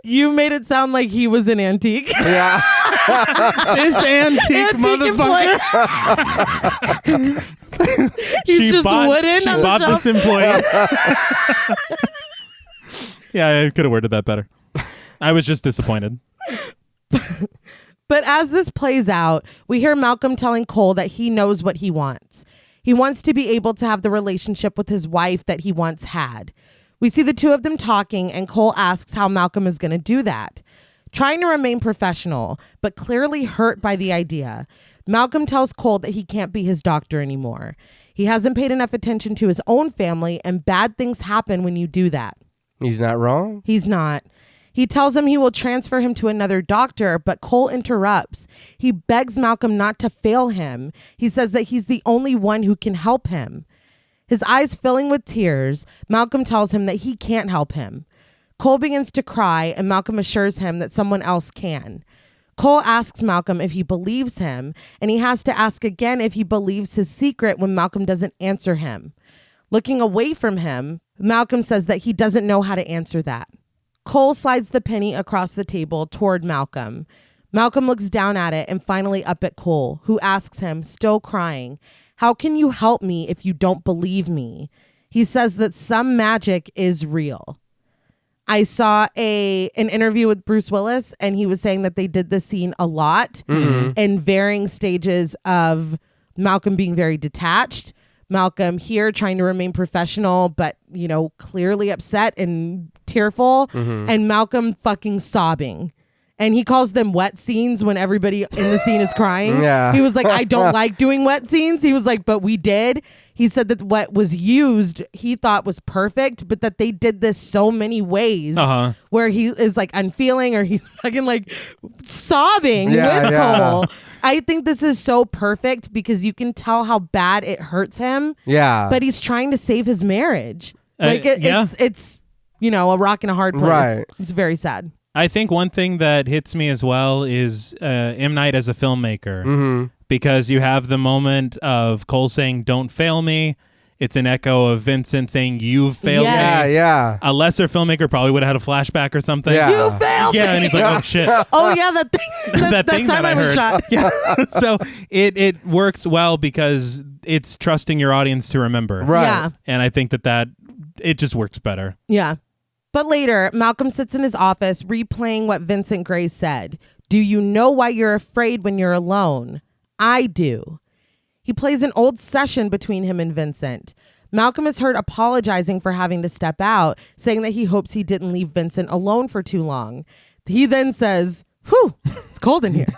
You made it sound like he was an antique. Yeah. This antique motherfucker. He's just wooden She on the bought shelf. this employee. Yeah, I could have worded that better. I was just disappointed. But as this plays out, we hear Malcolm telling Cole that he knows what he wants. He wants to be able to have the relationship with his wife that he once had. We see the two of them talking, and Cole asks how Malcolm is going to do that. Trying to remain professional, but clearly hurt by the idea, Malcolm tells Cole that he can't be his doctor anymore. He hasn't paid enough attention to his own family, and bad things happen when you do that. He's not wrong. He's not. He tells him he will transfer him to another doctor, but Cole interrupts. He begs Malcolm not to fail him. He says that he's the only one who can help him. His eyes filling with tears, Malcolm tells him that he can't help him. Cole begins to cry, and Malcolm assures him that someone else can. Cole asks Malcolm if he believes him, and he has to ask again if he believes his secret when Malcolm doesn't answer him. Looking away from him, Malcolm says that he doesn't know how to answer that. Cole slides the penny across the table toward Malcolm. Malcolm looks down at it and finally up at Cole, who asks him, still crying, "How can you help me if you don't believe me?" He says that some magic is real. I saw an interview with Bruce Willis, and he was saying that they did this scene a lot in varying stages of Malcolm being very detached, Malcolm here trying to remain professional, but, clearly upset and tearful, and Malcolm fucking sobbing. And he calls them wet scenes when everybody in the scene is crying. Yeah. He was like, I don't like doing wet scenes. He was like, but we did. He said that what was used, he thought was perfect, but that they did this so many ways where he is like unfeeling or he's fucking like sobbing with Cole. I think this is so perfect because you can tell how bad it hurts him. Yeah. But he's trying to save his marriage. It's a rock and a hard place. Right. It's very sad. I think one thing that hits me as well is M. Night as a filmmaker, because you have the moment of Cole saying, "Don't fail me." It's an echo of Vincent saying, "You've failed me." Yeah. A lesser filmmaker probably would have had a flashback or something. Yeah. You failed me. Yeah, and he's like, "Oh shit." Oh yeah, that thing. that thing time that I was heard. shot. Yeah. So it works well because it's trusting your audience to remember. Right. Yeah. And I think that it just works better. Yeah. But later, Malcolm sits in his office replaying what Vincent Gray said. "Do you know why you're afraid when you're alone? I do." He plays an old session between him and Vincent. Malcolm is heard apologizing for having to step out, saying that he hopes he didn't leave Vincent alone for too long. He then says, "Whew, it's cold in here."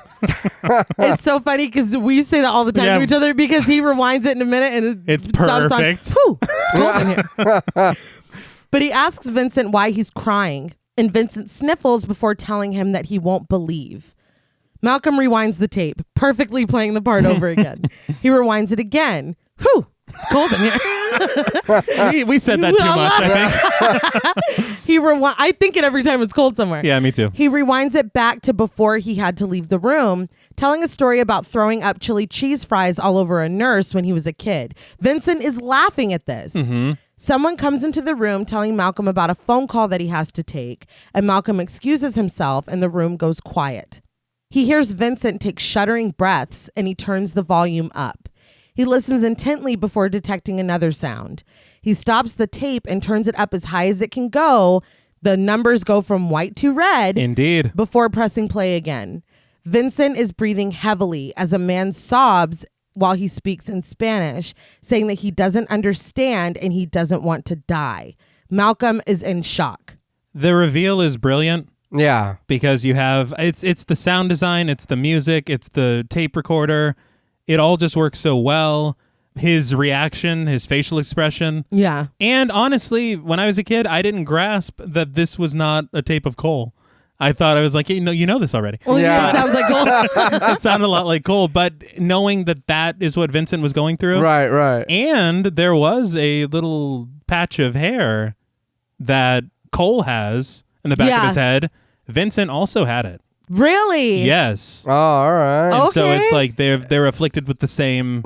It's so funny because we say that all the time to each other because he rewinds it in a minute and it's stops perfect. on, "Whew, it's cold in here." But he asks Vincent why he's crying, and Vincent sniffles before telling him that he won't believe. Malcolm rewinds the tape, perfectly playing the part over again. He rewinds it again. "Whew, it's cold in here." we said that too much, I think. I think it every time it's cold somewhere. Yeah, me too. He rewinds it back to before he had to leave the room, telling a story about throwing up chili cheese fries all over a nurse when he was a kid. Vincent is laughing at this. Someone comes into the room telling Malcolm about a phone call that he has to take, and Malcolm excuses himself and the room goes quiet. He hears Vincent take shuddering breaths and he turns the volume up. He listens intently before detecting another sound. He stops the tape and turns it up as high as it can go. The numbers go from white to red. Indeed. Before pressing play again. Vincent is breathing heavily as a man sobs while he speaks in Spanish, saying that he doesn't understand and he doesn't want to die. Malcolm is in shock. The reveal is brilliant. Yeah. Because you have, it's the sound design, it's the music, it's the tape recorder. It all just works so well. His reaction, his facial expression. Yeah. And honestly, when I was a kid, I didn't grasp that this was not a tape of Cole. I thought I was like, you know this already. Well, yeah, it sounds like Cole. It sounded a lot like Cole, but knowing that is what Vincent was going through. Right. And there was a little patch of hair that Cole has in the back of his head. Vincent also had it. Really? Yes. Oh, all right. And so it's like they're afflicted with the same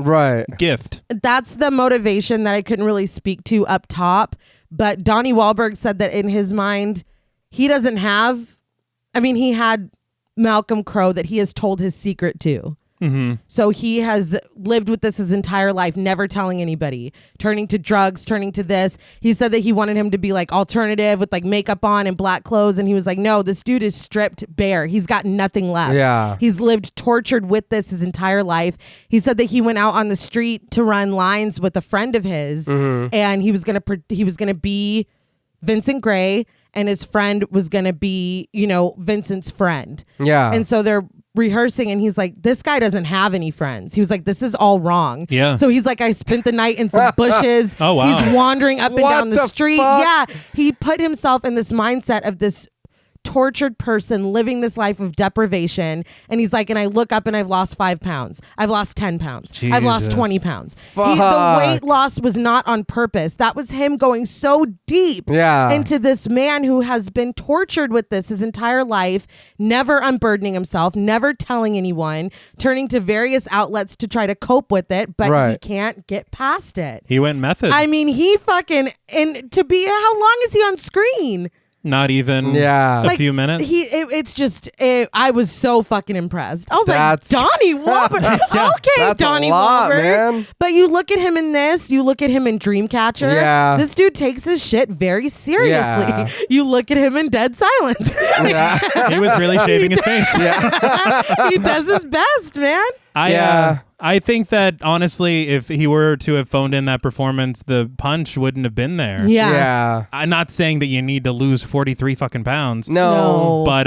gift. That's the motivation that I couldn't really speak to up top. But Donnie Wahlberg said that in his mind, he doesn't have... he had Malcolm Crowe that he has told his secret to. So he has lived with this his entire life, never telling anybody, turning to drugs, turning to this. He said that he wanted him to be like alternative with like makeup on and black clothes. And he was like, no, this dude is stripped bare. He's got nothing left. Yeah. He's lived tortured with this his entire life. He said that he went out on the street to run lines with a friend of his and he was going to be Vincent Gray and his friend was going to be, Vincent's friend. Yeah. And so they're rehearsing and he's like, this guy doesn't have any friends. He was like, this is all wrong. Yeah. So he's like, I spent the night in some bushes. Oh, wow. He's wandering up and What down the the street. fuck? Yeah. He put himself in this mindset of this tortured person living this life of deprivation. And he's like, and I look up and I've lost 5 pounds. I've lost 10 pounds. I've lost Jesus. 20 pounds. Fuck. The weight loss was not on purpose. That was him going so deep into this man who has been tortured with this his entire life, never unburdening himself, never telling anyone, turning to various outlets to try to cope with it, but he can't get past it. He went method. I mean, he fucking, and to be, how long is he on screen? Not even Yeah. a few minutes. I was so fucking impressed. I was That's- like, Donnie Wahlberg. Okay, That's Donnie a lot, Wahlberg. man. But you look at him in this, you look at him in Dreamcatcher. Yeah. This dude takes his shit very seriously. Yeah. You look at him in Dead Silence. Yeah. He was really shaving his face. He does his best, man. I think that honestly, if he were to have phoned in that performance, the punch wouldn't have been there. Yeah. I'm not saying that you need to lose 43 fucking pounds. No. But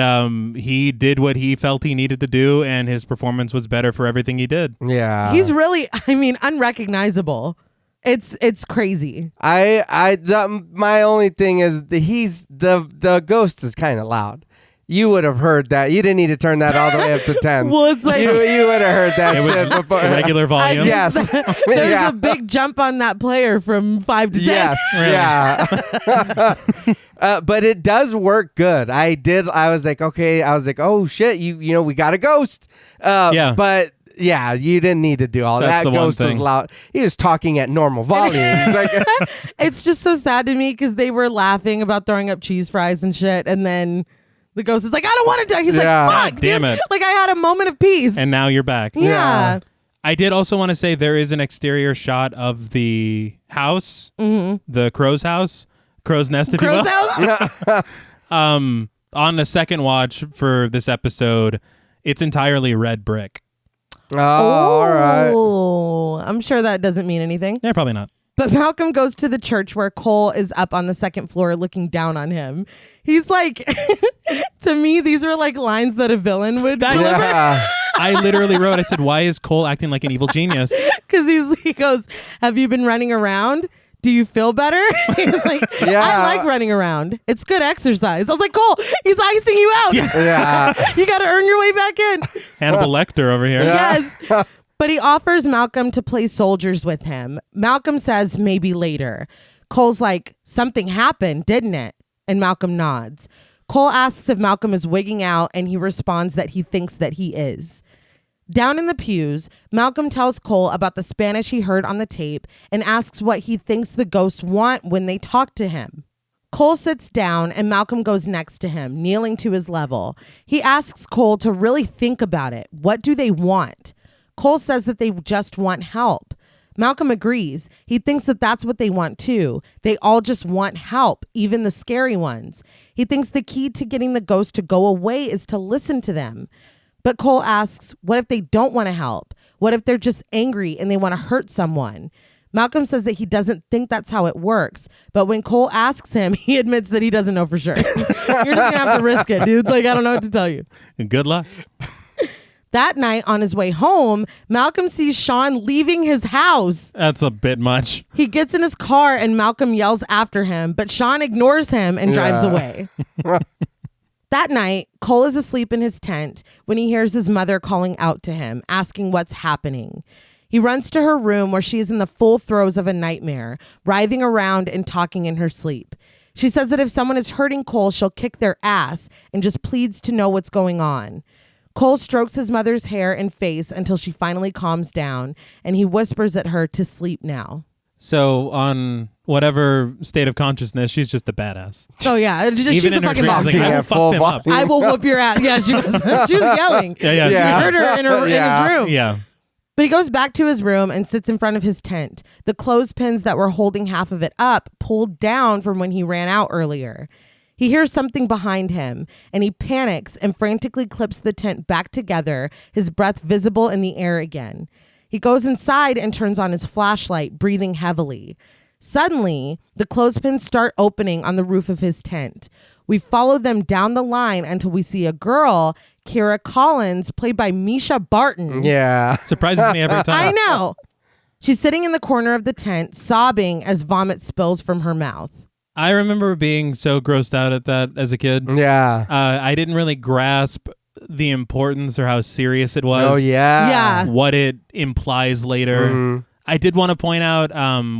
he did what he felt he needed to do, and his performance was better for everything he did. Yeah. He's really, unrecognizable. It's crazy. My only thing is the ghost is kind of loud. You would have heard that. You didn't need to turn that all the way up to 10. Well, it's like you would have heard that It shit was before. regular volume. Yes. There's a big jump on that player from 5 to 10. Yes. Really? Yeah. But it does work good. I was like, okay. I was like, oh shit. We got a ghost. Yeah. But yeah, you didn't need to do all That's that. the one Ghost was thing. loud. He was talking at normal volume. Like, It's just so sad to me because they were laughing about throwing up cheese fries and shit, and then the ghost is like, I don't want to die. He's Yeah. like, fuck, God damn dude. it. Like I had a moment of peace. And now you're back. yeah. I did also want to say there is an exterior shot of the house, the crow's house, crow's nest, if Crow's you will. house. On the second watch for this episode, it's entirely red brick. oh, all right. Oh, I'm sure that doesn't mean anything. Yeah, probably not. But Malcolm goes to the church where Cole is up on the second floor looking down on him. He's like, to me, these were like lines that a villain would deliver. Yeah. I literally wrote, I said, why is Cole acting like an evil genius? Because he goes, have you been running around? Do you feel better? He's like, Yeah. I like running around. It's good exercise. I was like, Cole, he's icing you out. Yeah. You got to earn your way back in. Hannibal Lecter over here. Yes. But he offers Malcolm to play soldiers with him. Malcolm says maybe later. Cole's like, something happened, didn't it? And Malcolm nods. Cole asks if Malcolm is wigging out, and he responds that he thinks that he is. Down in the pews, Malcolm tells Cole about the Spanish he heard on the tape and asks what he thinks the ghosts want when they talk to him. Cole sits down and Malcolm goes next to him, kneeling to his level. He asks Cole to really think about it. What do they want? Cole says that they just want help. Malcolm agrees. He thinks that that's what they want too. They all just want help, even the scary ones. He thinks the key to getting the ghost to go away is to listen to them. But Cole asks, what if they don't want to help? What if they're just angry and they want to hurt someone? Malcolm says that he doesn't think that's how it works. But when Cole asks him, he admits that he doesn't know for sure. You're just going to have to risk it, dude. Like, I don't know what to tell you. Good luck. That night on his way home, Malcolm sees Sean leaving his house. That's a bit much. He gets in his car and Malcolm yells after him, but Sean ignores him and drives Yeah. away. That night, Cole is asleep in his tent when he hears his mother calling out to him, asking what's happening. He runs to her room where she is in the full throes of a nightmare, writhing around and talking in her sleep. She says that if someone is hurting Cole, she'll kick their ass and just pleads to know what's going on. Cole strokes his mother's hair and face until she finally calms down, and he whispers at her to sleep now. So on whatever state of consciousness, she's just a badass. Oh, yeah. She's Even a in her fucking dreams, boss. like, I Yeah, will full fuck them up. volume. I will whoop your ass. Yeah, she was yelling. Yeah. Yeah. We heard her in Yeah. his room. Yeah. But he goes back to his room and sits in front of his tent. The clothespins that were holding half of it up pulled down from when he ran out earlier. He hears something behind him, and he panics and frantically clips the tent back together, his breath visible in the air again. He goes inside and turns on his flashlight, breathing heavily. Suddenly, the clothespins start opening on the roof of his tent. We follow them down the line until we see a girl, Kira Collins, played by Misha Barton. Yeah. Surprises me every time. I know. She's sitting in the corner of the tent, sobbing as vomit spills from her mouth. I remember being so grossed out at that as a kid. Yeah. I didn't really grasp the importance or how serious it was. Oh, yeah. Yeah. What it implies later. Mhm. I did want to point out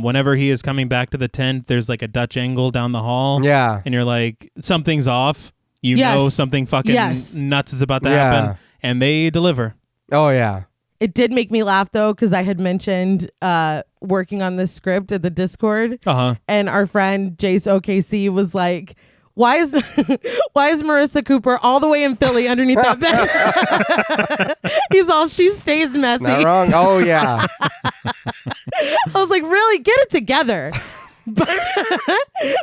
whenever he is coming back to the tent, there's like a Dutch angle down the hall. Yeah. And you're like, something's off. You Yes. know something fucking Yes. nuts is about to Yeah. happen. And they deliver. Oh, yeah. It did make me laugh, though, because I had mentioned working on this script at the Discord. Uh-huh. And our friend Jace OKC was like, why is Marissa Cooper all the way in Philly underneath that bed? He's all, she stays messy. Not wrong. Oh, yeah. I was like, really? Get it together. But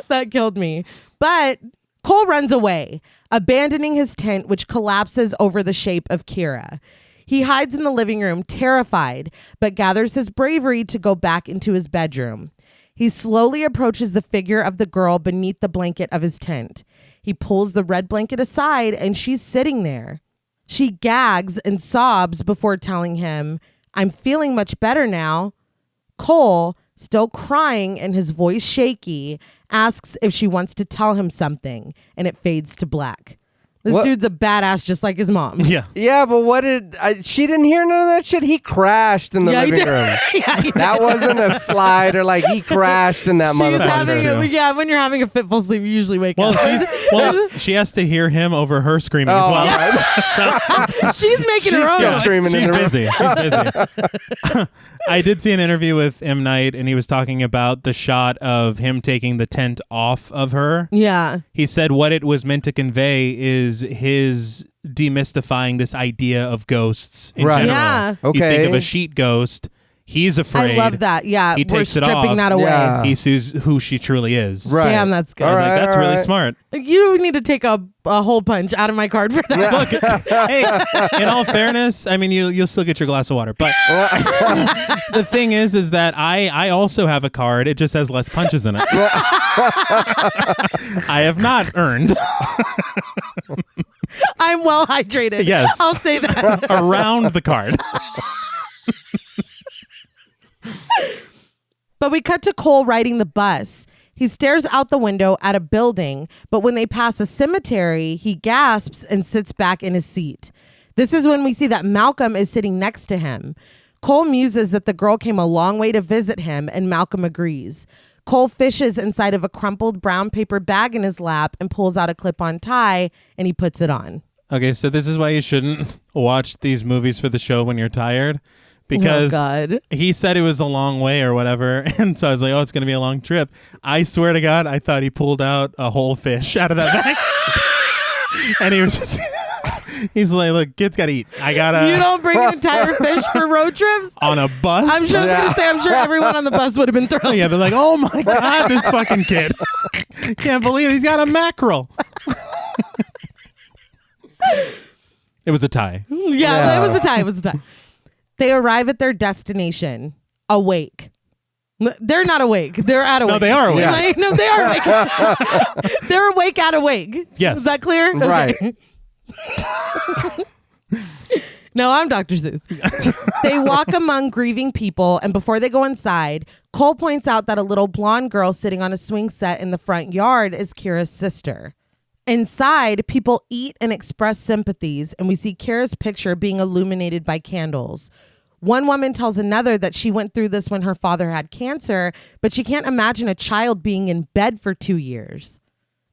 that killed me. But Cole runs away, abandoning his tent, which collapses over the shape of Kira. He hides in the living room, terrified, but gathers his bravery to go back into his bedroom. He slowly approaches the figure of the girl beneath the blanket of his tent. He pulls the red blanket aside, and she's sitting there. She gags and sobs before telling him, "I'm feeling much better now." Cole, still crying and his voice shaky, asks if she wants to tell him something, and it fades to black. This What? dude's a badass just like his mom. Yeah. Yeah, but she didn't hear none of that shit. He crashed in the Yeah, he living did. room. Yeah, he That wasn't a slide or like he crashed in that She's having motherfucker. when you're having a fitful sleep, you usually wake Well, up. she has to hear him over her screaming as Oh, well. yeah. She's making her She's own. still noise. screaming in She's the room. busy. She's busy. I did see an interview with M. Night, and he was talking about the shot of him taking the tent off of her. Yeah. He said what it was meant to convey is his demystifying this idea of ghosts in Right. general. Yeah. You think Okay. of a sheet ghost. He's afraid. I love that. Yeah. He We're takes it stripping off. that away. Yeah. He sees who she truly is. Right. Damn, that's good. I was All like, right, that's all really right. smart. You need to take a hole punch out of my card for that. Look, hey, in all fairness, I mean, you'll still get your glass of water. But the thing is that I also have a card. It just has less punches in it. I have not earned I'm well hydrated. Yes. I'll say that. around the card. But we cut to Cole riding the bus. He stares out the window at a building, but when they pass a cemetery, he gasps and sits back in his seat. This is when we see that Malcolm is sitting next to him. Cole muses that the girl came a long way to visit him, and Malcolm agrees. Cole fishes inside of a crumpled brown paper bag in his lap and pulls out a clip-on tie, and he puts it on. Okay, so this is why you shouldn't watch these movies for the show when you're tired. Because oh, God. he said it was a long way or whatever. And so I was like, oh, it's going to be a long trip. I swear to God, I thought he pulled out a whole fish out of that bag. And he was just, he's like, look, kids got to eat. I got to. You don't bring an entire fish for road trips? On a bus? I'm sure I'm sure everyone on the bus would have been thrilled. Yeah, they're like, oh my God, this fucking kid. Can't believe he's got a mackerel. It was a tie. Yeah, it was a tie. It was a tie. They arrive at their destination, awake. They're not awake. They're at awake. No, they are awake. Yeah. Like, no, they are awake. They're awake at awake. Yes. Is that clear? Right. Okay. No, I'm Dr. Seuss. They walk among grieving people, and before they go inside, Cole points out that a little blonde girl sitting on a swing set in the front yard is Kira's sister. Inside, people eat and express sympathies, and we see Kira's picture being illuminated by candles. One woman tells another that she went through this when her father had cancer, but she can't imagine a child being in bed for 2 years.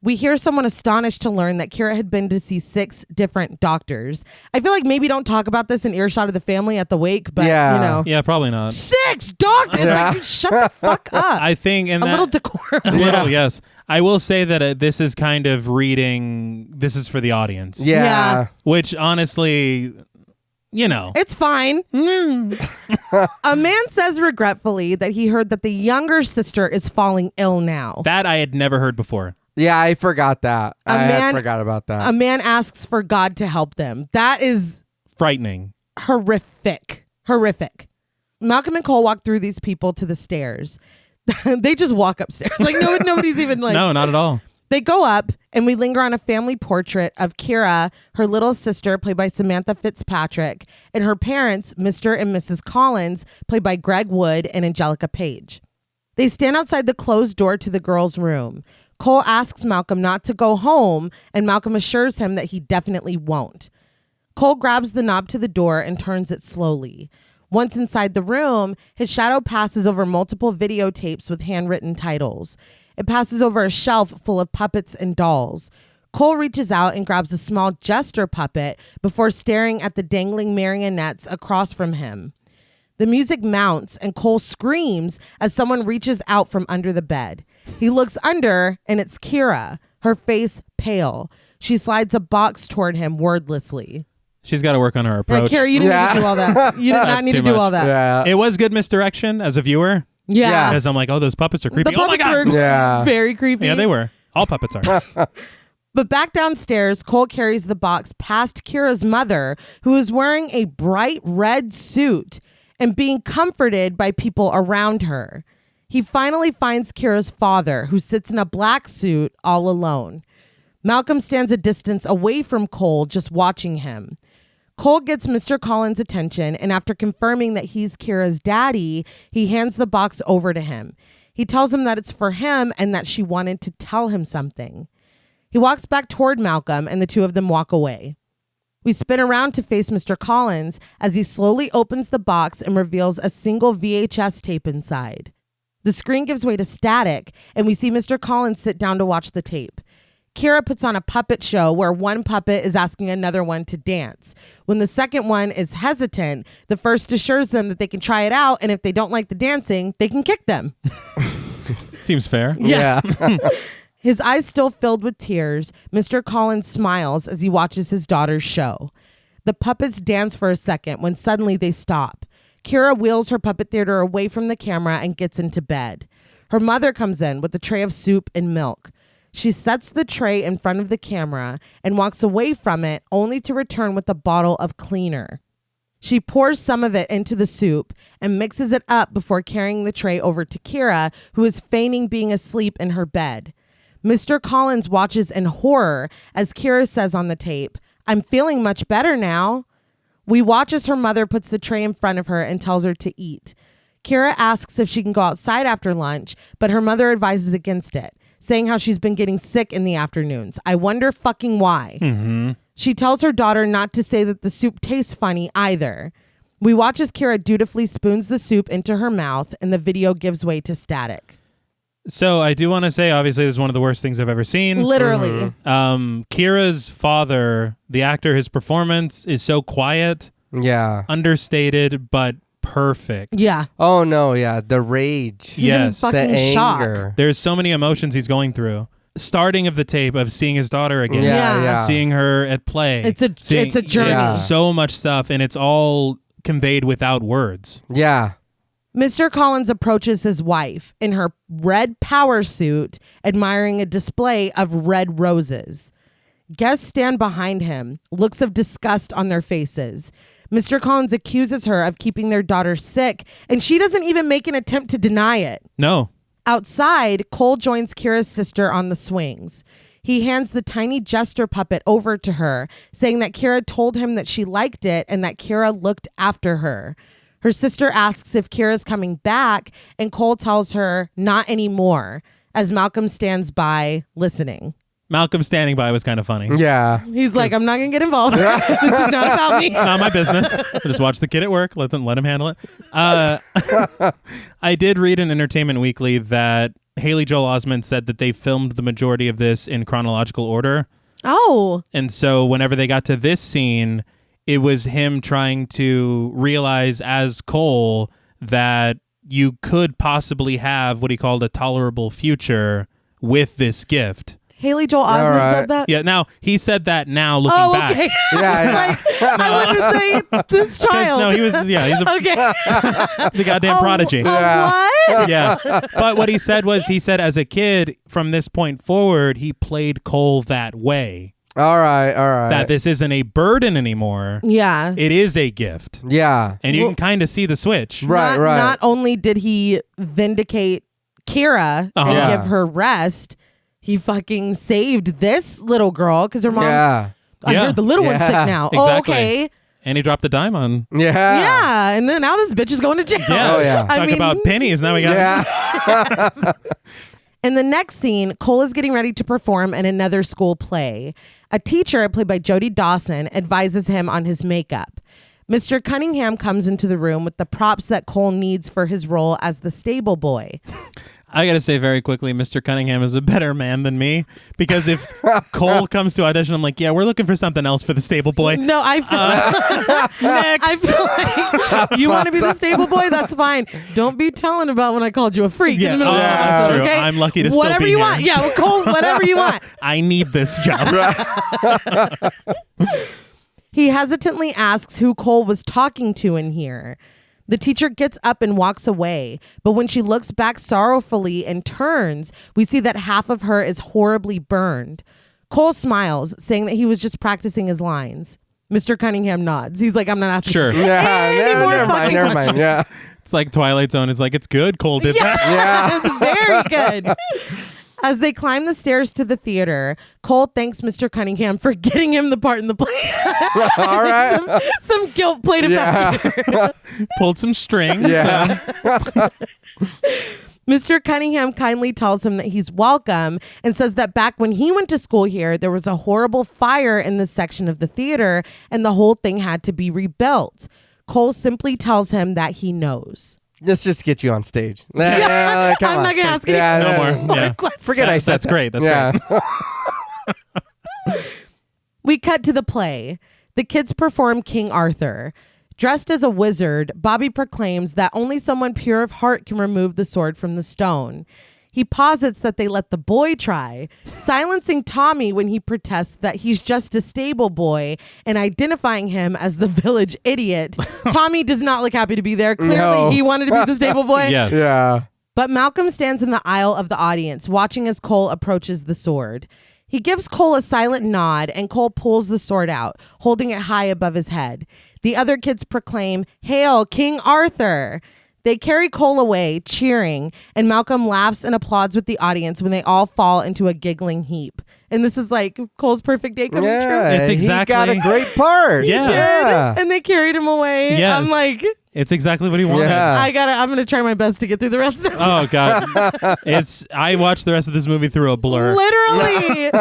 We hear someone astonished to learn that Kira had been to see 6 different doctors. I feel like maybe don't talk about this in earshot of the family at the wake, but Yeah. you know. Yeah, probably not. 6 doctors! Yeah. Like, shut the fuck up. I think in a that little decorum. a little, yes. I will say that this is kind of reading. This is for the audience. Yeah. Yeah. Which honestly, you know. It's fine. A man says regretfully that he heard that the younger sister is falling ill now. That I had never heard before. Yeah, I forgot that. I man- forgot about that. A man asks for God to help them. That is Frightening. horrific. Horrific. Malcolm and Cole walk through these people to the stairs. They just walk upstairs. Like nobody's even like. No, not at all. They go up and we linger on a family portrait of Kira, her little sister, played by Samantha Fitzpatrick, and her parents, Mr. and Mrs. Collins, played by Greg Wood and Angelica Page. They stand outside the closed door to the girls' room. Cole asks Malcolm not to go home, and Malcolm assures him that he definitely won't. Cole grabs the knob to the door and turns it slowly. Once inside the room, his shadow passes over multiple videotapes with handwritten titles. It passes over a shelf full of puppets and dolls. Cole reaches out and grabs a small jester puppet before staring at the dangling marionettes across from him. The music mounts and Cole screams as someone reaches out from under the bed. He looks under and it's Kira, her face pale. She slides a box toward him wordlessly. She's got to work on her approach. Kira, you didn't need to do all that. You did not need to do all that. Yeah. It was good misdirection as a viewer. Yeah. Because I'm like, oh, those puppets are creepy. The puppets oh my God. were very creepy. Yeah, they were. All puppets are. But back downstairs, Cole carries the box past Kira's mother, who is wearing a bright red suit and being comforted by people around her. He finally finds Kira's father, who sits in a black suit all alone. Malcolm stands a distance away from Cole, just watching him. Cole gets Mr. Collins' attention, and after confirming that he's Kira's daddy, he hands the box over to him. He tells him that it's for him and that she wanted to tell him something. He walks back toward Malcolm, and the two of them walk away. We spin around to face Mr. Collins as he slowly opens the box and reveals a single VHS tape inside. The screen gives way to static, and we see Mr. Collins sit down to watch the tape. Kira puts on a puppet show where one puppet is asking another one to dance. When the second one is hesitant, the first assures them that they can try it out, and if they don't like the dancing, they can kick them. Seems fair. Yeah. His eyes still filled with tears, Mr. Collins smiles as he watches his daughter's show. The puppets dance for a second when suddenly they stop. Kira wheels her puppet theater away from the camera and gets into bed. Her mother comes in with a tray of soup and milk. She sets the tray in front of the camera and walks away from it, only to return with a bottle of cleaner. She pours some of it into the soup and mixes it up before carrying the tray over to Kira, who is feigning being asleep in her bed. Mr. Collins watches in horror as Kira says on the tape, "I'm feeling much better now." We watch as her mother puts the tray in front of her and tells her to eat. Kira asks if she can go outside after lunch, but her mother advises against it, saying how she's been getting sick in the afternoons. I wonder fucking why. Mm-hmm. She tells her daughter not to say that the soup tastes funny either. We watch as Kira dutifully spoons the soup into her mouth, and the video gives way to static. So I do want to say, obviously, this is one of the worst things I've ever seen. Literally. Kira's father, the actor, his performance is so quiet, understated, but perfect. Yeah. Oh no, yeah. The rage. He's Yes. in fucking The shock. anger. There's so many emotions he's going through. Starting of the tape of seeing his daughter again. Yeah. Seeing her at play. It's a journey. Yeah. So much stuff, and it's all conveyed without words. Yeah. Mr. Collins approaches his wife in her red power suit, admiring a display of red roses. Guests stand behind him, looks of disgust on their faces. Mr. Collins accuses her of keeping their daughter sick, and she doesn't even make an attempt to deny it. No. Outside, Cole joins Kira's sister on the swings. He hands the tiny jester puppet over to her, saying that Kira told him that she liked it and that Kira looked after her. Her sister asks if Kira's coming back, and Cole tells her not anymore, as Malcolm stands by listening. Malcolm standing by was kind of funny. Yeah. He's like, I'm not going to get involved. This is not about me. It's not my business. Just watch the kid at work. Let him handle it. I did read in Entertainment Weekly that Haley Joel Osment said that they filmed the majority of this in chronological order. Oh. And so whenever they got to this scene, it was him trying to realize as Cole that you could possibly have what he called a tolerable future with this gift. Haley Joel Osment said that? Yeah, now he said that now looking back. Okay. Yeah. I would say this child. No, he's a Okay. he's a goddamn prodigy. What? Yeah. But what he said was, as a kid, from this point forward, he played Cole that way. All right. That this isn't a burden anymore. Yeah. It is a gift. Yeah. And you can kind of see the switch. Right. Not only did he vindicate Kira Uh-huh. and Yeah. give her rest, he fucking saved this little girl because her mom. Yeah. I Yeah. heard the little one's sick Yeah. now. Oh, Exactly. okay. And he dropped the dime on. Yeah. Yeah, and then now this bitch is going to jail. Yeah. Oh, yeah. I Talk mean, about pennies. Now we got. Yeah. in the next scene, Cole is getting ready to perform in another school play. A teacher, played by Jodie Dawson, advises him on his makeup. Mr. Cunningham comes into the room with the props that Cole needs for his role as the stable boy. I gotta say very quickly, Mr. Cunningham is a better man than me, because if Cole comes to audition, I'm like, yeah, we're looking for something else for the stable boy. No, I feel Next. I feel like you want to be the stable boy. That's fine. Don't be telling about when I called you a freak in the middle of the that's episode, true. okay? I'm lucky to still whatever be you here. want. Yeah, well, Cole, whatever you want. I need this job. He hesitantly asks who Cole was talking to in here. The teacher gets up and walks away, but when she looks back sorrowfully and turns, we see that half of her is horribly burned. Cole smiles, saying that he was just practicing his lines. Mr. Cunningham nods. He's like, I'm not asking Sure. Yeah. any more Never mind. fucking Never mind. Yeah. It's like Twilight Zone. It's like, it's good. Cole did that. Yeah. It's very good. As they climb the stairs to the theater, Cole thanks Mr. Cunningham for getting him the part in the play. All right. some guilt played Yeah. effect here. Pulled some strings. Yeah. Mr. Cunningham kindly tells him that he's welcome and says that back when he went to school here, there was a horrible fire in this section of the theater and the whole thing had to be rebuilt. Cole simply tells him that he knows. Let's just get you on stage. Come I'm on. not going to ask any Yeah, No more. Yeah. questions. Forget I said That's that. great. That's Yeah. great. We cut to the play. The kids perform King Arthur. Dressed as a wizard, Bobby proclaims that only someone pure of heart can remove the sword from the stone. He posits that they let the boy try, silencing Tommy when he protests that he's just a stable boy and identifying him as the village idiot. Tommy does not look happy to be there. Clearly, No. he wanted to be the stable boy. Yes. Yeah. But Malcolm stands in the aisle of the audience, watching as Cole approaches the sword. He gives Cole a silent nod, and Cole pulls the sword out, holding it high above his head. The other kids proclaim, "Hail, King Arthur!" They carry Cole away, cheering, and Malcolm laughs and applauds with the audience when they all fall into a giggling heap. And this is like Cole's perfect day coming true. It's exactly- He got a great part. Yeah. Yeah. And they carried him away. Yes. I'm like, It's exactly what he wanted. Yeah. I'm gonna try my best to get through the rest of this. Oh God. I watched the rest of this movie through a blur. Literally.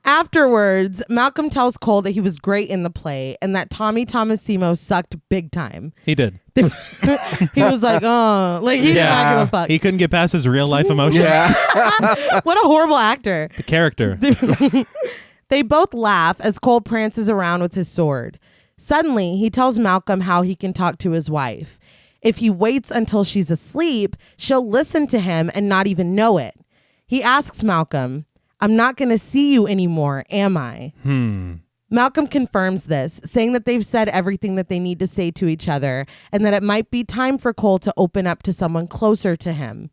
Afterwards, Malcolm tells Cole that he was great in the play and that Tommy Thomasimo sucked big time. He did. He was like, oh, like he did not give a fuck. He couldn't get past his real life emotions. Yeah. What a horrible actor. The character. They both laugh as Cole prances around with his sword. Suddenly, he tells Malcolm how he can talk to his wife. If he waits until she's asleep, she'll listen to him and not even know it. He asks Malcolm, "I'm not going to see you anymore, am I?" Malcolm confirms this, saying that they've said everything that they need to say to each other and that it might be time for Cole to open up to someone closer to him.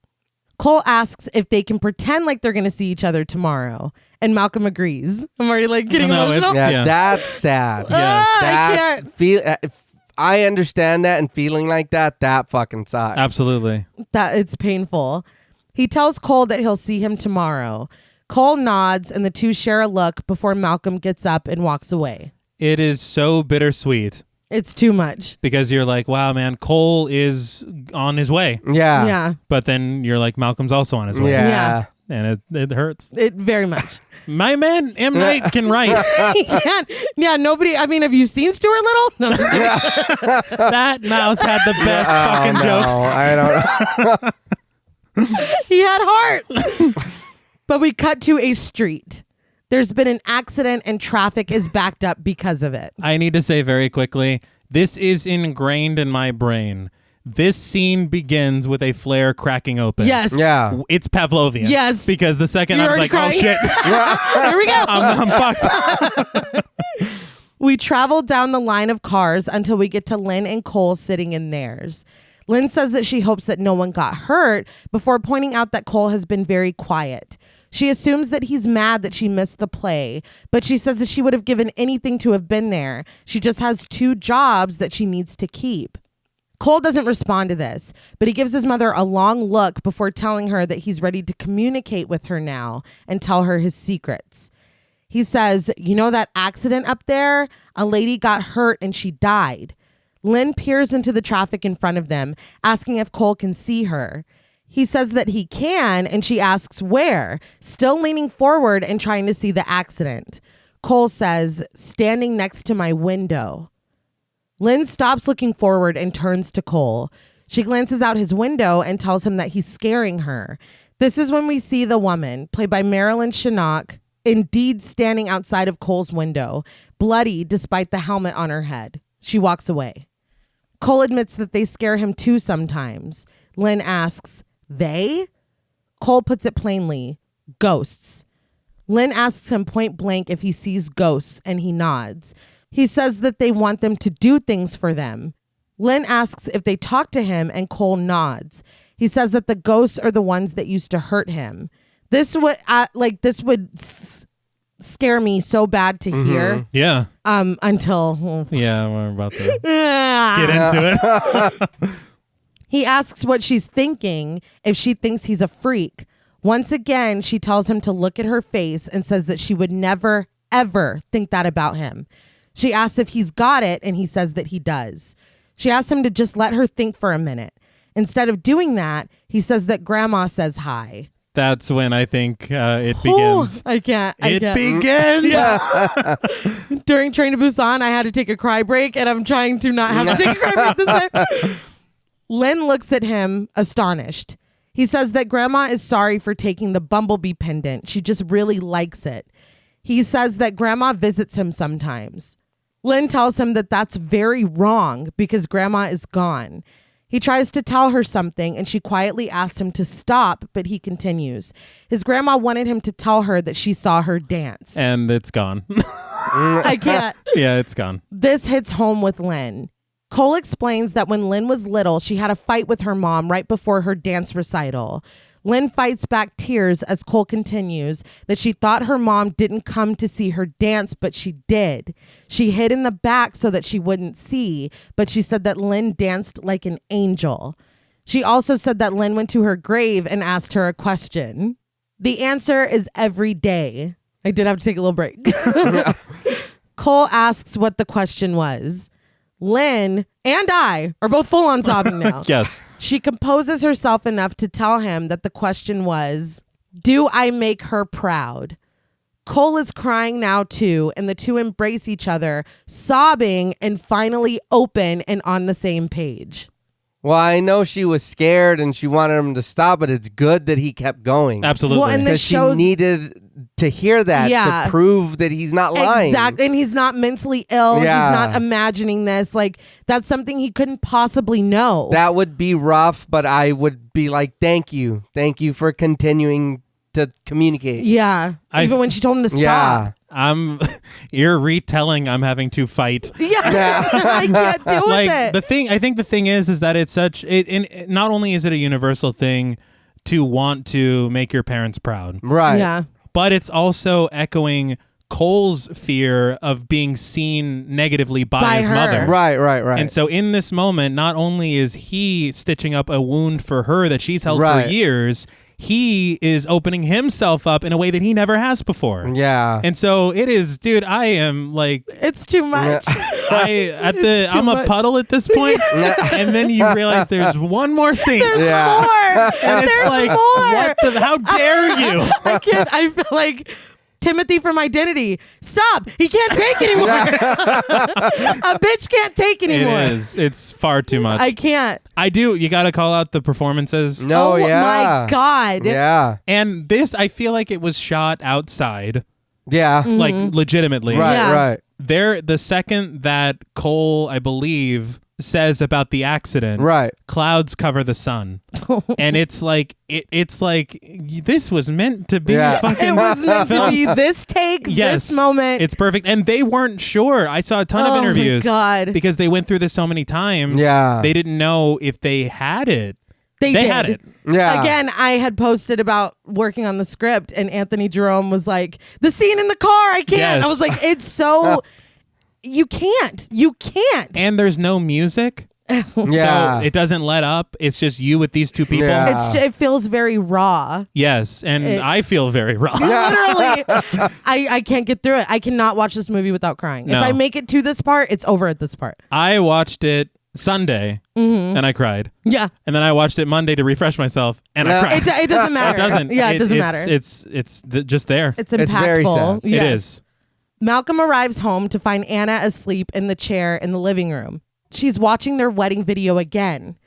Cole asks if they can pretend like they're going to see each other tomorrow, and Malcolm agrees. I'm already like getting No, emotional. it's- Yeah, Yeah. that's sad. Ah, I That's can't. if I understand that and feeling like that. That fucking sucks. Absolutely. That it's painful. He tells Cole that he'll see him tomorrow. Cole nods and the two share a look before Malcolm gets up and walks away. It is so bittersweet It's too much. because you're like, wow, man, Cole is on his way. Yeah. Yeah, But then you're like, Malcolm's also on his way. Yeah. Yeah. And it hurts. it very much. My man, M. Night, can write. He can't. Yeah, nobody. I mean, have you seen Stuart Little? No, I'm just kidding. That mouse had the best Oh, fucking no, jokes. I don't. He had heart. But we cut to a street. There's been an accident and traffic is backed up because of it. I need to say very quickly, this is ingrained in my brain. This scene begins with a flare cracking open. Yes. Yeah. It's Pavlovian. Yes. Because the second You're I was already like, oh crying. shit, Here we go. I'm fucked. We travel down the line of cars until we get to Lynn and Cole sitting in theirs. Lynn says that she hopes that no one got hurt before pointing out that Cole has been very quiet. She assumes that he's mad that she missed the play, but she says that she would have given anything to have been there. She just has 2 jobs that she needs to keep. Cole doesn't respond to this, but he gives his mother a long look before telling her that he's ready to communicate with her now and tell her his secrets. He says, you know that accident up there? A lady got hurt and she died. Lynn peers into the traffic in front of them, asking if Cole can see her. He says that he can, and she asks where, still leaning forward and trying to see the accident. Cole says, standing next to my window. Lynn stops looking forward and turns to Cole. She glances out his window and tells him that he's scaring her. This is when we see the woman, played by Marilyn Shinnok, indeed standing outside of Cole's window, bloody despite the helmet on her head. She walks away. Cole admits that they scare him too sometimes. Lynn asks, they? Cole puts it plainly, ghosts. Lynn asks him point blank if he sees ghosts, and he nods. He says that they want them to do things for them. Lynn asks if they talk to him, and Cole nods. He says that the ghosts are the ones that used to hurt him. This would scare me so bad to hear. Yeah. Until Yeah, we're about to get into it. He asks what she's thinking, if she thinks he's a freak. Once again, she tells him to look at her face and says that she would never, ever think that about him. She asks if he's got it, and he says that he does. She asks him to just let her think for a minute. Instead of doing that, he says that Grandma says hi. That's when I think it begins. I can't. It begins. Yeah. During Train to Busan, I had to take a cry break, and I'm trying to not have to take a cry break this time. Lynn looks at him astonished. He says that Grandma is sorry for taking the bumblebee pendant. She just really likes it. He says that Grandma visits him sometimes. Lynn tells him that that's very wrong because Grandma is gone. He tries to tell her something, and she quietly asks him to stop, but he continues. His grandma wanted him to tell her that she saw her dance. And it's gone. I can't. Yeah, it's gone. This hits home with Lynn. Cole explains that when Lynn was little, she had a fight with her mom right before her dance recital. Lynn fights back tears as Cole continues that she thought her mom didn't come to see her dance, but she did. She hid in the back so that she wouldn't see, but she said that Lynn danced like an angel. She also said that Lynn went to her grave and asked her a question. The answer is every day. I did have to take a little break. Cole asks what the question was. Lynn and I are both full on sobbing now. Yes. She composes herself enough to tell him that the question was, do I make her proud? Cole is crying now too, and the two embrace each other, sobbing and finally open and on the same page. Well, I know she was scared and she wanted him to stop, but it's good that he kept going. Absolutely. Well, and Because she needed to hear that to prove that he's not lying. Exactly. And he's not mentally ill. Yeah. He's not imagining this. Like, that's something he couldn't possibly know. That would be rough, but I would be like, thank you. Thank you for continuing to communicate. Yeah. Even when she told him to stop. Yeah. You're retelling I'm having to fight. Yeah. I can't deal with it. I think the thing is that it's not only is it a universal thing to want to make your parents proud. Right. Yeah. But it's also echoing Cole's fear of being seen negatively by his her. mother. Right. And so in this moment, not only is he stitching up a wound for her that she's held for years, he is opening himself up in a way that he never has before. Yeah. And so it is, dude, I am like, it's too much. I'm a puddle at this point. And then you realize there's one more scene. There's more. And it's There's like, more. how dare you? I feel like Timothy from Identity. Stop. He can't take anymore. A bitch can't take anymore. It is. It's far too much. I can't. I do. You got to call out the performances. No, yeah. My God. Yeah. And this, I feel like it was shot outside. Yeah. Like, legitimately. Right, Yeah. right. The second that Cole, I believe, says about the accident, Right. clouds cover the sun. And it's like, it's like, this was meant to be fucking It was meant to be this take, this moment. It's perfect. And they weren't sure. I saw a ton of interviews. Oh, my God. Because they went through this so many times. Yeah. They didn't know if they had it. They had did. it. Yeah. Again, I had posted about working on the script, and Anthony Jerome was like, the scene in the car, I can't. Yes. I was like, it's so... You can't. And there's no music. Yeah. So it doesn't let up. It's just you with these two people. Yeah. It feels very raw. Yes, and I feel very raw. Literally, I can't get through it. I cannot watch this movie without crying. No. If I make it to this part, it's over at this part. I watched it Sunday and I cried. Yeah. And then I watched it Monday to refresh myself and I cried. It doesn't matter. It doesn't. Yeah, it doesn't matter. It's just there. It's impactful. It's very sad. Yes. It is. Malcolm arrives home to find Anna asleep in the chair in the living room. She's watching their wedding video again.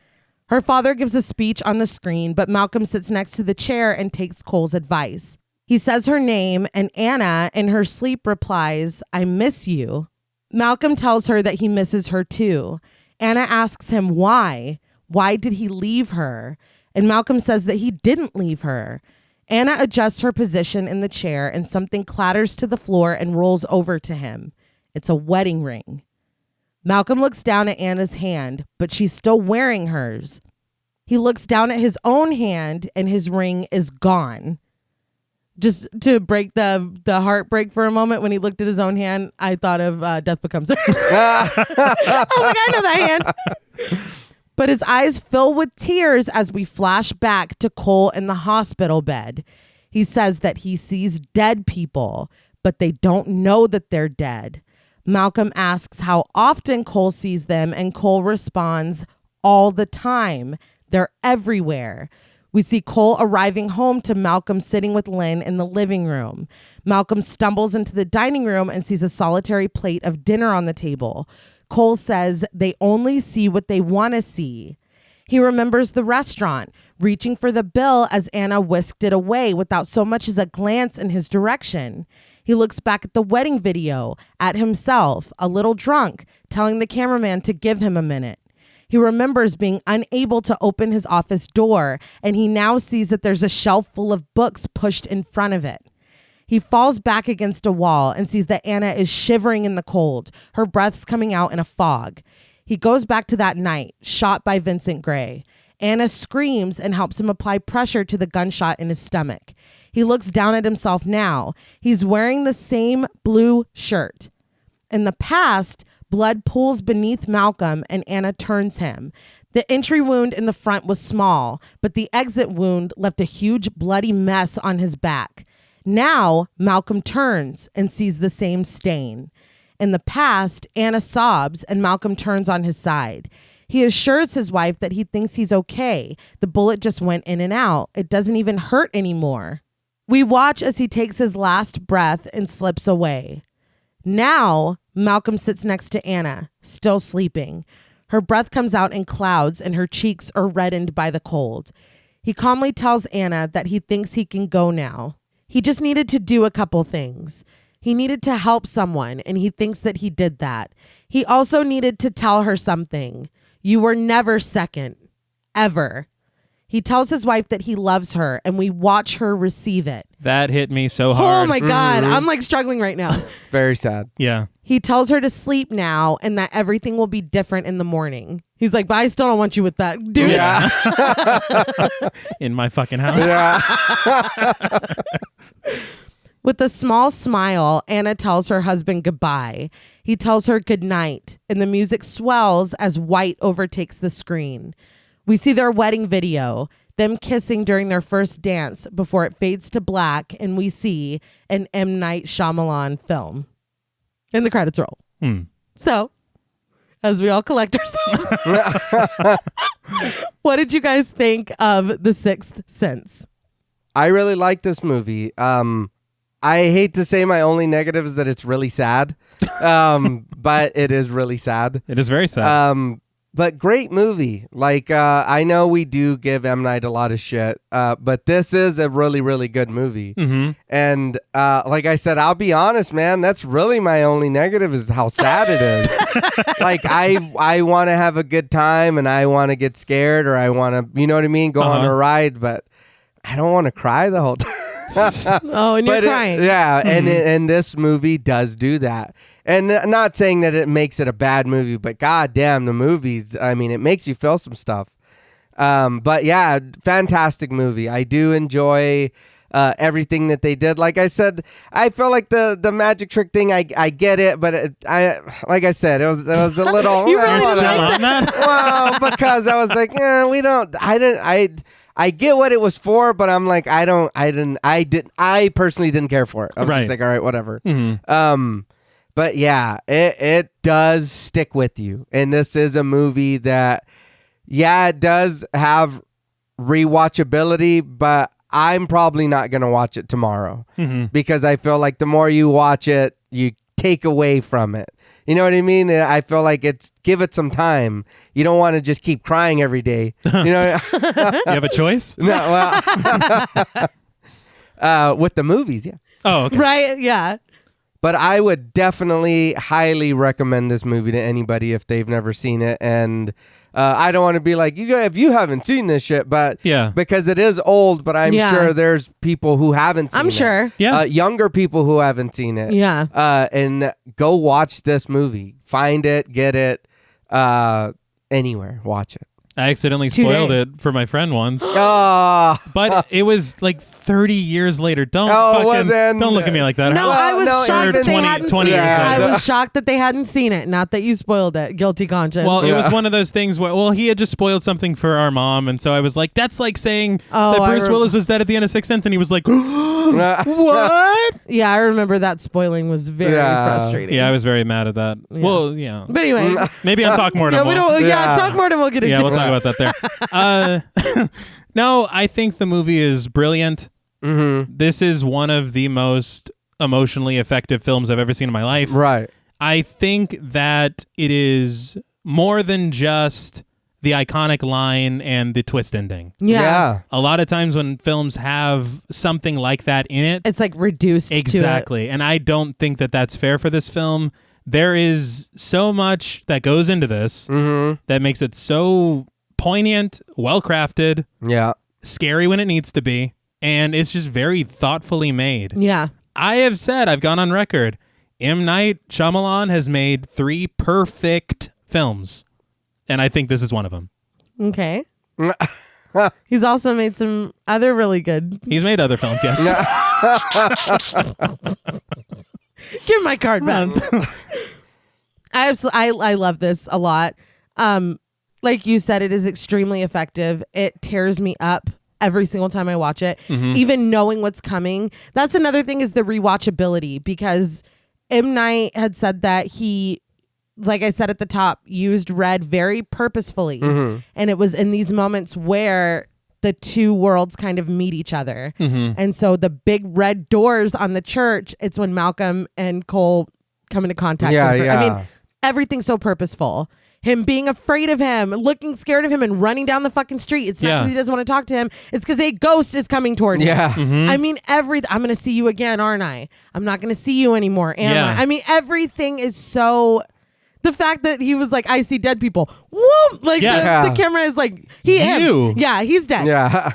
Her father gives a speech on the screen, but Malcolm sits next to the chair and takes Cole's advice. He says her name, and Anna, in her sleep, replies, "I miss you." Malcolm tells her that he misses her too. Anna asks him why. Why did he leave her? And Malcolm says that he didn't leave her. Anna adjusts her position in the chair and something clatters to the floor and rolls over to him. It's a wedding ring. Malcolm looks down at Anna's hand, but she's still wearing hers. He looks down at his own hand and his ring is gone. Just to break the heartbreak for a moment, when he looked at his own hand, I thought of Death Becomes Her. I was like, I know that hand. But his eyes fill with tears as we flash back to Cole in the hospital bed. He says that he sees dead people, but they don't know that they're dead. Malcolm asks how often Cole sees them, and Cole responds, all the time. They're everywhere. We see Cole arriving home to Malcolm sitting with Lynn in the living room. Malcolm stumbles into the dining room and sees a solitary plate of dinner on the table. Cole says they only see what they want to see. He remembers the restaurant, reaching for the bill as Anna whisked it away without so much as a glance in his direction. He looks back at the wedding video, at himself, a little drunk, telling the cameraman to give him a minute. He remembers being unable to open his office door, and he now sees that there's a shelf full of books pushed in front of it. He falls back against a wall and sees that Anna is shivering in the cold, her breath's coming out in a fog. He goes back to that night, shot by Vincent Gray. Anna screams and helps him apply pressure to the gunshot in his stomach. He looks down at himself now. He's wearing the same blue shirt. In the past, blood pools beneath Malcolm and Anna turns him. The entry wound in the front was small, but the exit wound left a huge bloody mess on his back. Now, Malcolm turns and sees the same stain. In the past, Anna sobs and Malcolm turns on his side. He assures his wife that he thinks he's okay. The bullet just went in and out. It doesn't even hurt anymore. We watch as he takes his last breath and slips away. Now, Malcolm sits next to Anna, still sleeping. Her breath comes out in clouds and her cheeks are reddened by the cold. He calmly tells Anna that he thinks he can go now. He just needed to do a couple things. He needed to help someone, and he thinks that he did that. He also needed to tell her something. You were never second. Ever. He tells his wife that he loves her, and we watch her receive it. That hit me so hard. Oh my God. I'm like struggling right now. Very sad. Yeah. He tells her to sleep now and that everything will be different in the morning. He's like, but I still don't want you with that dude. Yeah. In my fucking house. Yeah. With a small smile, Anna tells her husband goodbye. He tells her goodnight, and the music swells as white overtakes the screen. We see their wedding video, them kissing during their first dance before it fades to black, and we see an M. Night Shyamalan film. And the credits roll. So, as we all collect ourselves, what did you guys think of The Sixth Sense? I really like this movie. I hate to say my only negative is that it's really sad. But it is really sad. It is very sad. But great movie. Like, I know we do give M. Night a lot of shit, but this is a really, really good movie. Mm-hmm. And like I said, I'll be honest, man, that's really my only negative is how sad it is. Like, I want to have a good time and I want to get scared or I want to, you know what I mean, go on a ride, but I don't want to cry the whole time. Oh, and you're crying. And this movie does do that. And not saying that it makes it a bad movie, but goddamn, the movies, I mean, it makes you feel some stuff. But yeah, fantastic movie. I do enjoy everything that they did. Like I said, I feel like the magic trick thing. I get it, but like I said, it was a little. You really Still like on that? well, because I was like, we don't. I get what it was for, but I'm like, I personally didn't care for it. I was Right. just like, all right, whatever. Mm-hmm. But yeah, it does stick with you, and this is a movie that, yeah, it does have rewatchability, but I'm probably not gonna watch it tomorrow because I feel like the more you watch it, you take away from it. You know what I mean? I feel like give it some time. You don't want to just keep crying every day. You know? You have a choice? No, well, with the movies, yeah. Oh, okay. Right? Yeah. But I would definitely highly recommend this movie to anybody if they've never seen it. And I don't want to be like, if you haven't seen this shit, but Yeah. because it is old, but I'm Yeah. sure there's people who haven't seen it. I'm sure. Yeah. Younger people who haven't seen it. Yeah. And go watch this movie. Find it, get it, anywhere. Watch it. I accidentally Today. spoiled it for my friend once. Oh, But it was like 30 years later. Don't well then- don't look at me like that. No, Well, I was no, shocked even that they 20 hadn't 20 seen years it. I later. was shocked that they hadn't seen it. Not that you spoiled it. Guilty conscience. Well, it Yeah. was one of those things where, he had just spoiled something for our mom, and so I was like, that's like saying Oh, that I Bruce Willis was dead at the end of Sixth Sense, and he was like, what? Yeah, I remember that spoiling was very Yeah. frustrating. yeah, I was very mad at that. Yeah. Well, yeah. But anyway, Maybe on Talk Mortem. yeah, we don't. Yeah, Yeah. talk more, and we'll get into. Yeah, we'll talk about that there. No, I think the movie is brilliant. This is one of the most emotionally effective films I've ever seen in my life. right. I think that it is more than just the iconic line and the twist ending. Yeah. A lot of times when films have something like that in it, It's like reduced to it. exactly. And I don't think that that's fair for this film. There is so much that goes into this that makes it so poignant, well crafted, Yeah. scary when it needs to be, and it's just very thoughtfully made. Yeah. I have said, I've gone on record, M. Night Shyamalan has made 3 perfect films, and I think this is one of them. Okay. He's also made some other really good. He's made other films, yes. Give my card back. I love this a lot. Like you said, it is extremely effective. It tears me up every single time I watch it, even knowing what's coming. That's another thing, is the rewatchability, because M. Night had said that he, like I said at the top, used red very purposefully. And it was in these moments where the two worlds kind of meet each other. And so the big red doors on the church, it's when Malcolm and Cole come into contact Yeah, with her. yeah. I mean, everything's so purposeful. Him being afraid of him, looking scared of him, and running down the fucking street. It's not Yeah. because he doesn't want to talk to him. It's because a ghost is coming toward him. Yeah. I mean, I'm going to see you again, aren't I? I'm not going to see you anymore, am Yeah. I? I mean, everything is so... The fact that he was like, I see dead people. Whoop! Like Yeah. the camera is like, him. You. Yeah, he's dead. Yeah.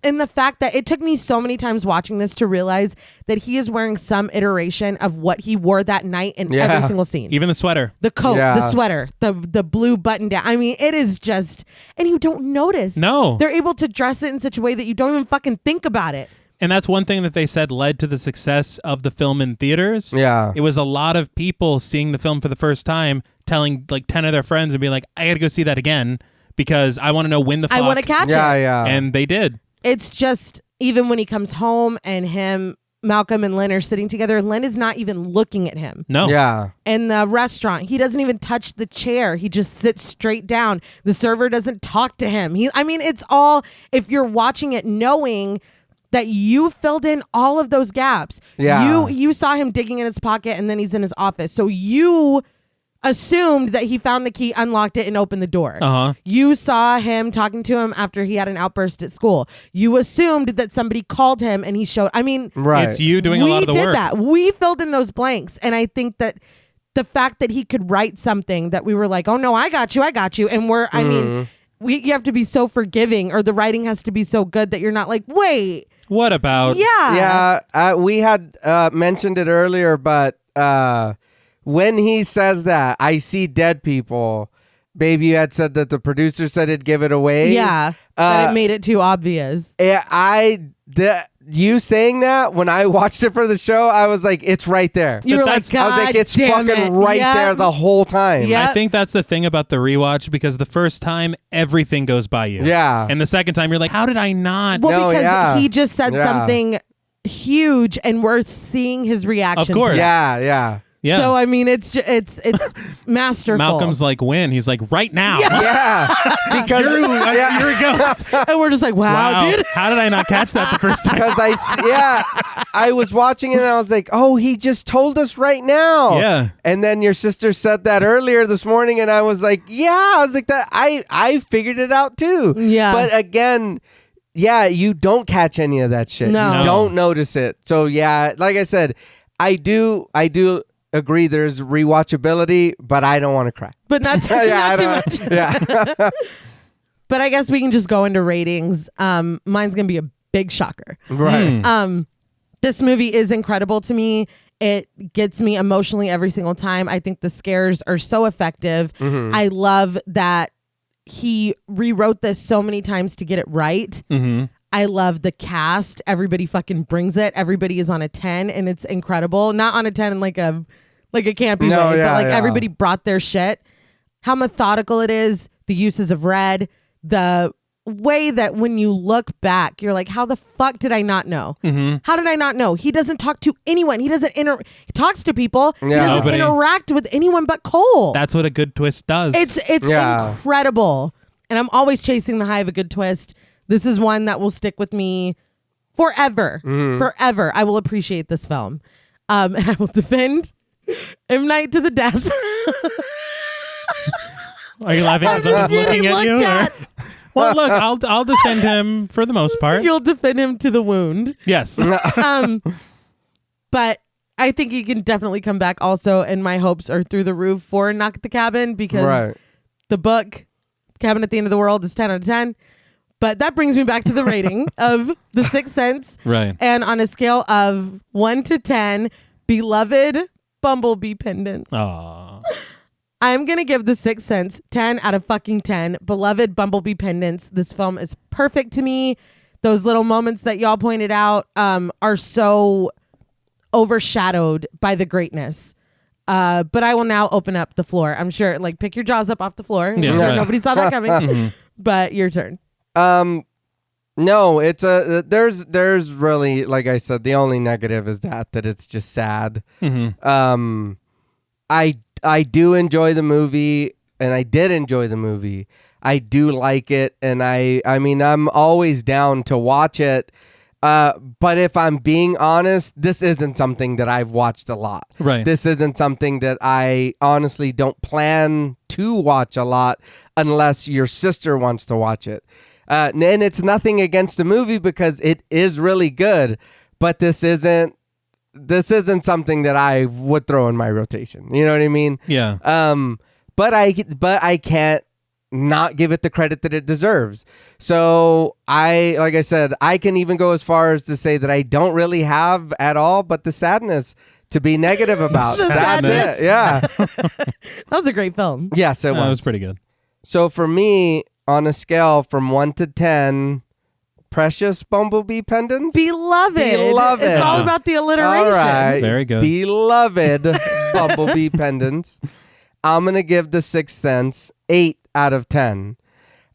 And the fact that it took me so many times watching this to realize that he is wearing some iteration of what he wore that night in Yeah. every single scene. Even the sweater. The coat, Yeah. the sweater, the blue button down. I mean, it is just, and you don't notice. No. They're able to dress it in such a way that you don't even fucking think about it. And that's one thing that they said led to the success of the film in theaters. Yeah. It was a lot of people seeing the film for the first time, telling like 10 of their friends and being like, I got to go see that again because I want to know when the fuck. I want to catch Yeah. it. Yeah. And they did. It's just, even when he comes home and Malcolm and Lynn are sitting together, Lynn is not even looking at him. No. Yeah. In the restaurant, he doesn't even touch the chair. He just sits straight down. The server doesn't talk to him. It's all, if you're watching it knowing that you filled in all of those gaps. Yeah. You saw him digging in his pocket and then he's in his office. So you assumed that he found the key, unlocked it, and opened the door. Uh-huh. You saw him talking to him after he had an outburst at school. You assumed that somebody called him and he showed. I mean, Right. It's you doing a lot of the we did work. that. We filled in those blanks. And I think that the fact that he could write something that we were like, oh no, I got you. And I mean, you have to be so forgiving, or the writing has to be so good that you're not like, wait, What about? yeah. Yeah, we had mentioned it earlier, but when he says that, I see dead people, baby, you had said that the producer said it'd give it away. Yeah. But it made it too obvious. you saying that, when I watched it for the show, I was like, it's right there. You were like, that's- God I was like, it's damn fucking it. right Yep. there the whole time. Yeah. I think that's the thing about the rewatch, because the first time everything goes by you. Yeah. And the second time you're like, how did I not? Well, No, because yeah. he just said Yeah. something huge, and we're seeing his reaction. Of to course. that. Yeah. Yeah. So I mean, it's masterful. Malcolm's like, when? He's like, right now. Yeah. Because You're a ghost. and we're just like, wow, dude. How did I not catch that the first time? Because I was watching it and I was like, oh, he just told us right now. Yeah. And then your sister said that earlier this morning, and I was like, yeah. I was like, that I figured it out too. Yeah. But again, yeah, you don't catch any of that shit. No. You don't notice it. So yeah, like I said, I do agree there's rewatchability, but I don't want to cry. But not too, Yeah, not too much. Yeah. But I guess we can just go into ratings. Mine's gonna be a big shocker. Right. This movie is incredible to me. It gets me emotionally every single time. I think the scares are so effective. Mm-hmm. I love that he rewrote this so many times to get it right. Mm-hmm. I love the cast. Everybody fucking brings it. Everybody is on a 10, and it's incredible. Not on a 10 in like a campy No, way, yeah, but like yeah. everybody brought their shit. How methodical it is, the uses of red, the way that when you look back, you're like, how the fuck did I not know? Mm-hmm. How did I not know? He doesn't talk to anyone. He doesn't he talks to people. He Yeah. doesn't Nobody. interact with anyone but Cole. That's what a good twist does. It's Yeah. incredible. And I'm always chasing the high of a good twist. This is one that will stick with me forever. Forever. I will appreciate this film. And I will defend M. Night to the death. Are you laughing because I'm looking at you? At. Well, look, I'll defend him for the most part. You'll defend him to the wound. Yes. But I think he can definitely come back also. And my hopes are through the roof for Knock at the Cabin, because Right. the book, Cabin at the End of the World, is 10 out of 10. But that brings me back to the rating of The Sixth Sense. Right. And on a scale of 1 to 10, beloved Bumblebee pendants, Aw. I'm going to give The Sixth Sense 10 out of fucking 10. Beloved Bumblebee pendants. This film is perfect to me. Those little moments that y'all pointed out are so overshadowed by the greatness. But I will now open up the floor. I'm sure, like, pick your jaws up off the floor. I'm Yeah, sure right. nobody saw that coming. But your turn. No, it's there's really, like I said, the only negative is that it's just sad. Mm-hmm. I do enjoy the movie, and I did enjoy the movie. I do like it, and I mean, I'm always down to watch it. But if I'm being honest, this isn't something that I've watched a lot. Right. This isn't something that I honestly don't plan to watch a lot unless your sister wants to watch it. And it's nothing against the movie, because it is really good, but this isn't something that I would throw in my rotation. You know what I mean? Yeah. But I can't not give it the credit that it deserves. So like I said, I can even go as far as to say that I don't really have at all but the sadness to be negative about. The That's sadness. it. Yeah. That was a great film. Yes, it That was pretty good. So for me, on a scale from 1 to 10, precious Bumblebee pendants. Beloved. Beloved. It's all about the alliteration. All right. Very good. Beloved Bumblebee pendants. I'm going to give The Sixth Sense 8 out of 10.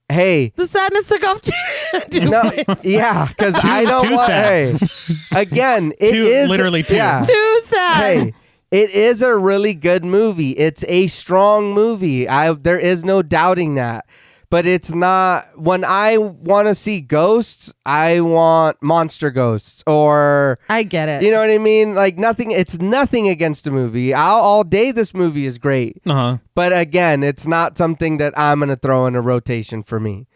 Hey. The sadness took off two No, points. yeah, because I don't too want. sad. Hey, again, it is Literally two. Yeah. Too sad. Hey, it is a really good movie. It's a strong movie. There is no doubting that. But it's not, when I want to see ghosts, I want monster ghosts, or I get it. you know what I mean? Like, nothing, it's nothing against the movie. All day this movie is great. Uh-huh. But again, it's not something that I'm going to throw in a rotation for me.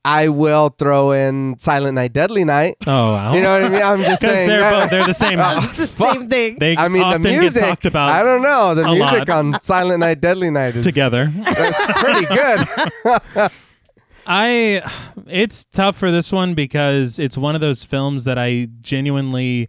I will throw in Silent Night, Deadly Night. Oh, wow. You know what I mean? I'm just Because saying. they're the same. It's the same thing. They I mean, often the music, get talked about I don't know. The a music lot. on Silent Night, Deadly Night is together. that's pretty good. It's tough for this one because it's one of those films that I genuinely,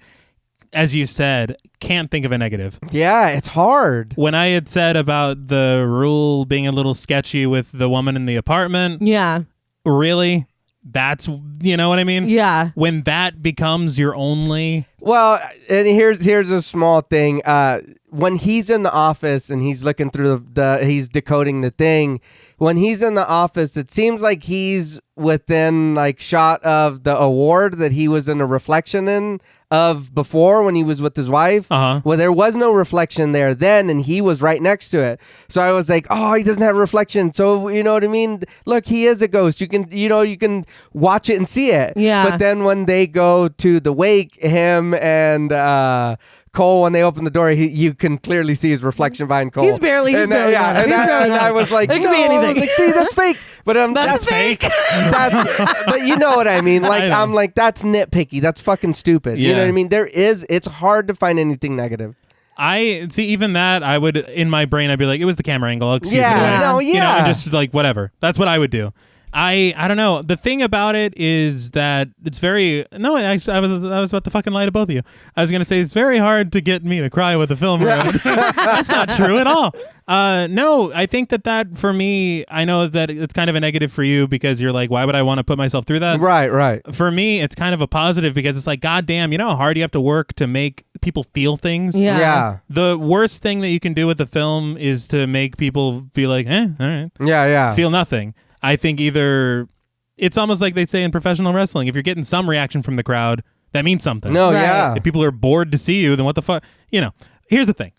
as you said, can't think of a negative. Yeah, it's hard. When I had said about the rule being a little sketchy with the woman in the apartment, Yeah. really? that's, you know what I mean? Yeah. When that becomes your only. Well, and here's a small thing. When he's in the office and he's looking through he's decoding the thing. When he's in the office, it seems like he's within like shot of the award that he was in a reflection of before when he was with his wife. Well, there was no reflection there then, and he was right next to it. So I was like, oh, he doesn't have a reflection. So you know what I mean? Look, he is a ghost. You can watch it and see it. Yeah. But then when they go to the wake, him and Cole, when they open the door, you can clearly see his reflection behind Cole. He's barely and got it. I was like, it could be anything. I was like, see, that's fake. But That's fake. but you know what I mean? Like, I'm like, that's nitpicky. That's fucking stupid. You know what I mean? It's hard to find anything negative. I see. Even that, I would in my brain, I'd be like, it was the camera angle. Excuse me. Yeah. You know, and just like whatever. That's what I would do. I don't know. The thing about it is that it's very I was about to fucking lie to both of you. I was gonna say it's very hard to get me to cry with a film. That's not true at all. No, I think that for me, I know that it's kind of a negative for you because you're like, why would I want to put myself through that? Right. For me, it's kind of a positive because it's like, goddamn, you know how hard you have to work to make people feel things? Yeah. The worst thing that you can do with a film is to make people be like, all right. Yeah. Feel nothing. I think either it's almost like they say in professional wrestling, if you're getting some reaction from the crowd, that means something. No, Right. yeah. If people are bored to see you, then what the fuck? You know, here's the thing.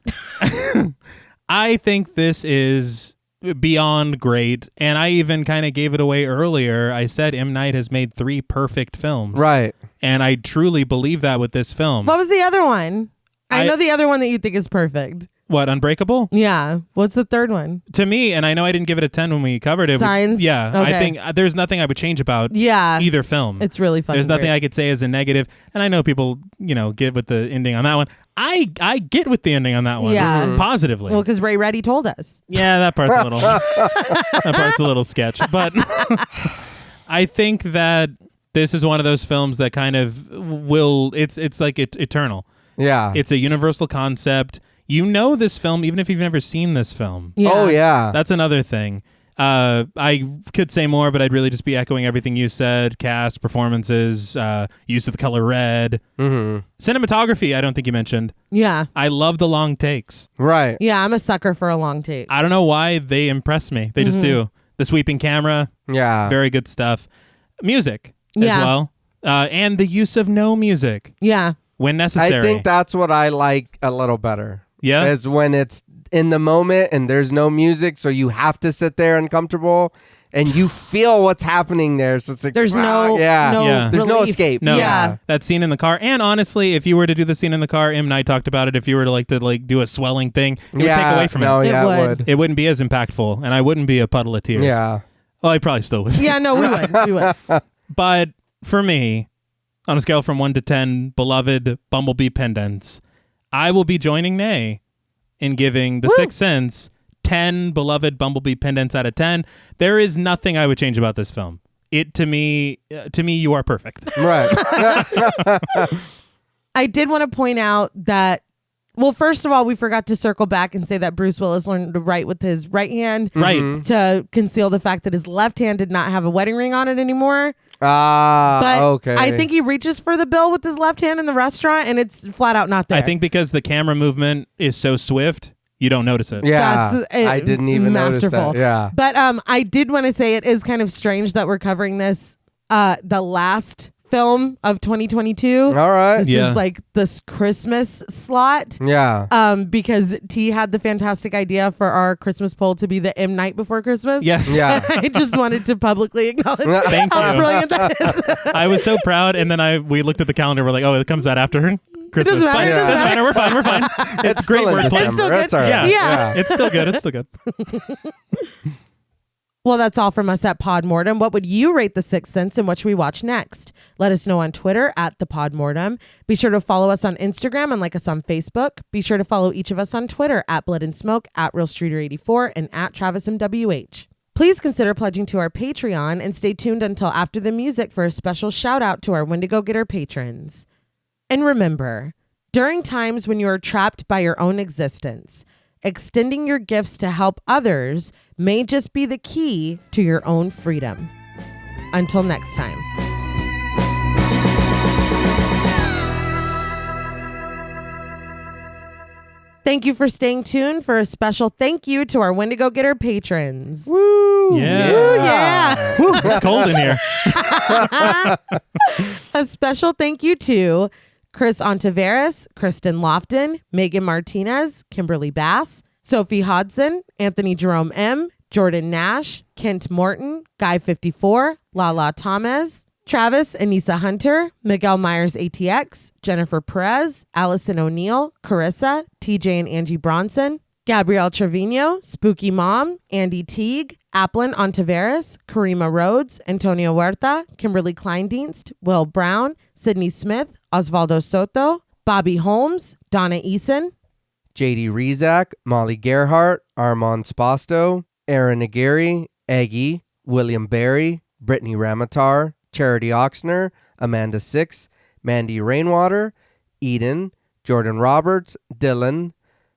I think this is beyond great. And I even kind of gave it away earlier. I said M. Night has made 3 perfect films. Right. And I truly believe that with this film. What was the other one? I know the other one that you think is perfect. What, Unbreakable? Yeah. What's the third one? To me, and I know I didn't give it a 10 when we covered it. Signs? Yeah. Okay. I think there's nothing I would change about either film. It's really fucking There's nothing great. I could say as a negative. And I know people, get with the ending on that one. I get with the ending on that one. Yeah. Positively. Well, because Ray Reddy told us. Yeah, that part's a little sketch. But I think that this is one of those films that kind of it's like eternal. Yeah. It's a universal concept. You know this film, even if you've never seen this film. Yeah. Oh, yeah. That's another thing. I could say more, but I'd really just be echoing everything you said. Cast, performances, use of the color red. Mm-hmm. Cinematography, I don't think you mentioned. Yeah. I love the long takes. Right. Yeah, I'm a sucker for a long take. I don't know why they impress me. They just do. The sweeping camera, Yeah. very good stuff. Music Yeah. as well. And the use of no music Yeah. when necessary. I think that's what I like a little better. Yeah? Is when it's in the moment and there's no music, so you have to sit there uncomfortable and you feel what's happening there. So it's like There's no Yeah. There's no relief. escape. No, Yeah. that scene in the car. And honestly, if you were to do the scene in the car, M. Night talked about it. If you were to do a swelling thing, it would take away from no, it. It Yeah, would. it would. It wouldn't be as impactful, and I wouldn't be a puddle of tears. Yeah. Well, I probably still would. Yeah, no, we would. We would. But for me, on a scale from 1 to 10, beloved Bumblebee pendants, I will be joining Nay in giving The Sixth Sense 10 beloved Bumblebee pendants out of 10. There is nothing I would change about this film. To me, you are perfect. Right. I did want to point out that, well, first of all, we forgot to circle back and say that Bruce Willis learned to write with his right hand Right. to conceal the fact that his left hand did not have a wedding ring on it anymore. But Okay. I think he reaches for the bill with his left hand in the restaurant and it's flat out not there. I think because the camera movement is so swift, you don't notice it. Yeah. That's I didn't even masterful. notice that. Yeah. But I did want to say it is kind of strange that we're covering this the last film of 2022. All right. This Yeah. is like this Christmas slot. Yeah. Because T had the fantastic idea for our Christmas poll to be the M Night Before Christmas. Yes. Yeah. I just wanted to publicly acknowledge Thank how you. brilliant that is. I was so proud, and then we looked at the calendar. We're like, oh, it comes out after Christmas. doesn't matter, But it doesn't matter. We're fine. We're fine. It's great still in wordplay. It's still December. good. It's all right. Yeah. Yeah. It's still good. It's still good. Well, that's all from us at Podmortem. What would you rate The Sixth Sense and what should we watch next? Let us know on Twitter at The Podmortem. Be sure to follow us on Instagram and like us on Facebook. Be sure to follow each of us on Twitter at Blood and Smoke, at RealStreeter84, and at TravisMWH. Please consider pledging to our Patreon and stay tuned until after the music for a special shout out to our Wendigo Getter patrons. And remember, during times when you are trapped by your own existence, extending your gifts to help others may just be the key to your own freedom. Until next time. Thank you for staying tuned for a special thank you to our Wendigo Getter patrons. Woo! Yeah. Woo, yeah. Whew, it's cold in here. A special thank you to Chris Ontiveros, Kristen Lofton, Megan Martinez, Kimberly Bass, Sophie Hodson, Anthony Jerome M., Jordan Nash, Kent Morton, Guy 54, Lala Thomas, Travis Anissa Hunter, Miguel Myers ATX, Jennifer Perez, Allison O'Neill, Carissa, TJ and Angie Bronson, Gabrielle Trevino, Spooky Mom, Andy Teague, Applin Ontiveros, Karima Rhodes, Antonio Huerta, Kimberly Kleindienst, Will Brown, Sydney Smith, Osvaldo Soto, Bobby Holmes, Donna Eason, JD Rezak, Molly Gerhart, Armand Spasto, Aaron Aguirre, Eggy, William Barry, Brittany Ramatar, Charity Oxner, Amanda Six, Mandy Rainwater, Eden, Jordan Roberts, Dylan,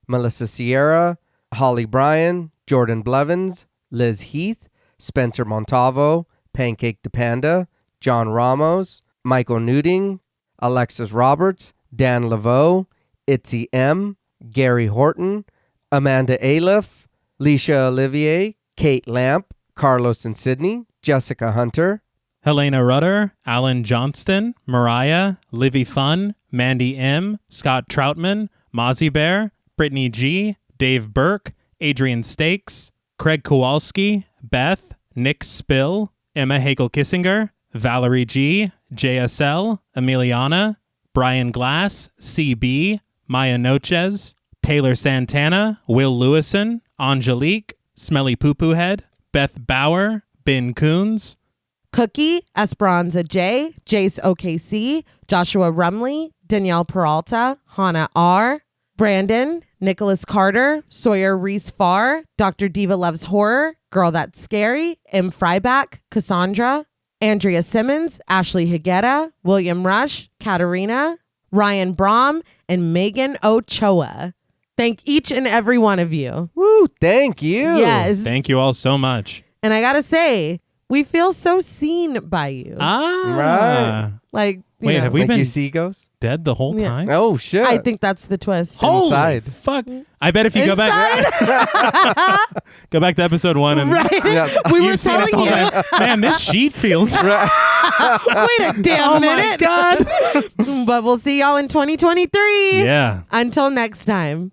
Melissa Sierra, Holly Bryan, Jordan Blevins, Liz Heath, Spencer Montavo, Pancake the Panda, John Ramos, Michael Nuding, Alexis Roberts, Dan Laveau, Itzy M, Gary Horton, Amanda Aliff, Leisha Olivier, Kate Lamp, Carlos and Sydney, Jessica Hunter, Helena Rudder, Alan Johnston, Mariah, Livy Fun, Mandy M, Scott Troutman, Mozzie Bear, Brittany G, Dave Burke, Adrian Stakes, Craig Kowalski, Beth, Nick Spill, Emma Hagel-Kissinger, Valerie G, JSL, Emiliana, Brian Glass, CB, Maya Noches, Taylor Santana, Will Lewison, Angelique, Smelly Poo Poo Head, Beth Bauer, Ben Coons, Cookie, Esperanza J, Jace OKC, Joshua Rumley, Danielle Peralta, Hannah R, Brandon, Nicholas Carter, Sawyer Reese Farr, Dr. Diva Loves Horror, Girl That's Scary, M. Fryback, Cassandra, Andrea Simmons, Ashley Higuera, William Rush, Katarina, Ryan Brom, and Megan Ochoa. Thank each and every one of you. Woo, thank you. Yes. Thank you all so much. And I gotta say, we feel so seen by you. Ah. Right. Like, you Wait, know, have we Like been you see ghosts? dead the whole Yeah. time? Oh, shit. I think that's the twist. Holy Inside. fuck. I bet if you go back go back to episode 1 and Right? Yeah. We you were see that telling the whole you. time. Man, this sheet feels Wait a damn Oh minute. my god. But we'll see y'all in 2023. Yeah. Until next time.